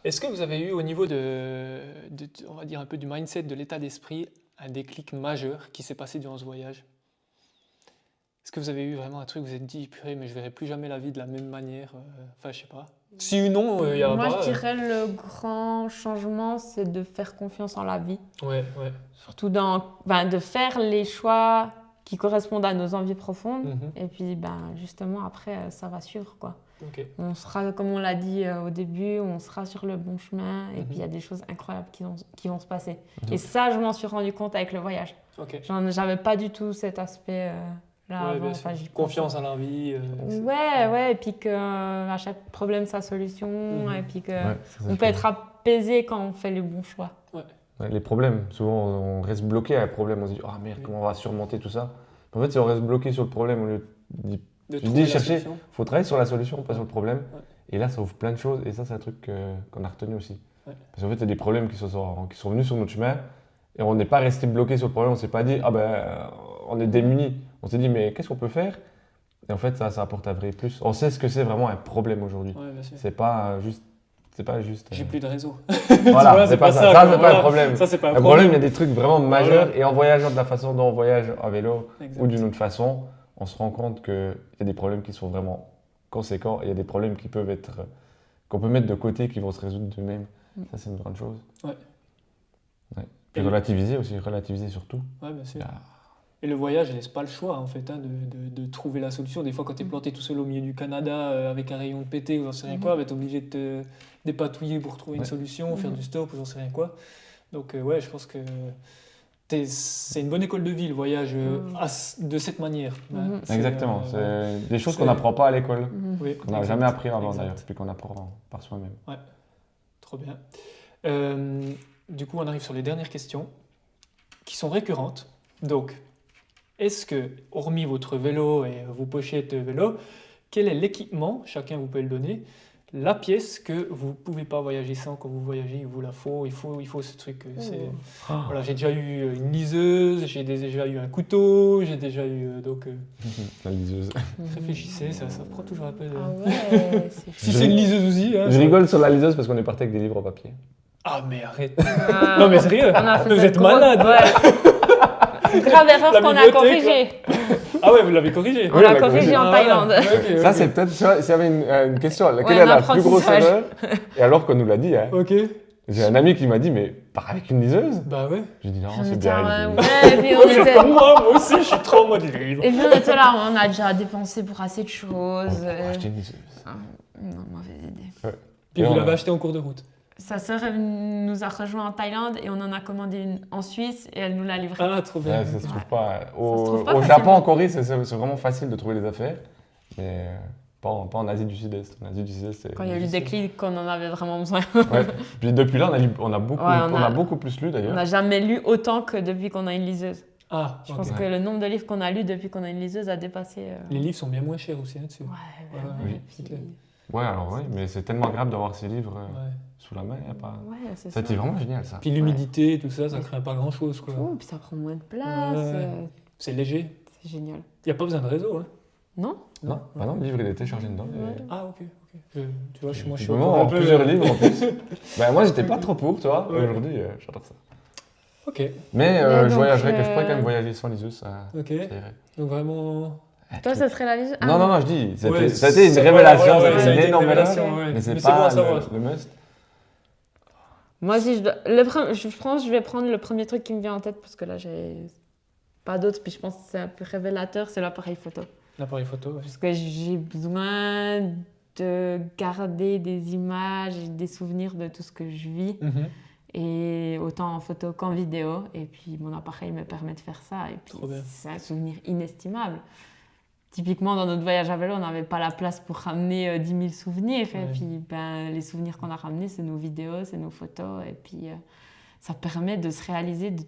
Est-ce que vous avez eu au niveau on va dire un peu du mindset, de l'état d'esprit, un déclic majeur qui s'est passé durant ce voyage? Est-ce que vous avez eu vraiment un truc, vous vous êtes dit, purée, mais je verrai plus jamais la vie de la même manière? Enfin, je sais pas. Si ou non, il y a Moi, pas. je dirais le grand changement, c'est de faire confiance en la vie. Ouais, ouais. Surtout de faire les choix qui correspondent à nos envies profondes. Mhm. Et puis, justement, après, ça va suivre, quoi. Ok. On sera, comme on l'a dit au début, on sera sur le bon chemin. Et Mhm. puis, il y a des choses incroyables qui vont se passer. Mhm. Et ça, je m'en suis rendu compte avec le voyage. Ok. J'avais pas du tout cet aspect là Ouais, avant. bien sûr. Enfin, j'y Confiance en la vie. etc. Ouais, et puis que à chaque problème sa solution, Mhm. et puis que Ouais, c'est ça, on je peut être apaisé quand on fait les bons choix. Ouais, les problèmes, souvent on reste bloqué à un problème, on se dit, ah merde, comment on va surmonter tout ça? En fait, si on reste bloqué sur le problème, au lieu de De Tu trouver dis la chercher, solution. faut travailler sur la solution, pas sur le problème. Ouais. Et là, ça ouvre plein de choses. Et ça, c'est un truc qu'on a retenu aussi. Ouais. Parce qu'en fait, il y a des problèmes qui sont venus sur notre chemin. Et on n'est pas resté bloqué sur le problème. On ne s'est pas dit, on est démunis. On s'est dit, mais qu'est-ce qu'on peut faire? Et en fait, ça apporte un vrai plus. On sait ce que c'est vraiment un problème aujourd'hui. Ouais, bien sûr. C'est pas juste. J'ai plus de réseau. Voilà, vois, c'est c'est pas pas ça. ça, Ça, quoi. c'est pas Voilà. un problème. Ça, c'est pas un Le problème, il y problème. a des trucs vraiment majeurs. Et en voyageant de la façon dont on voyage à vélo Exact. ou d'une autre façon, on se rend compte qu'il y a des problèmes qui sont vraiment conséquents et il y a des problèmes qui peuvent être qu'on peut mettre de côté qui vont se résoudre d'eux-mêmes. Ça, c'est une grande chose. Ouais. Puis Et relativiser aussi, relativiser surtout. Ouais, bien sûr. Il y a- Et le voyage laisse pas le choix en fait de trouver la solution. Des fois, quand tu es planté tout seul au milieu du Canada avec un rayon de pété ou j'en sais rien quoi, tu es obligé de te dépatouiller pour trouver une Ouais. solution, faire du stop ou j'en sais rien quoi. Donc, ouais, je pense que c'est une bonne école de vie le voyage de cette manière. Mhm. C'est, Exactement. ouais. C'est des choses c'est- qu'on n'apprend pas à l'école, Mhm. Oui, qu'on n'a exact, jamais appris avant exact. d'ailleurs, puis qu'on apprend par soi-même. Trop bien. Du coup, on arrive sur les dernières questions qui sont récurrentes. Donc, est-ce que, hormis votre vélo et vos pochettes vélo, quel est l'équipement, chacun vous peut le donner, la pièce que vous ne pouvez pas voyager sans quand vous voyagez, il vous la faut, il faut ce truc. Voilà, j'ai déjà eu une liseuse, j'ai déjà eu un couteau, j'ai déjà eu... La liseuse. réfléchissez, ça prend toujours un peu de... Ah ouais, c'est Si Je- c'est une liseuse aussi... Hein, Je ça- rigole sur la liseuse parce qu'on est parti avec des livres en papier. Ah mais arrête. Ah, Non mais sérieux, on a fait vous cette êtes malade. Ouais. Grave erreur La qu'on a bibliothèque, corrigée. Ah ouais, vous l'avez corrigé. On Oui, l'a on l'a corrigée corrigé. en Ah, Thaïlande. voilà. Ok, Ça, ok. c'est peut-être, s'il y avait une question, quelle Ouais, est un la plus grosse apprentissage. erreur? Et alors qu'on nous l'a dit, hein. Ok. J'ai un ami qui m'a dit, mais pars avec une liseuse. Bah ouais. J'ai dit, non, Je me c'est dis, bien. ah les ouais, livres. et puis on était... Comme moi aussi, je suis trop en mode livre. Et puis on était là, on a déjà dépensé pour assez de choses. Pourquoi acheter une liseuse? Ah, non, mauvaise idée. Puis Et vous on l'avez a- acheté en cours de route. Sa sœur nous a rejoint en Thaïlande et on en a commandé une en Suisse et elle nous l'a livrée. Ah, trop bien. Ouais, ça se trouve Ouais. pas. se trouve pas Au facilement. Japon, en Corée, c'est vraiment facile de trouver les affaires. Mais pas en Asie du Sud-Est. En Asie du Sud-Est, c'est. Quand il y a eu le déclic, qu'on en avait vraiment besoin. Ouais. Puis depuis là, on a beaucoup, Ouais, on a beaucoup plus lu On d'ailleurs. n'a jamais lu autant que depuis qu'on a une liseuse. Ah, Je ok. pense que le nombre de livres qu'on a lus depuis qu'on a une liseuse a dépassé. Les livres sont bien moins chers aussi là-dessus. Ouais, Ouais, oui, et c'est puis- clair. Ouais, alors oui, mais c'est tellement agréable d'avoir ces livres Ouais. sous la main. Y a pas... Ouais, c'est ça. C'était vraiment génial ça. Puis l'humidité, tout ça, ça craint pas grand-chose quoi. Oh, puis ça prend moins de place. Ouais. C'est léger. C'est génial. Il n'y a pas besoin de réseau. Hein. Non? Non, bah non, le livre il était chargé dedans. Ouais. Ah, ok. Tu vois, moi je suis Vraiment, encore un en peu... plusieurs livres en plus. Bah, moi j'étais pas trop pour, toi. Ouais. Aujourd'hui, j'adore ça. Ok, Mais Mais je donc, voyagerais, que je pourrais quand même voyager sans liseuse, ça ok. irait. Donc vraiment... Toi, ça serait la liseuse? Ah, Non, je dis, Ouais, ça a été une c'est- révélation, ouais, ouais, ça a ça a été été une énorme une erreur, révélation, ouais. mais c'est Mais c'est bon à pas savoir. le must. Moi, si je dois... je pense que je vais prendre le premier truc qui me vient en tête parce que là, j'ai pas d'autre. Puis je pense que c'est un peu révélateur, c'est l'appareil photo. L'appareil photo, ouais. Parce que j'ai besoin de garder des images et des souvenirs de tout ce que je vis. Mhm. Et autant en photo qu'en vidéo. Et puis mon appareil me permet de faire ça. Et puis Trop bien. c'est un souvenir inestimable. Typiquement, dans notre voyage à vélo, on n'avait pas la place pour ramener 10 000 souvenirs. Ouais. Et puis ben, les souvenirs qu'on a ramenés, c'est nos vidéos, c'est nos photos. Et puis ça permet de se réaliser de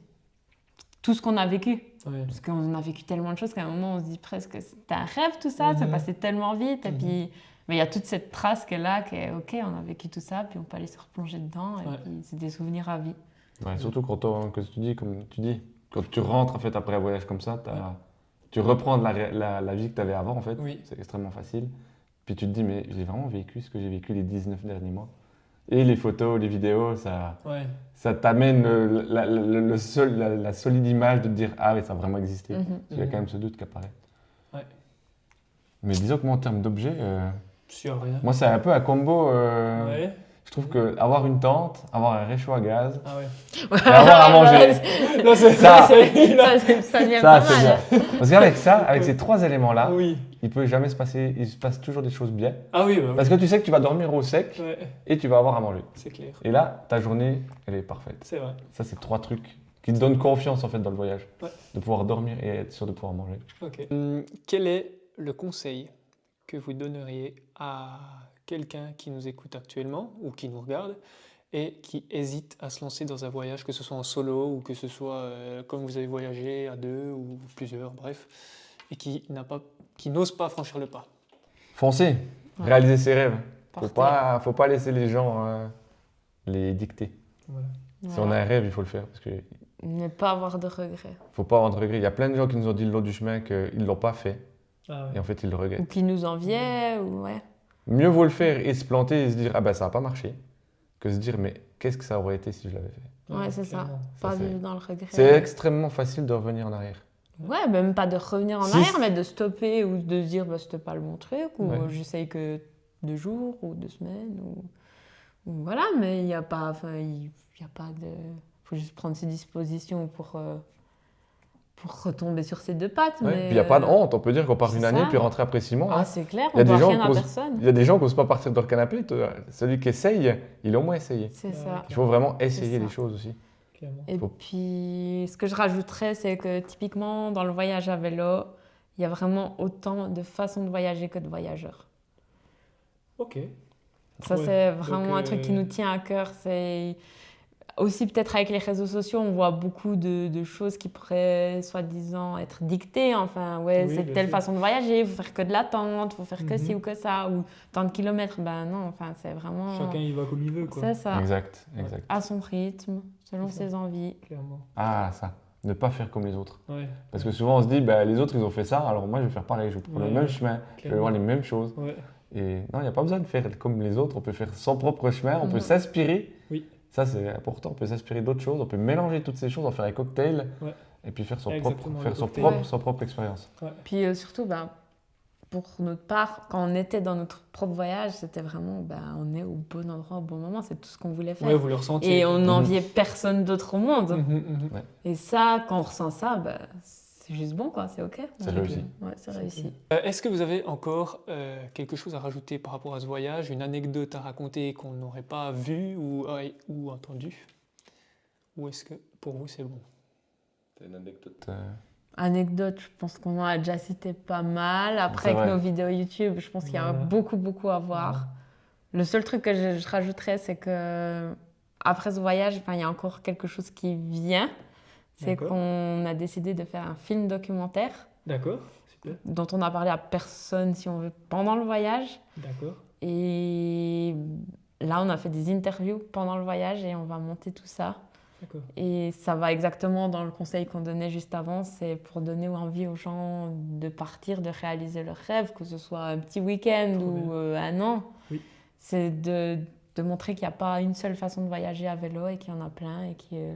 tout ce qu'on a vécu. Ouais. Parce qu'on a vécu tellement de choses qu'à un moment, on se dit presque que c'était un rêve tout ça, ça Mhm. passait tellement vite. Et Mhm. puis, mais il y a toute cette trace qui est là, qui est OK, on a vécu tout ça, puis on peut aller se replonger dedans. Et Ouais. puis c'est des souvenirs à vie. Ouais, surtout comme tu dis, quand tu rentres en fait, après un voyage comme ça, tu reprends la vie que tu avais avant, en fait. Oui. C'est extrêmement facile. Puis tu te dis, mais j'ai vraiment vécu ce que j'ai vécu les 19 derniers mois. Et les photos, les vidéos, Ouais. ça t'amène la solide image de te dire, ah oui, ça a vraiment existé. Mhm. Il y a quand même ce doute qui apparaît. Ouais. Mais disons que moi, en termes d'objets, Sur rien. moi, c'est un peu un combo. Ouais. Je trouve qu'avoir une tente, avoir un réchaud à gaz, Ah ouais. et avoir à manger, Non, c'est Ça- ça devient ça, pas c'est mal. bien. Parce qu'avec ça, avec ces trois éléments-là, Oui. il se passe toujours des choses bien. Ah oui, bah Parce que tu sais que tu vas dormir au sec oui. Ouais, et tu vas avoir à manger. c'est clair. Et là, ta journée, elle est parfaite. C'est vrai. Ça, c'est trois trucs qui te donnent confiance en fait dans le voyage. Ouais. De pouvoir dormir et être sûr de pouvoir manger. Ok. Quel est le conseil que vous donneriez à quelqu'un qui nous écoute actuellement ou qui nous regarde et qui hésite à se lancer dans un voyage, que ce soit en solo ou que ce soit comme vous avez voyagé à deux ou plusieurs, bref, et qui n'ose pas franchir le pas? Foncer, Ouais. réaliser ses rêves. Partez. Faut pas laisser les gens les dicter. Voilà. Si on a un rêve, il faut le faire. Parce que Ne pas avoir de regrets. faut pas avoir de regrets. Il y a plein de gens qui nous ont dit le long du chemin qu'ils ne l'ont pas fait. Ah Et ouais. en fait, ils le regrettent. Ou qui nous enviaient, ou ouais. Mieux vaut le faire et se planter et se dire, ah ben ça n'a pas marché, que se dire, mais qu'est-ce que ça aurait été si je l'avais fait. Ouais, c'est ça. clairement. Pas c'est- vivre dans le regret. C'est extrêmement facile de revenir en arrière. Ouais, même pas de revenir en Si- arrière, mais de stopper ou de se dire bah, c'était pas le bon truc, ou Ouais. j'essaye que 2 jours ou 2 semaines, ou voilà, mais il n'y a pas, enfin, il y a pas de. Faut juste prendre ses dispositions pour retomber sur ses deux pattes. Ouais. Mais, Puis il n'y a pas de honte, on peut dire qu'on part c'est une année ça. puis rentrer après 6 mois. Ah, hein. c'est clair, Il y a on des doit gens rien à qui osent- personne. Il y a des gens qui n'osent pas partir de leur canapé. Celui qui essaye, il a au moins essayé. C'est Ouais. ça. Il faut vraiment essayer ça. les choses aussi. Clairement. Et Faut- puis, ce que je rajouterais, c'est que typiquement, dans le voyage à vélo, il y a vraiment autant de façons de voyager que de voyageurs. Ok. Ça, Ouais. c'est vraiment Donc, un truc qui nous tient à cœur. C'est aussi peut-être avec les réseaux sociaux, on voit beaucoup de choses qui pourraient soi-disant être dictées. Enfin, ouais, Oui, c'est bien telle sûr. façon de voyager, il faut faire que de l'attente, il faut faire que Mhm. ci ou que ça, ou tant de kilomètres. Ben non, enfin, c'est vraiment... Chacun y va comme il veut, quoi. C'est ça, Exact, exact. à son rythme, selon C'est ça. ses envies. Clairement. Ah, ça. Ne pas faire comme les autres. Ouais. Parce que souvent on se dit, bah, les autres ils ont fait ça, alors moi je vais faire pareil, je vais prendre Ouais, le même ouais. chemin, je vais Clairement. voir les mêmes choses. Ouais. Et non, il n'y a pas besoin de faire comme les autres, on peut faire son propre chemin, on peut Mhm. s'inspirer. Oui. Ça c'est important, on peut s'inspirer d'autres choses, on peut mélanger toutes ces choses, en faire un cocktail Ouais. et puis faire son Exactement, propre, le cocktail. Ouais. son propre expérience. Puis surtout, ben, pour notre part, quand on était dans notre propre voyage, c'était vraiment, on est au bon endroit, au bon moment, c'est tout ce qu'on voulait faire. Ouais, vous le ressentiez. Et on n'enviait personne d'autre au monde. Ouais. Et ça, quand on ressent ça, c'est juste bon, quoi, c'est OK. C'est réussi. Ouais, c'est réussi. Est-ce que vous avez encore quelque chose à rajouter par rapport à ce voyage, une anecdote à raconter qu'on n'aurait pas vue ou entendue? Ou est-ce que pour vous c'est bon? T'as une anecdote Anecdote, je pense qu'on en a déjà cité pas mal. Après, C'est avec vrai. nos vidéos YouTube, je pense qu'il y a beaucoup à voir. Le seul truc que je rajouterais, c'est que après ce voyage, il y a encore quelque chose qui vient. C'est D'accord. qu'on a décidé de faire un film documentaire D'accord, super. dont on n'a parlé à personne, si on veut, pendant le voyage. D'accord. Et là, on a fait des interviews pendant le voyage et on va monter tout ça. D'accord. Et ça va exactement dans le conseil qu'on donnait juste avant, c'est pour donner envie aux gens de partir, de réaliser leurs rêves, que ce soit un petit week-end Trop ou un an. Oui. C'est de montrer qu'il n'y a pas une seule façon de voyager à vélo et qu'il y en a plein et que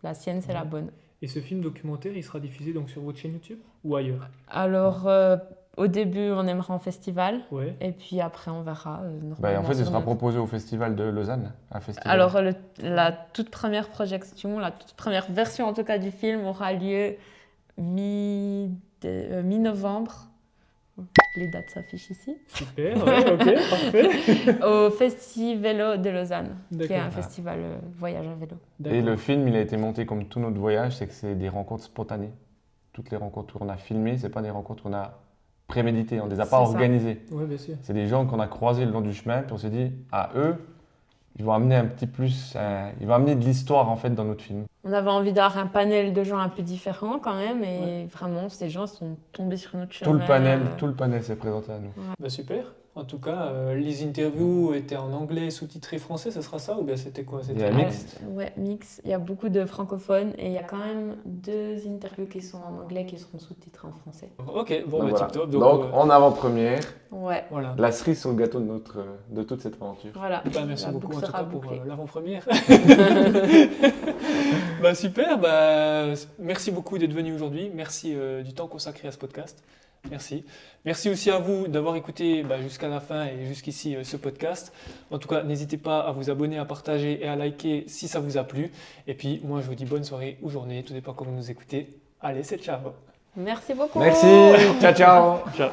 la sienne, c'est la bonne. Et ce film documentaire, il sera diffusé donc sur votre chaîne YouTube ou ailleurs? Alors, au début, on aimerait en festival. Ouais. Et puis après, on verra. En fait, il sur sera notre- proposé au festival de Lausanne. Un festival. Alors, la toute première projection, la toute première version en tout cas du film aura lieu mi-novembre. Les dates s'affichent ici. Super, ouais, ok, parfait. Au Festivélo de Lausanne, qui est D'accord. un festival voyage à vélo. Et le film, il a été monté comme tout notre voyage, c'est que c'est des rencontres spontanées. Toutes les rencontres qu'on a filmées, c'est pas des rencontres qu'on a préméditées, on les a pas C'est ça. organisées. Ouais, bien sûr. C'est des gens qu'on a croisés le long du chemin, puis on s'est dit, eux, ils vont amener un petit plus, ils vont amener de l'histoire en fait dans notre film. On avait envie d'avoir un panel de gens un peu différents quand même, et vraiment, ces gens sont tombés sur notre chemin. Tout le panel s'est présenté à nous. Bah super. En tout cas, les interviews étaient en anglais sous-titré français, ça sera ça ou bien c'était quoi? Il y a C'était- mix. Ouais, mix. Il y a beaucoup de francophones et il y a quand même 2 interviews qui sont en anglais qui seront sous-titrées en français. Ok, bon, Donc, bah, voilà. tip-top. Donc, en avant-première, Ouais, voilà. la cerise sur le gâteau de toute cette aventure. voilà. Bah, merci La beaucoup boucle en tout sera cas pour bouclée. l'avant-première. Bah, super, merci beaucoup d'être venu aujourd'hui. Merci du temps consacré à ce podcast. Merci. Merci aussi à vous d'avoir écouté jusqu'à la fin et jusqu'ici ce podcast. En tout cas, n'hésitez pas à vous abonner, à partager et à liker si ça vous a plu. Et puis, moi, je vous dis bonne soirée ou journée, tout dépend quand vous nous écoutez. Allez, c'est ciao. Merci beaucoup. Merci, ciao ciao. Ciao.